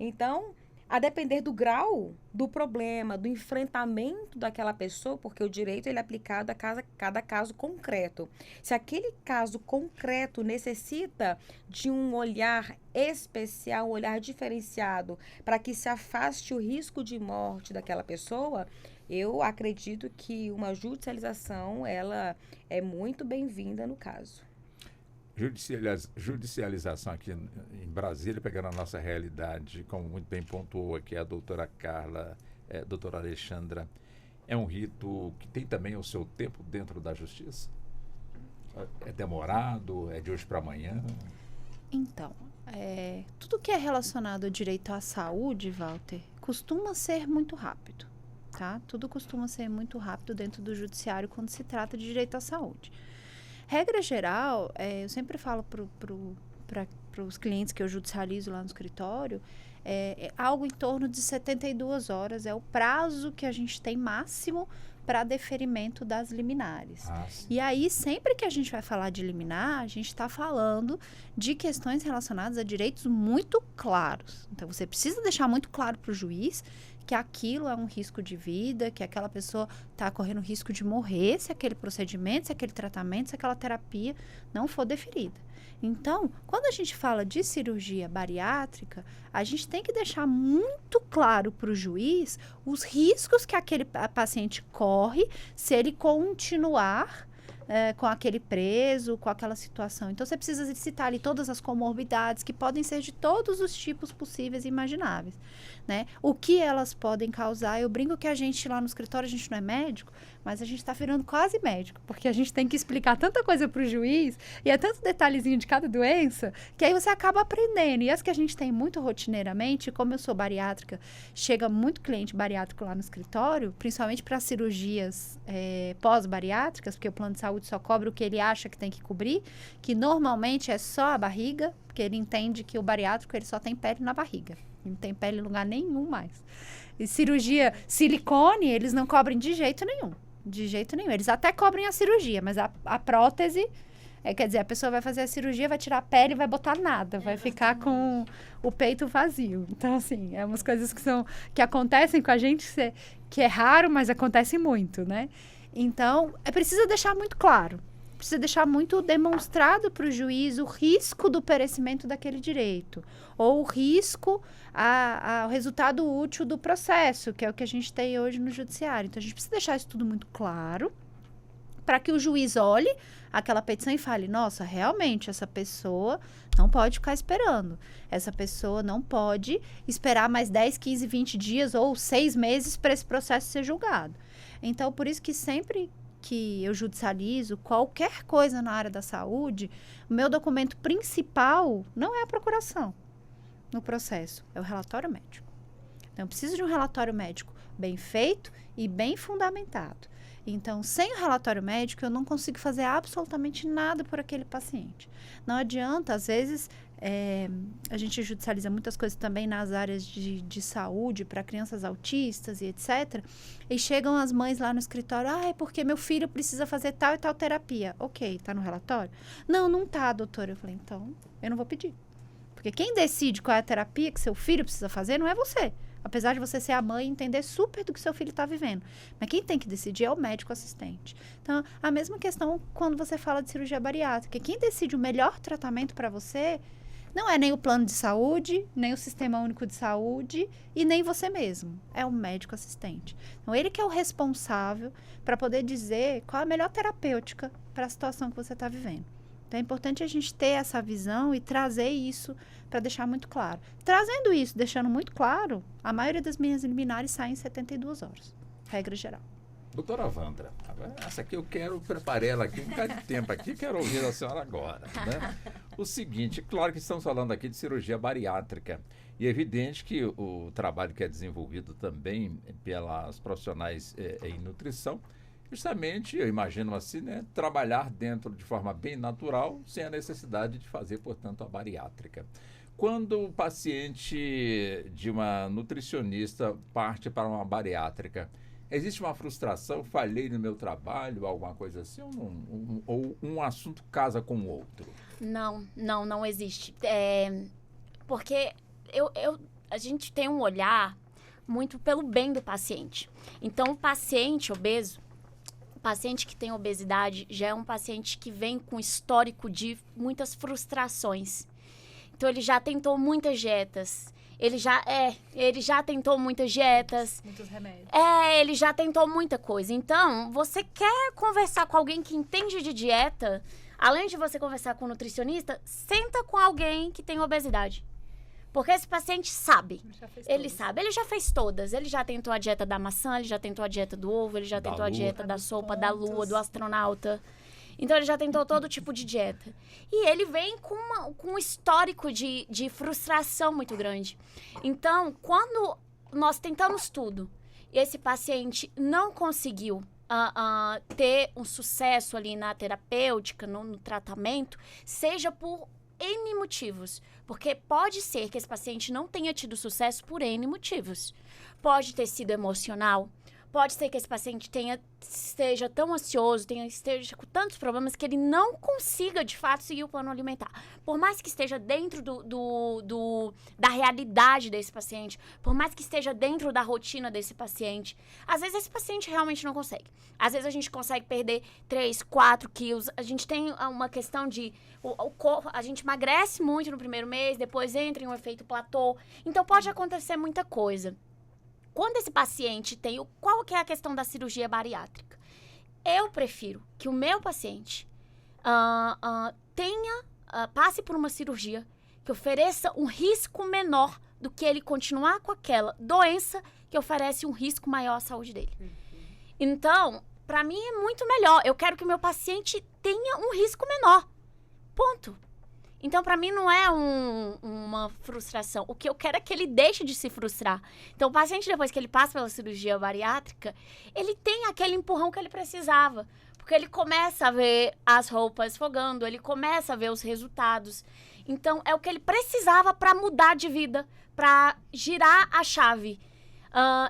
Então, a depender do grau do problema, do enfrentamento daquela pessoa, porque o direito ele é aplicado a cada caso concreto. Se aquele caso concreto necessita de um olhar especial, um olhar diferenciado, para que se afaste o risco de morte daquela pessoa, eu acredito que uma judicialização ela é muito bem-vinda no caso. Judicialização aqui em Brasília, pegando a nossa realidade, como muito bem pontuou aqui a doutora Carla, doutora Alexandra, é um rito que tem também o seu tempo dentro da justiça? É demorado? É de hoje para amanhã? Então, tudo que é relacionado ao direito à saúde, Walter, costuma ser muito rápido, tá? Tudo costuma ser muito rápido dentro do judiciário quando se trata de direito à saúde. Regra geral, eu sempre falo para os clientes que eu judicializo lá no escritório, algo em torno de 72 horas, é o prazo que a gente tem máximo para deferimento das liminares. E aí, sempre que a gente vai falar de liminar, a gente está falando de questões relacionadas a direitos muito claros. Então, você precisa deixar muito claro para o juiz que aquilo é um risco de vida, que aquela pessoa está correndo risco de morrer se aquele procedimento, se aquele tratamento, se aquela terapia não for deferida. Então, quando a gente fala de cirurgia bariátrica, a gente tem que deixar muito claro para o juiz os riscos que aquele paciente corre se ele continuar com aquele preso, com aquela situação. Então, você precisa citar ali todas as comorbidades que podem ser de todos os tipos possíveis e imagináveis, né? O que elas podem causar. Eu brinco que a gente lá no escritório, a gente não é médico, mas a gente está virando quase médico, porque a gente tem que explicar tanta coisa para o juiz e é tanto detalhezinho de cada doença, que aí você acaba aprendendo. E as que a gente tem muito rotineiramente, como eu sou bariátrica, chega muito cliente bariátrico lá no escritório, principalmente para cirurgias pós-bariátricas, porque o plano de saúde só cobre o que ele acha que tem que cobrir, que normalmente é só a barriga, porque ele entende que o bariátrico ele só tem pele na barriga, não tem pele em lugar nenhum mais. E cirurgia silicone, eles não cobrem de jeito nenhum. De jeito nenhum. Eles até cobrem a cirurgia, mas a prótese Quer dizer, a pessoa vai fazer a cirurgia, vai tirar a pele e vai botar nada, vai ficar com o peito vazio. Então, assim, é umas coisas que acontecem com a gente, que é raro, mas acontece muito, né? Então, preciso deixar muito claro. Precisa deixar muito demonstrado para o juiz o risco do perecimento daquele direito. Ou o risco ao resultado útil do processo, que é o que a gente tem hoje no judiciário. Então, a gente precisa deixar isso tudo muito claro para que o juiz olhe aquela petição e fale, nossa, realmente, essa pessoa não pode ficar esperando. Essa pessoa não pode esperar mais 10, 15, 20 dias ou 6 meses para esse processo ser julgado. Então, por isso que sempre que eu judicializo qualquer coisa na área da saúde, o meu documento principal não é a procuração no processo, é o relatório médico. Então, eu preciso de um relatório médico bem feito e bem fundamentado. Então, sem o relatório médico, eu não consigo fazer absolutamente nada por aquele paciente. Não adianta, às vezes, a gente judicializa muitas coisas também nas áreas de saúde para crianças autistas e etc. E chegam as mães lá no escritório, é porque meu filho precisa fazer tal e tal terapia. Ok, tá no relatório? Não tá, doutora. Eu falei, então, eu não vou pedir. Porque quem decide qual é a terapia que seu filho precisa fazer não é você. Apesar de você ser a mãe e entender super do que seu filho está vivendo. Mas quem tem que decidir é o médico assistente. Então, a mesma questão quando você fala de cirurgia bariátrica. Quem decide o melhor tratamento para você não é nem o plano de saúde, nem o Sistema Único de Saúde e nem você mesmo. É o médico assistente. Então, ele que é o responsável para poder dizer qual é a melhor terapêutica para a situação que você está vivendo. Então, é importante a gente ter essa visão e trazer isso para deixar muito claro. Trazendo isso, deixando muito claro, a maioria das minhas liminares saem em 72 horas. Regra geral. Doutora Wandra, agora essa aqui eu preparei ela aqui um bocado de tempo aqui, quero ouvir a senhora agora, né? O seguinte, claro que estamos falando aqui de cirurgia bariátrica e é evidente que o trabalho que é desenvolvido também pelas profissionais em nutrição, justamente, eu imagino assim, né, trabalhar dentro de forma bem natural, sem a necessidade de fazer, portanto, a bariátrica. Quando o paciente de uma nutricionista parte para uma bariátrica, existe uma frustração, falhei no meu trabalho, alguma coisa assim, ou um assunto casa com o outro? Não existe. Porque a gente tem um olhar muito pelo bem do paciente. Então, o paciente obeso, o paciente que tem obesidade, já é um paciente que vem com histórico de muitas frustrações. Então, ele já tentou muitas dietas. Ele já tentou muitas dietas. Muitos remédios. Ele já tentou muita coisa. Então, você quer conversar com alguém que entende de dieta, além de você conversar com um nutricionista, senta com alguém que tem obesidade. Porque esse paciente sabe. Ele já fez todas. Ele já tentou a dieta da maçã, ele já tentou a dieta do ovo, ele já tentou a dieta da sopa, da lua, do astronauta. Então, ele já tentou todo tipo de dieta. E ele vem com um histórico de frustração muito grande. Então, quando nós tentamos tudo e esse paciente não conseguiu ter um sucesso ali na terapêutica, no tratamento, seja por N motivos. Porque pode ser que esse paciente não tenha tido sucesso por N motivos. Pode ter sido emocional. Pode ser que esse paciente esteja tão ansioso, esteja com tantos problemas que ele não consiga, de fato, seguir o plano alimentar. Por mais que esteja dentro da realidade desse paciente, por mais que esteja dentro da rotina desse paciente, às vezes esse paciente realmente não consegue. Às vezes a gente consegue perder 3, 4 quilos. A gente tem uma questão de... O corpo, a gente emagrece muito no primeiro mês, depois entra em um efeito platô. Então, pode acontecer muita coisa. Quando esse paciente tem... Qual que é a questão da cirurgia bariátrica? Eu prefiro que o meu paciente passe por uma cirurgia que ofereça um risco menor do que ele continuar com aquela doença que oferece um risco maior à saúde dele. Então, para mim é muito melhor. Eu quero que o meu paciente tenha um risco menor. Ponto. Então, para mim, não é uma frustração. O que eu quero é que ele deixe de se frustrar. Então, o paciente, depois que ele passa pela cirurgia bariátrica, ele tem aquele empurrão que ele precisava. Porque ele começa a ver as roupas folgando, ele começa a ver os resultados. Então, é o que ele precisava para mudar de vida, para girar a chave.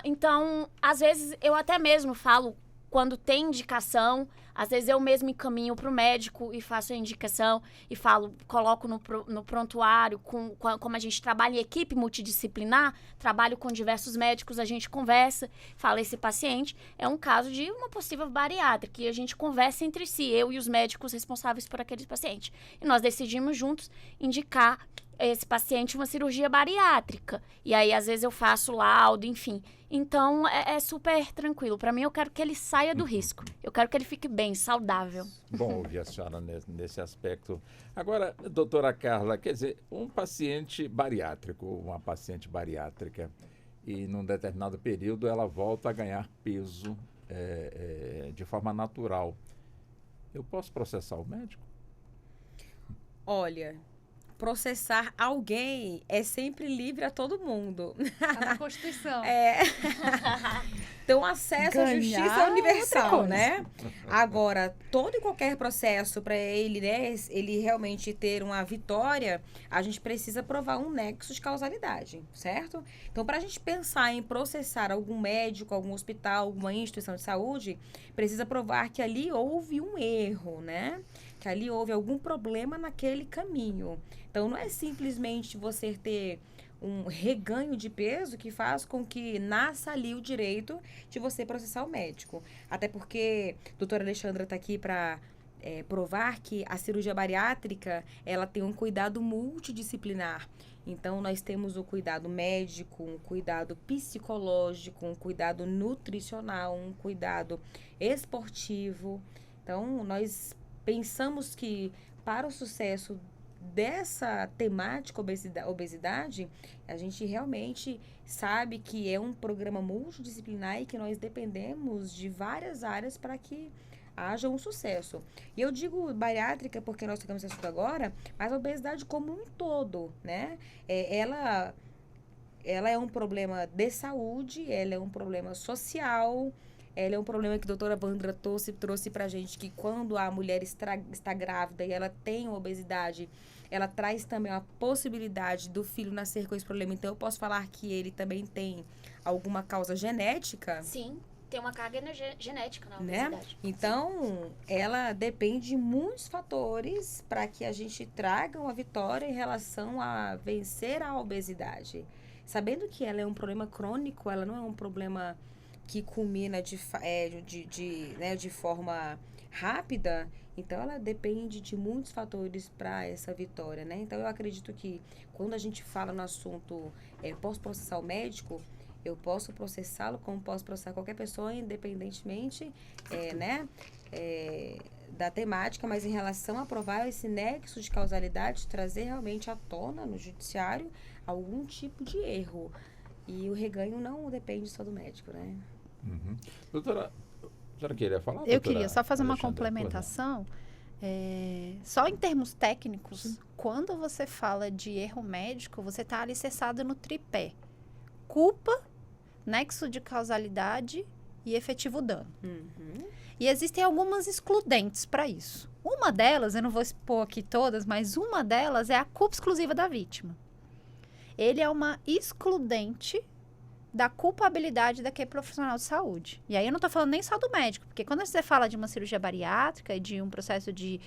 Então, às vezes, eu até mesmo falo, quando tem indicação, Às vezes eu mesmo encaminho para o médico e faço a indicação e coloco no prontuário, como a gente trabalha em equipe multidisciplinar, trabalho com diversos médicos, a gente conversa, fala, esse paciente é um caso de uma possível bariátrica, e a gente conversa entre si, eu e os médicos responsáveis por aquele paciente. E nós decidimos juntos indicar esse paciente uma cirurgia bariátrica. E aí, às vezes, eu faço laudo, enfim. Então, é super tranquilo. Para mim, eu quero que ele saia do risco. Eu quero que ele fique bem, saudável. Bom ouvir a senhora nesse aspecto. Agora, doutora Carla, quer dizer, um paciente bariátrico, uma paciente bariátrica, e num determinado período ela volta a ganhar peso de forma natural. Eu posso processar o médico? Olha, processar alguém é sempre livre a todo mundo. Tá na Constituição. Então, acesso à justiça é universal, né? Agora, todo e qualquer processo para ele, né, ele realmente ter uma vitória, a gente precisa provar um nexo de causalidade, certo? Então, para a gente pensar em processar algum médico, algum hospital, alguma instituição de saúde, precisa provar que ali houve um erro, né? Que ali houve algum problema naquele caminho. Então, não é simplesmente você ter um reganho de peso que faz com que nasça ali o direito de você processar o médico. Até porque a doutora Alexandra está aqui para provar que a cirurgia bariátrica, ela tem um cuidado multidisciplinar. Então, nós temos o cuidado médico, um cuidado psicológico, um cuidado nutricional, um cuidado esportivo. Então, nós pensamos que para o sucesso dessa temática obesidade, a gente realmente sabe que é um programa multidisciplinar e que nós dependemos de várias áreas para que haja um sucesso. E eu digo bariátrica porque nós tocamos esse assunto agora, mas a obesidade como um todo, né? Ela é um problema de saúde, ela é um problema social, ela é um problema que a doutora Vandra trouxe pra gente, que quando a mulher está grávida e ela tem obesidade, ela traz também a possibilidade do filho nascer com esse problema. Então, eu posso falar que ele também tem alguma causa genética? Sim, tem uma carga genética na né? obesidade. Então, ela depende de muitos fatores para que a gente traga uma vitória em relação a vencer a obesidade. Sabendo que ela é um problema crônico, ela não é um problema que culmina de forma rápida, então ela depende de muitos fatores para essa vitória, né? Então eu acredito que quando a gente fala no assunto, posso processar o médico, eu posso processá-lo como posso processar qualquer pessoa, independentemente, da temática, mas em relação a provar esse nexo de causalidade, trazer realmente à tona no judiciário algum tipo de erro. E o reganho não depende só do médico, né? Uhum. Doutora, a senhora queria falar? Eu queria só fazer uma complementação. Só em termos técnicos, sim, quando você fala de erro médico, você está alicerçado no tripé: culpa, nexo de causalidade e efetivo dano. Uhum. E existem algumas excludentes para isso. Uma delas, eu não vou expor aqui todas, mas uma delas é a culpa exclusiva da vítima. Ele é uma excludente da culpabilidade daquele profissional de saúde. E aí eu não estou falando nem só do médico, porque quando você fala de uma cirurgia bariátrica e de um processo de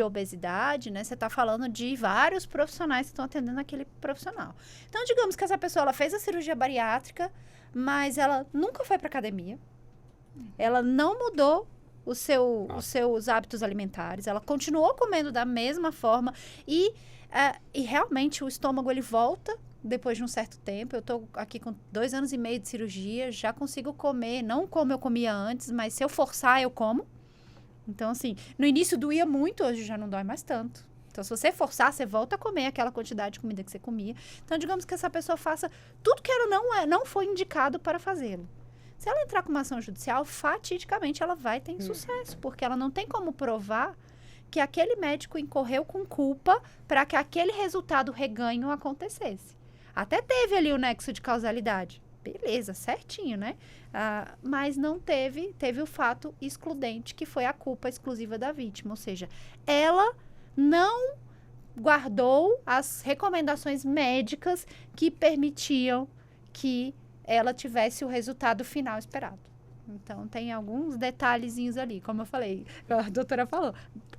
obesidade, né, você está falando de vários profissionais que estão atendendo aquele profissional. Então, digamos que essa pessoa ela fez a cirurgia bariátrica, mas ela nunca foi para academia, ela não mudou os seus hábitos alimentares, ela continuou comendo da mesma forma e realmente o estômago ele volta depois de um certo tempo. Eu tô aqui com 2 anos e meio de cirurgia, já consigo comer, não como eu comia antes, mas se eu forçar, eu como. Então, assim, no início doía muito, hoje já não dói mais tanto. Então, se você forçar, você volta a comer aquela quantidade de comida que você comia. Então, digamos que essa pessoa faça tudo que ela não foi indicado para fazê-lo. Se ela entrar com uma ação judicial, fatidicamente ela vai ter insucesso, porque ela não tem como provar que aquele médico incorreu com culpa para que aquele resultado reganho acontecesse. Até teve ali o nexo de causalidade. Beleza, certinho, né? Mas não teve o fato excludente, que foi a culpa exclusiva da vítima. Ou seja, ela não guardou as recomendações médicas que permitiam que ela tivesse o resultado final esperado. Então, tem alguns detalhezinhos ali, como eu falei, a doutora falou.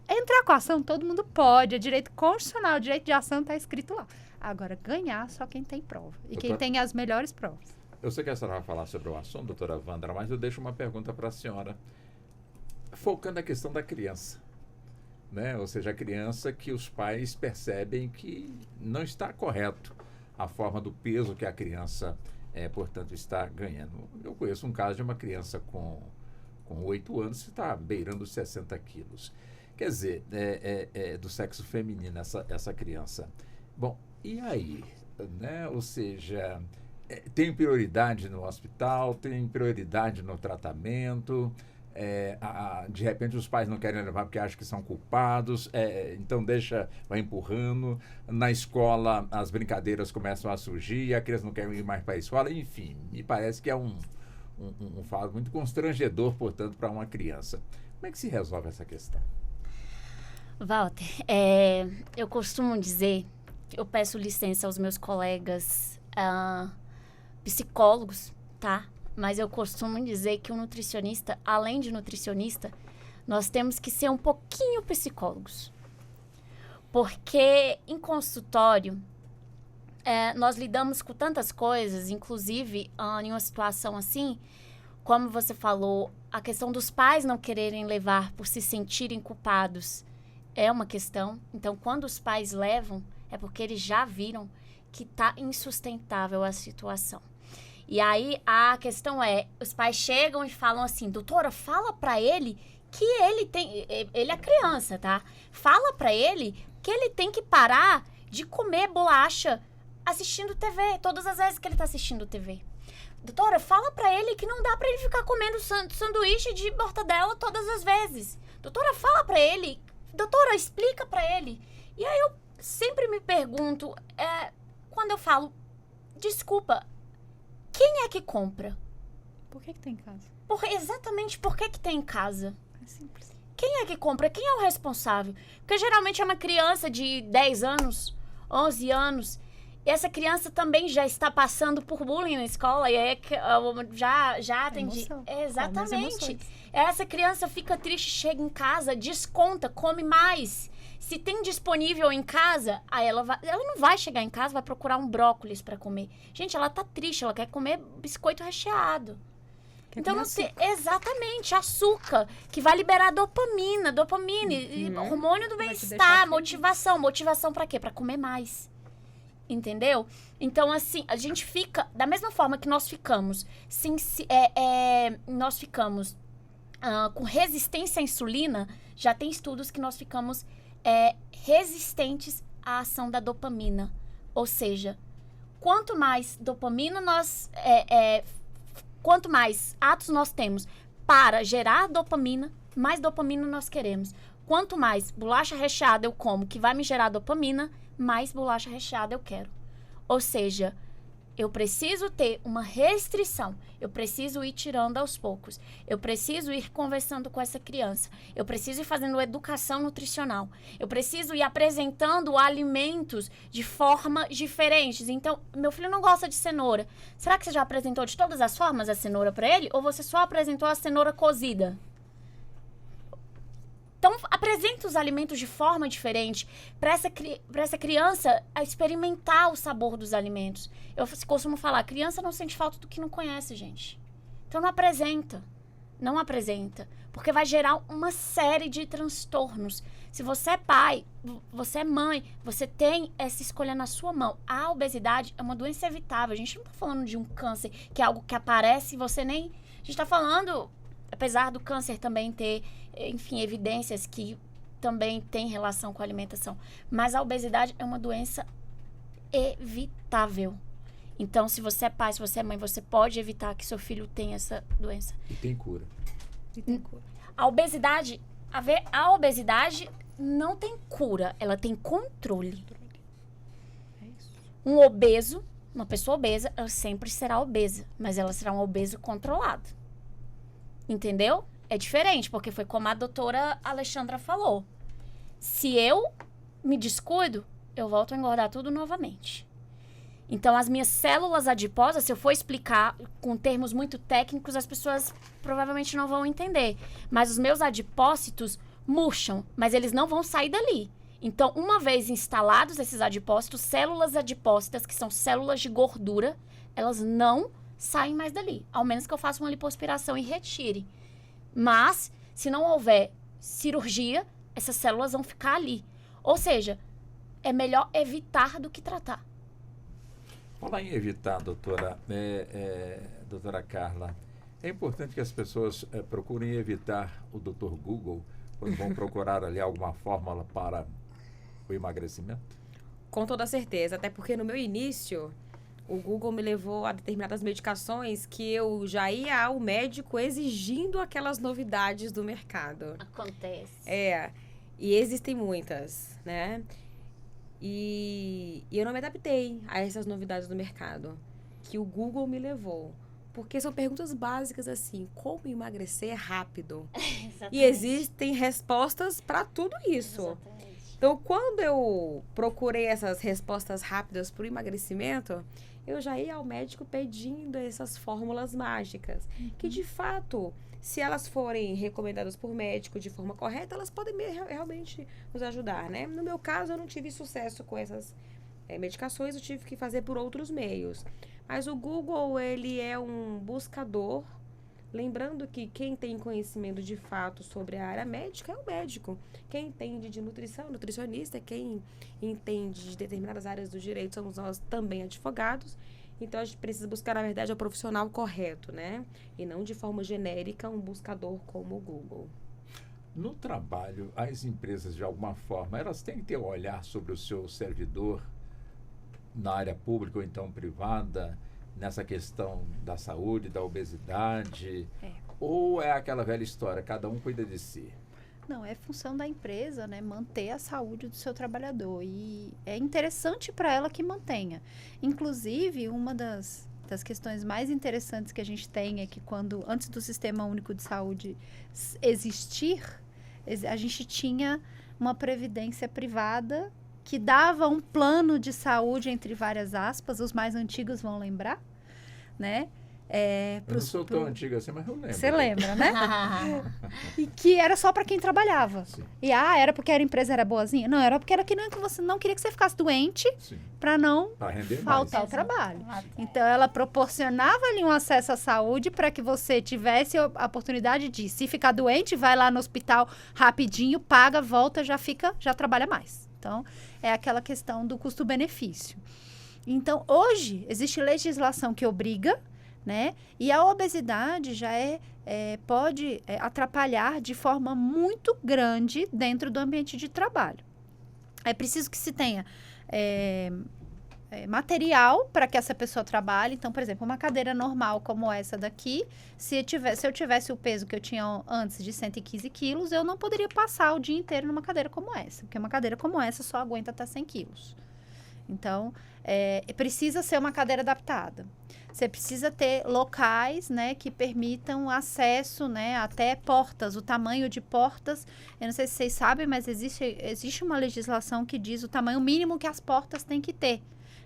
Entrar com a ação, todo mundo pode, é direito constitucional, o direito de ação está escrito lá. Agora, ganhar só quem tem prova. E quem tem as melhores provas. Eu sei que a senhora vai falar sobre o assunto, doutora Wandra, mas eu deixo uma pergunta para a senhora, focando na questão da criança. Né? Ou seja, a criança que os pais percebem que não está correto a forma do peso que a criança, portanto, está ganhando. Eu conheço um caso de uma criança com 8 anos que está beirando 60 quilos. Quer dizer, do sexo feminino essa criança. Bom, e aí? Né? Ou seja, tem prioridade no hospital, tem prioridade no tratamento, de repente os pais não querem levar porque acham que são culpados, então vai empurrando. Na escola as brincadeiras começam a surgir, a criança não quer ir mais para a escola, enfim, me parece que é um fato muito constrangedor, portanto, para uma criança. Como é que se resolve essa questão? Walter, eu costumo dizer, eu peço licença aos meus colegas psicólogos, tá? Mas eu costumo dizer que o nutricionista, além de nutricionista, nós temos que ser um pouquinho psicólogos. Porque em consultório, nós lidamos com tantas coisas, inclusive em uma situação assim, como você falou, a questão dos pais não quererem levar por se sentirem culpados é uma questão. Então, quando os pais levam, é porque eles já viram que está insustentável a situação. E aí, a questão os pais chegam e falam assim, doutora, fala pra ele que ele é criança, tá? Fala pra ele que ele tem que parar de comer bolacha assistindo TV, todas as vezes que ele tá assistindo TV. Doutora, fala pra ele que não dá pra ele ficar comendo sanduíche de mortadela todas as vezes. Doutora, fala pra ele. Doutora, explica pra ele. E aí eu sempre me pergunto, quando eu falo, desculpa, quem é que compra? Por que tem em casa? Exatamente por que tem em casa? É simples. Quem é que compra? Quem é o responsável? Porque geralmente é uma criança de 10 anos, 11 anos. E essa criança também já está passando por bullying na escola. E aí já atendi. Exatamente. Essa criança fica triste, chega em casa, desconta, come mais. Se tem disponível em casa, aí ela não vai chegar em casa, vai procurar um brócolis para comer. Gente, ela tá triste, ela quer comer biscoito recheado. Então, não tem, exatamente, açúcar, que vai liberar dopamina, hormônio do bem-estar, motivação. Motivação para quê? Para comer mais. Entendeu? Então, assim, a gente fica, da mesma forma que nós ficamos, com resistência à insulina, já tem estudos que nós ficamos resistentes à ação da dopamina. Ou seja, quanto mais dopamina quanto mais atos nós temos para gerar dopamina, mais dopamina nós queremos. Quanto mais bolacha recheada eu como, que vai me gerar dopamina, mais bolacha recheada eu quero. Ou seja, eu preciso ter uma restrição. Eu preciso ir tirando aos poucos. Eu preciso ir conversando com essa criança. Eu preciso ir fazendo educação nutricional. Eu preciso ir apresentando alimentos de formas diferentes. Então, meu filho não gosta de cenoura. Será que você já apresentou de todas as formas a cenoura para ele? Ou você só apresentou a cenoura cozida? Então, apresenta os alimentos de forma diferente para essa criança experimentar o sabor dos alimentos. Eu costumo falar, criança não sente falta do que não conhece, gente. Então, não apresenta. Não apresenta. Porque vai gerar uma série de transtornos. Se você é pai, você é mãe, você tem essa escolha na sua mão. A obesidade é uma doença evitável. A gente não está falando de um câncer, que é algo que aparece e você nem... A gente está falando... Apesar do câncer também ter, enfim, evidências que também tem relação com a alimentação. Mas a obesidade é uma doença evitável. Então, se você é pai, se você é mãe, você pode evitar que seu filho tenha essa doença. E tem cura. A obesidade não tem cura, ela tem controle. É isso. Um obeso, uma pessoa obesa, ela sempre será obesa, mas ela será um obeso controlado. Entendeu? É diferente, porque foi como a doutora Alexandra falou. Se eu me descuido, eu volto a engordar tudo novamente. Então, as minhas células adiposas, se eu for explicar com termos muito técnicos, as pessoas provavelmente não vão entender. Mas os meus adipócitos murcham, mas eles não vão sair dali. Então, uma vez instalados esses adipócitos, células adipócitas, que são células de gordura, elas não saem mais dali. Ao menos que eu faça uma lipoaspiração e retire. Mas, se não houver cirurgia, essas células vão ficar ali. Ou seja, é melhor evitar do que tratar. Falar em evitar, doutora Carla, é importante que as pessoas procurem evitar o Dr. Google quando vão procurar ali alguma fórmula para o emagrecimento? Com toda certeza, até porque no meu início, o Google me levou a determinadas medicações que eu já ia ao médico exigindo aquelas novidades do mercado. Acontece. E existem muitas, né? E eu não me adaptei a essas novidades do mercado que o Google me levou. Porque são perguntas básicas assim, como emagrecer rápido? E existem respostas para tudo isso. Exatamente. Então, quando eu procurei essas respostas rápidas para o emagrecimento, eu já ia ao médico pedindo essas fórmulas mágicas. Que, de fato, se elas forem recomendadas por médico de forma correta, elas podem realmente nos ajudar, né? No meu caso, eu não tive sucesso com essas medicações, eu tive que fazer por outros meios. Mas o Google, ele é um buscador. Lembrando que quem tem conhecimento de fato sobre a área médica é o médico. Quem entende de nutrição, nutricionista, quem entende de determinadas áreas do direito somos nós também advogados. Então, a gente precisa buscar, na verdade, o profissional correto, né? E não de forma genérica um buscador como o Google. No trabalho, as empresas, de alguma forma, elas têm que ter um olhar sobre o seu servidor na área pública ou então privada, nessa questão da saúde, da obesidade? Ou é aquela velha história, cada um cuida de si? Não, é função da empresa, né, manter a saúde do seu trabalhador. E é interessante para ela que mantenha. Inclusive, uma das questões mais interessantes que a gente tem é que antes do Sistema Único de Saúde existir, a gente tinha uma previdência privada que dava um plano de saúde, entre várias aspas, os mais antigos vão lembrar, né? Eu não sou tão antiga assim, mas eu lembro. Você lembra, né? E que era só para quem trabalhava. Sim. E era porque a empresa era boazinha? Não, era porque era que você não queria que você ficasse doente para não faltar o trabalho. Então, ela proporcionava ali um acesso à saúde para que você tivesse a oportunidade de, se ficar doente, vai lá no hospital rapidinho, paga, volta, já trabalha mais. Então, é aquela questão do custo-benefício. Então, hoje, existe legislação que obriga, né? E a obesidade já pode atrapalhar de forma muito grande dentro do ambiente de trabalho. É preciso que se tenha material para que essa pessoa trabalhe. Então, por exemplo, uma cadeira normal como essa daqui, se eu tivesse o peso que eu tinha antes de 115 quilos, eu não poderia passar o dia inteiro numa cadeira como essa, porque uma cadeira como essa só aguenta até 100 quilos. Então, precisa ser uma cadeira adaptada. Você precisa ter locais, né, que permitam acesso, né, até portas, o tamanho de portas. Eu não sei se vocês sabem, mas existe uma legislação que diz o tamanho mínimo que as portas têm que ter,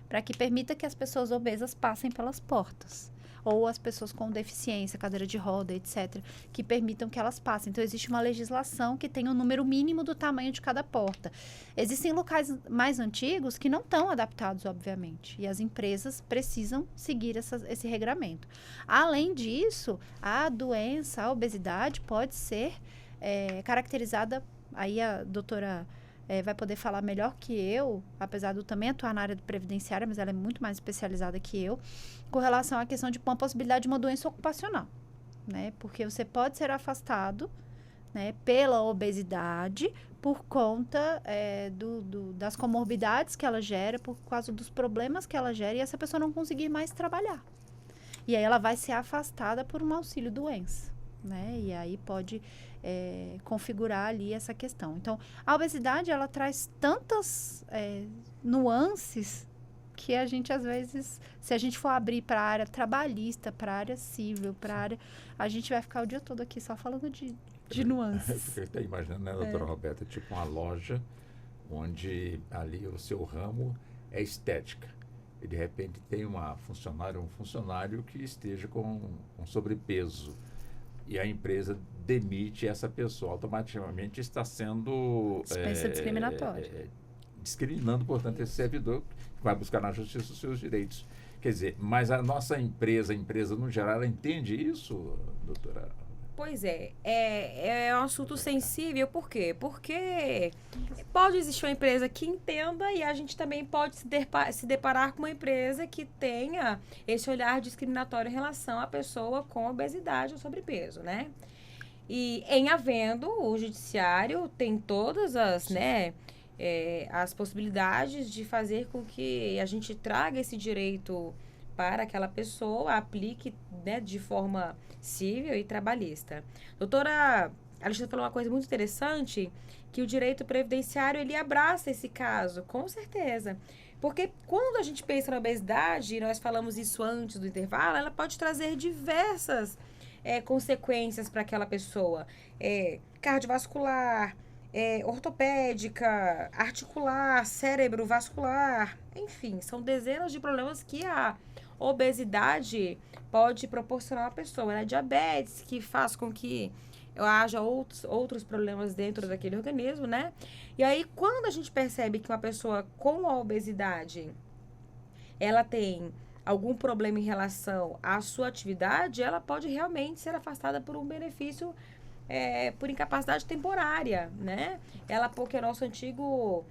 para que permita que as pessoas obesas passem pelas portas. Ou as pessoas com deficiência, cadeira de roda, etc., que permitam que elas passem. Então, existe uma legislação que tem o número mínimo do tamanho de cada porta. Existem locais mais antigos que não estão adaptados, obviamente, e as empresas precisam seguir esse regramento. Além disso, a doença, a obesidade pode ser caracterizada, aí a doutora vai poder falar melhor que eu, apesar de eu também atuar na área previdenciária, mas ela é muito mais especializada que eu, com relação à questão de uma possibilidade de uma doença ocupacional, né? Porque você pode ser afastado, né, pela obesidade por conta das comorbidades que ela gera, por causa dos problemas que ela gera, e essa pessoa não conseguir mais trabalhar. E aí ela vai ser afastada por um auxílio-doença, né? E aí pode configurar ali essa questão. Então, a obesidade, ela traz tantas nuances que a gente, às vezes, se a gente for abrir para a área trabalhista, para a área civil, para a área... A gente vai ficar o dia todo aqui só falando de nuances. Eu estou imaginando, né, doutora Roberta, tipo uma loja onde ali o seu ramo é estética. e de repente tem um funcionário que esteja com sobrepeso e a empresa demite essa pessoa, automaticamente está sendo Dispensa discriminatória. discriminando, portanto, esse servidor que vai buscar na justiça os seus direitos. Quer dizer, mas a nossa empresa, a empresa no geral, ela entende isso, doutora? Pois é um assunto sensível, por quê? Porque pode existir uma empresa que entenda e a gente também pode se deparar com uma empresa que tenha esse olhar discriminatório em relação à pessoa com obesidade ou sobrepeso, né? E em havendo, o judiciário tem todas as, né, as possibilidades de fazer com que a gente traga esse direito para aquela pessoa, aplique, né, de forma civil e trabalhista. Doutora Alexandra falou uma coisa muito interessante, que o direito previdenciário, ele abraça esse caso, com certeza. Porque quando a gente pensa na obesidade, e nós falamos isso antes do intervalo, ela pode trazer diversas consequências para aquela pessoa. Cardiovascular, ortopédica, articular, cérebro vascular, enfim, são dezenas de problemas que a obesidade pode proporcionar à pessoa, né? Diabetes, que faz com que haja outros problemas dentro daquele organismo, né? E aí, quando a gente percebe que uma pessoa com a obesidade, ela tem algum problema em relação à sua atividade, ela pode realmente ser afastada por um benefício por incapacidade temporária, né? Porque é o nosso antigo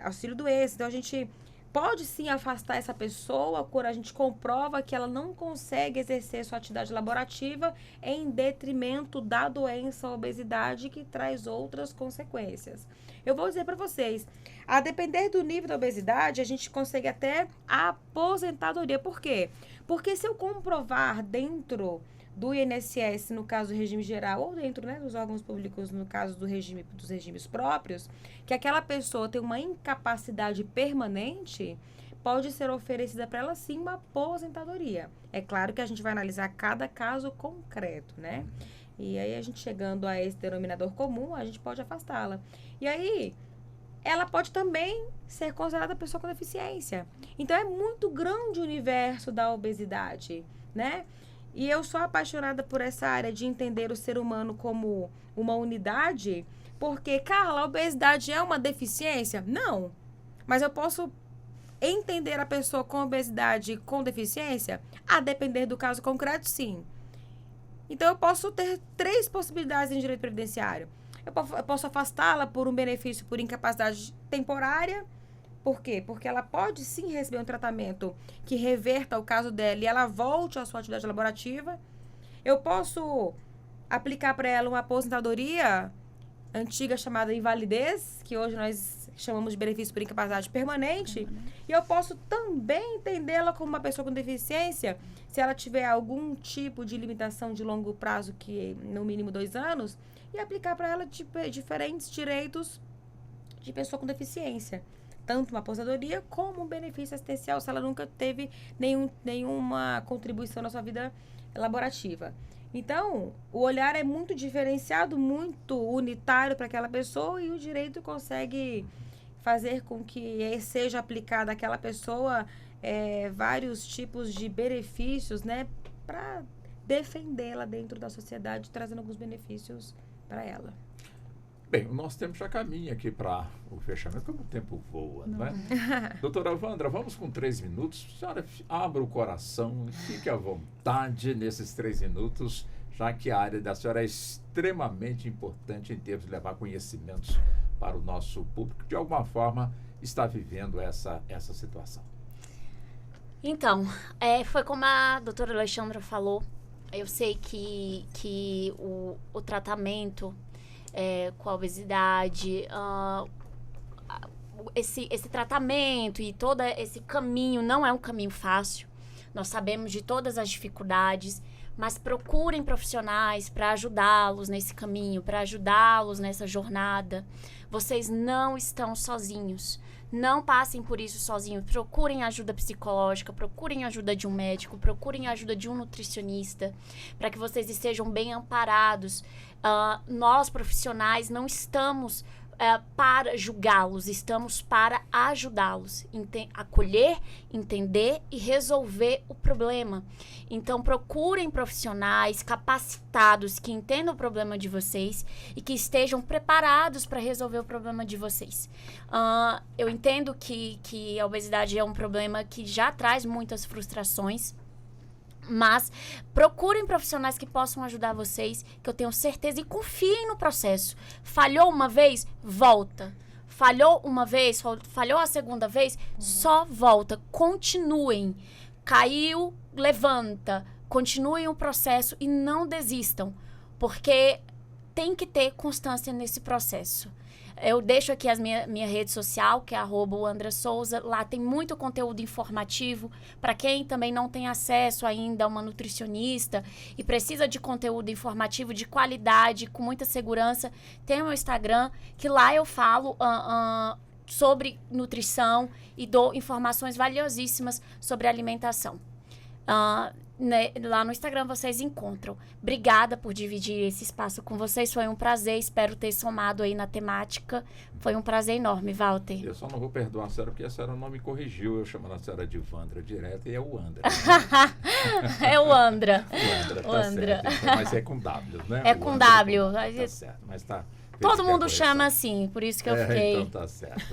auxílio-doença. Então, a gente pode sim afastar essa pessoa quando a gente comprova que ela não consegue exercer sua atividade laborativa em detrimento da doença, a obesidade, que traz outras consequências. Eu vou dizer para vocês, a depender do nível da obesidade, a gente consegue até a aposentadoria. Por quê? Porque se eu comprovar dentro do INSS, no caso do regime geral, ou dentro, né, dos órgãos públicos, no caso dos regimes próprios, que aquela pessoa tem uma incapacidade permanente, pode ser oferecida para ela, sim, uma aposentadoria. É claro que a gente vai analisar cada caso concreto, né? E aí, a gente chegando a esse denominador comum, a gente pode afastá-la. E aí, ela pode também ser considerada pessoa com deficiência. Então, é muito grande o universo da obesidade, né? E eu sou apaixonada por essa área de entender o ser humano como uma unidade, porque, Carla, a obesidade é uma deficiência? Não. Mas eu posso entender a pessoa com obesidade com deficiência? A depender do caso concreto, sim. Então, eu posso ter 3 possibilidades em direito previdenciário. Eu posso afastá-la por um benefício por incapacidade temporária. Por quê? Porque ela pode sim receber um tratamento que reverta o caso dela e ela volte à sua atividade laborativa. Eu posso aplicar para ela uma aposentadoria antiga chamada invalidez, que hoje nós chamamos de benefício por incapacidade permanente. E eu posso também entendê-la como uma pessoa com deficiência, se ela tiver algum tipo de limitação de longo prazo, que no mínimo 2 anos, e aplicar para ela diferentes direitos de pessoa com deficiência. Tanto uma aposentadoria como um benefício assistencial, se ela nunca teve nenhuma contribuição na sua vida laborativa. Então, o olhar é muito diferenciado, muito unitário para aquela pessoa, e o direito consegue fazer com que seja aplicado àquela pessoa vários tipos de benefícios, né, para defendê-la dentro da sociedade, trazendo alguns benefícios para ela. Bem, o nosso tempo já caminha aqui para o fechamento, como o tempo voa, não é? Doutora Wandra, vamos com 3 minutos. A senhora abra o coração e fique à vontade nesses 3 minutos, já que a área da senhora é extremamente importante em termos de levar conhecimentos para o nosso público, que de alguma forma está vivendo essa situação. Então, foi como a doutora Alexandra falou. Eu sei que o tratamento com a obesidade, esse tratamento e todo esse caminho não é um caminho fácil. Nós sabemos de todas as dificuldades, mas procurem profissionais para ajudá-los nesse caminho, para ajudá-los nessa jornada. Vocês não estão sozinhos. Não passem por isso sozinhos. Procurem ajuda psicológica, procurem ajuda de um médico, procurem ajuda de um nutricionista, para que vocês estejam bem amparados. Nós, profissionais, não estamos para julgá-los, estamos para ajudá-los, acolher, entender e resolver o problema. Então, procurem profissionais capacitados que entendam o problema de vocês e que estejam preparados para resolver o problema de vocês. Eu entendo que a obesidade é um problema que já traz muitas frustrações, mas procurem profissionais que possam ajudar vocês, que eu tenho certeza, e confiem no processo. Falhou uma vez, volta. Falhou uma vez, falhou a segunda vez, só volta. Continuem. Caiu, levanta. Continuem o processo e não desistam, porque tem que ter constância nesse processo. Eu deixo aqui a minha rede social, que é @AndraSouza. Lá tem muito conteúdo informativo. Para quem também não tem acesso ainda a uma nutricionista e precisa de conteúdo informativo de qualidade, com muita segurança, tem o meu Instagram, que lá eu falo sobre nutrição e dou informações valiosíssimas sobre alimentação. Lá no Instagram vocês encontram. Obrigada por dividir esse espaço com vocês, foi um prazer, espero ter somado aí na temática, foi um prazer enorme, Walter. Eu só não vou perdoar a senhora porque a senhora não me corrigiu, eu chamando a senhora de Vandra direto e é o Andra. É o Andra. O Andra, tá certo, então, mas é com W, né? É com W. Tá certo, mas tá. Todo mundo chama assim, por isso que eu fiquei. Então tá certo.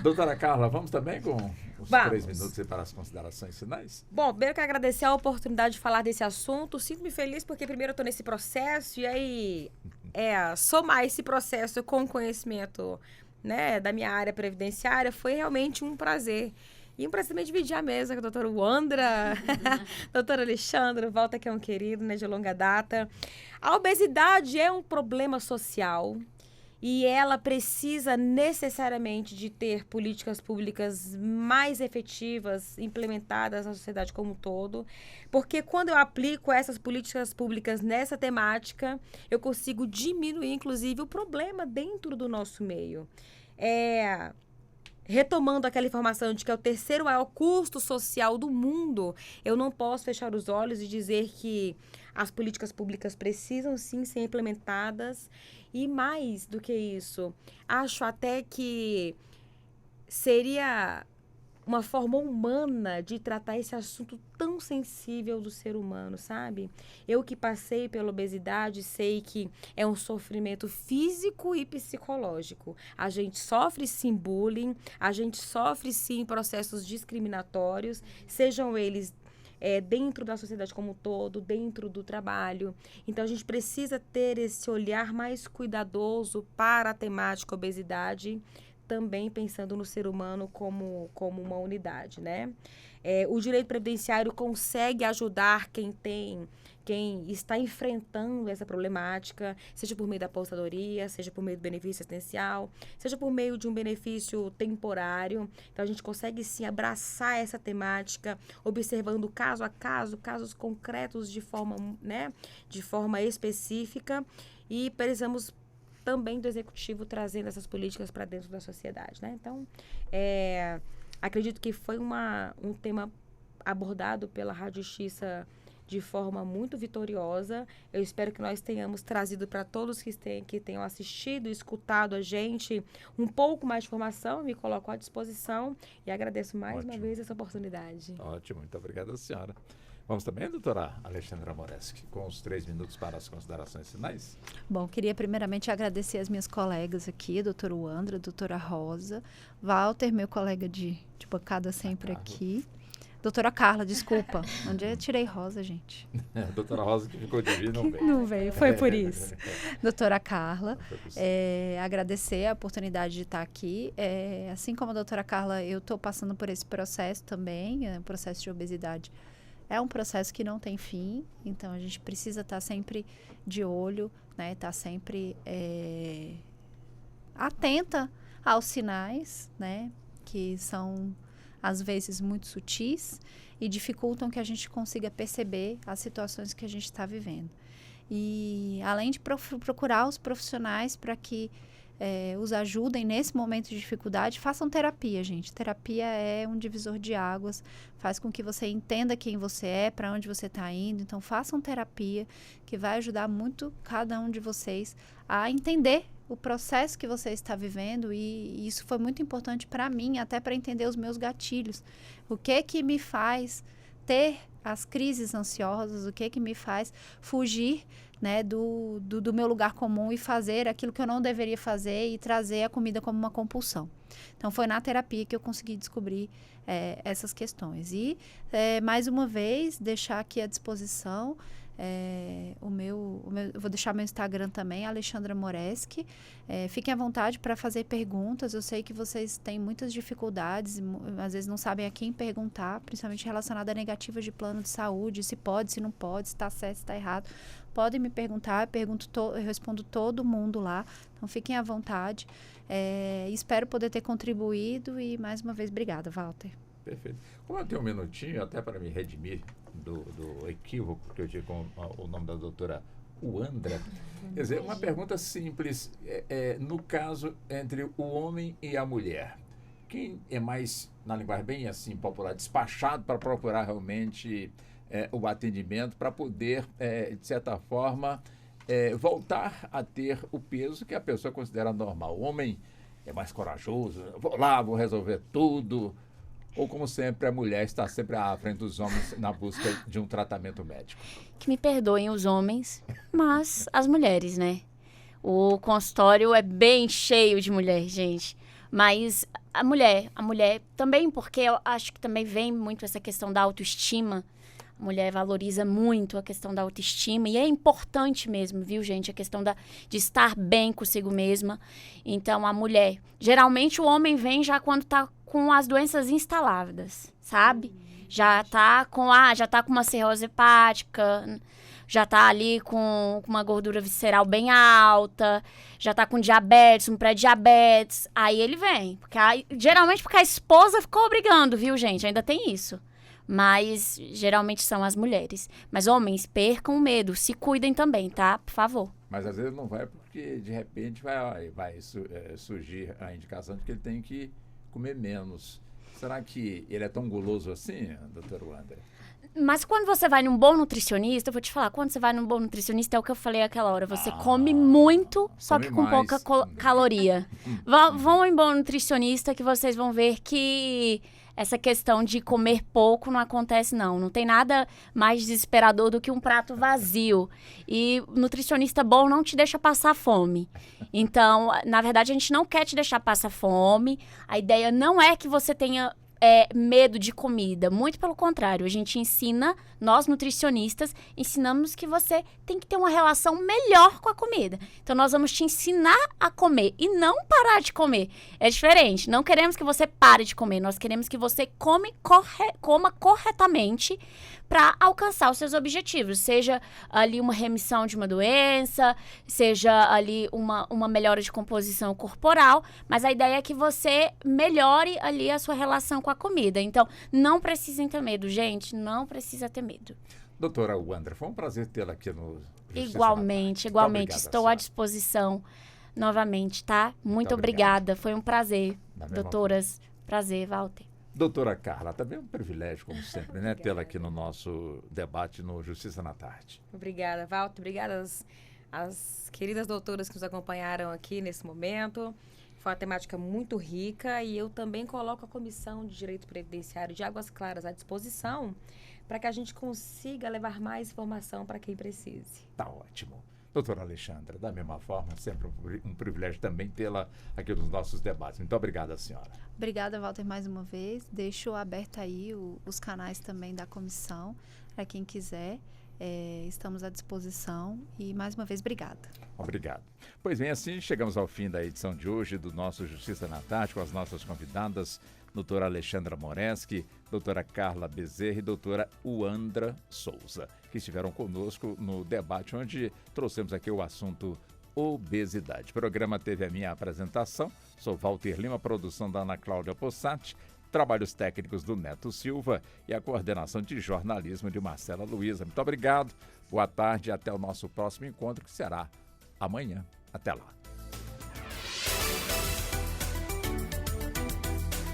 Doutora Carla, vamos também com os 3 minutos aí para as considerações finais? Bom, primeiro eu quero agradecer a oportunidade de falar desse assunto. Sinto-me feliz porque primeiro eu estou nesse processo e aí somar esse processo com conhecimento, né, da minha área previdenciária foi realmente um prazer. E um prazer também dividir a mesa com o doutor Wandra, doutor Alexandre, Walter, que é um querido, né, de longa data. A obesidade é um problema social e ela precisa necessariamente de ter políticas públicas mais efetivas, implementadas na sociedade como um todo, porque quando eu aplico essas políticas públicas nessa temática, eu consigo diminuir, inclusive, o problema dentro do nosso meio. Retomando aquela informação de que é o 3º maior custo social do mundo, eu não posso fechar os olhos e dizer que as políticas públicas precisam sim ser implementadas. E mais do que isso, acho até que seria uma forma humana de tratar esse assunto tão sensível do ser humano, sabe? Eu que passei pela obesidade sei que é um sofrimento físico e psicológico. A gente sofre sim bullying, a gente sofre sim processos discriminatórios, sejam eles dentro da sociedade como um todo, dentro do trabalho. Então, a gente precisa ter esse olhar mais cuidadoso para a temática obesidade, também pensando no ser humano como uma unidade, né? O direito previdenciário consegue ajudar quem está enfrentando essa problemática, seja por meio da aposentadoria, seja por meio do benefício assistencial, seja por meio de um benefício temporário. Então, a gente consegue, sim, abraçar essa temática, observando caso a caso, casos concretos de forma específica, e precisamos também do executivo trazendo essas políticas para dentro da sociedade, né? Então, acredito que foi um tema abordado pela Rádio Justiça de forma muito vitoriosa. Eu espero que nós tenhamos trazido para todos que tenham assistido, escutado a gente, um pouco mais de informação. Me coloco à disposição e agradeço mais uma vez essa oportunidade. Ótimo, muito obrigada, senhora. Vamos também, doutora Alexandra Moreski, com os 3 minutos para as considerações finais. Bom, queria primeiramente agradecer as minhas colegas aqui, a doutora Wandra, a doutora Rosa, Walter, meu colega de bancada sempre aqui. Doutora Carla, desculpa. Onde eu tirei Rosa, gente? Doutora Rosa que ficou de vir, não veio. Não veio, foi por isso. Doutora Carla, agradecer a oportunidade de estar aqui. Assim como a doutora Carla, eu estou passando por esse processo também, processo de obesidade. É um processo que não tem fim, então a gente precisa estar sempre de olho, né? Estar sempre atenta aos sinais, né? Que são, às vezes, muito sutis e dificultam que a gente consiga perceber as situações que a gente está vivendo. E além de procurar os profissionais para que os ajudem nesse momento de dificuldade, façam terapia, gente. Terapia é um divisor de águas, faz com que você entenda quem você é, para onde você está indo. Então, façam terapia, que vai ajudar muito cada um de vocês a entender o processo que você está vivendo, e isso foi muito importante para mim, até para entender os meus gatilhos. O que me faz ter as crises ansiosas, o que me faz fugir, né, do meu lugar comum e fazer aquilo que eu não deveria fazer e trazer a comida como uma compulsão. Então, foi na terapia que eu consegui descobrir essas questões. E, mais uma vez, deixar aqui à disposição eu vou deixar meu Instagram também, Alexandra Moreschi. Fiquem à vontade para fazer perguntas. Eu sei que vocês têm muitas dificuldades, às vezes não sabem a quem perguntar, principalmente relacionada a negativas de plano de saúde, se pode, se não pode, se está certo, se está errado. Podem me perguntar, eu respondo todo mundo lá. Então, fiquem à vontade. Espero poder ter contribuído e, mais uma vez, obrigada, Walter. Perfeito. Como eu tenho um minutinho, até para me redimir do equívoco que eu tive com o nome da doutora Uandra, quer dizer, uma pergunta simples, no caso entre o homem e a mulher, quem é mais, na linguagem bem assim popular, despachado para procurar realmente o atendimento, para poder, de certa forma, voltar a ter o peso que a pessoa considera normal? O homem é mais corajoso, vou lá, vou resolver tudo. Ou, como sempre, a mulher está sempre à frente dos homens na busca de um tratamento médico? Que me perdoem os homens, mas as mulheres, né? O consultório é bem cheio de mulher, gente. Mas a mulher também, porque eu acho que também vem muito essa questão da autoestima. A mulher valoriza muito a questão da autoestima e é importante mesmo, viu, gente? A questão de estar bem consigo mesma. Então, a mulher... Geralmente, o homem vem já quando está com as doenças instaladas, sabe? Já tá com uma cirrose hepática, já tá ali com uma gordura visceral bem alta, já tá com diabetes, um pré-diabetes. Aí ele vem. Geralmente porque a esposa ficou obrigando, viu, gente? Ainda tem isso. Mas geralmente são as mulheres. Mas homens, percam o medo, se cuidem também, tá? Por favor. Mas às vezes não vai porque de repente vai surgir a indicação de que ele tem que comer menos. Será que ele é tão guloso assim, doutor Wander? Mas quando você vai num bom nutricionista, eu vou te falar, quando você vai num bom nutricionista, é o que eu falei aquela hora, você come muito, só que com mais. pouca caloria. Vão em bom nutricionista que vocês vão ver que essa questão de comer pouco não acontece, não. Não tem nada mais desesperador do que um prato vazio. E nutricionista bom não te deixa passar fome. Então, na verdade, a gente não quer te deixar passar fome. A ideia não é que você tenha medo de comida. Muito pelo contrário, a gente ensina, nós nutricionistas, ensinamos que você tem que ter uma relação melhor com a comida. Então, nós vamos te ensinar a comer e não parar de comer. É diferente. Não queremos que você pare de comer, nós queremos que você coma corretamente para alcançar os seus objetivos, seja ali uma remissão de uma doença, seja ali uma melhora de composição corporal, mas a ideia é que você melhore ali a sua relação com a comida. Então, não precisem ter medo, gente, não precisa ter medo. Doutora Wander, foi um prazer tê-la aqui no Igualmente, estou à disposição novamente, tá? Muito obrigada, foi um prazer, doutoras, prazer, Walter. Doutora Carla, também é um privilégio, como sempre, né, tê-la aqui no nosso debate no Justiça na Tarde. Obrigada, Walter. Obrigada às queridas doutoras que nos acompanharam aqui nesse momento. Foi uma temática muito rica e eu também coloco a Comissão de Direito Previdenciário de Águas Claras à disposição para que a gente consiga levar mais informação para quem precise. Tá ótimo. Doutora Alexandra, da mesma forma, sempre um privilégio também tê-la aqui nos nossos debates. Muito obrigada, senhora. Obrigada, Walter, mais uma vez. Deixo aberto aí os canais também da comissão, para quem quiser. Estamos à disposição e, mais uma vez, obrigada. Obrigado. Pois bem, assim chegamos ao fim da edição de hoje do nosso Justiça na Tarde, com as nossas convidadas, doutora Alexandra Moreschi, doutora Carla Bezerra e doutora Uandra Souza, que estiveram conosco no debate onde trouxemos aqui o assunto obesidade. O programa teve a minha apresentação, sou Walter Lima, produção da Ana Cláudia Possati, trabalhos técnicos do Neto Silva e a coordenação de jornalismo de Marcela Luiza. Muito obrigado, boa tarde e até o nosso próximo encontro, que será amanhã. Até lá.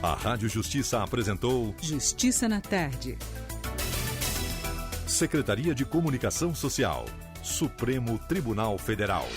A Rádio Justiça apresentou Justiça na Tarde. Secretaria de Comunicação Social, Supremo Tribunal Federal.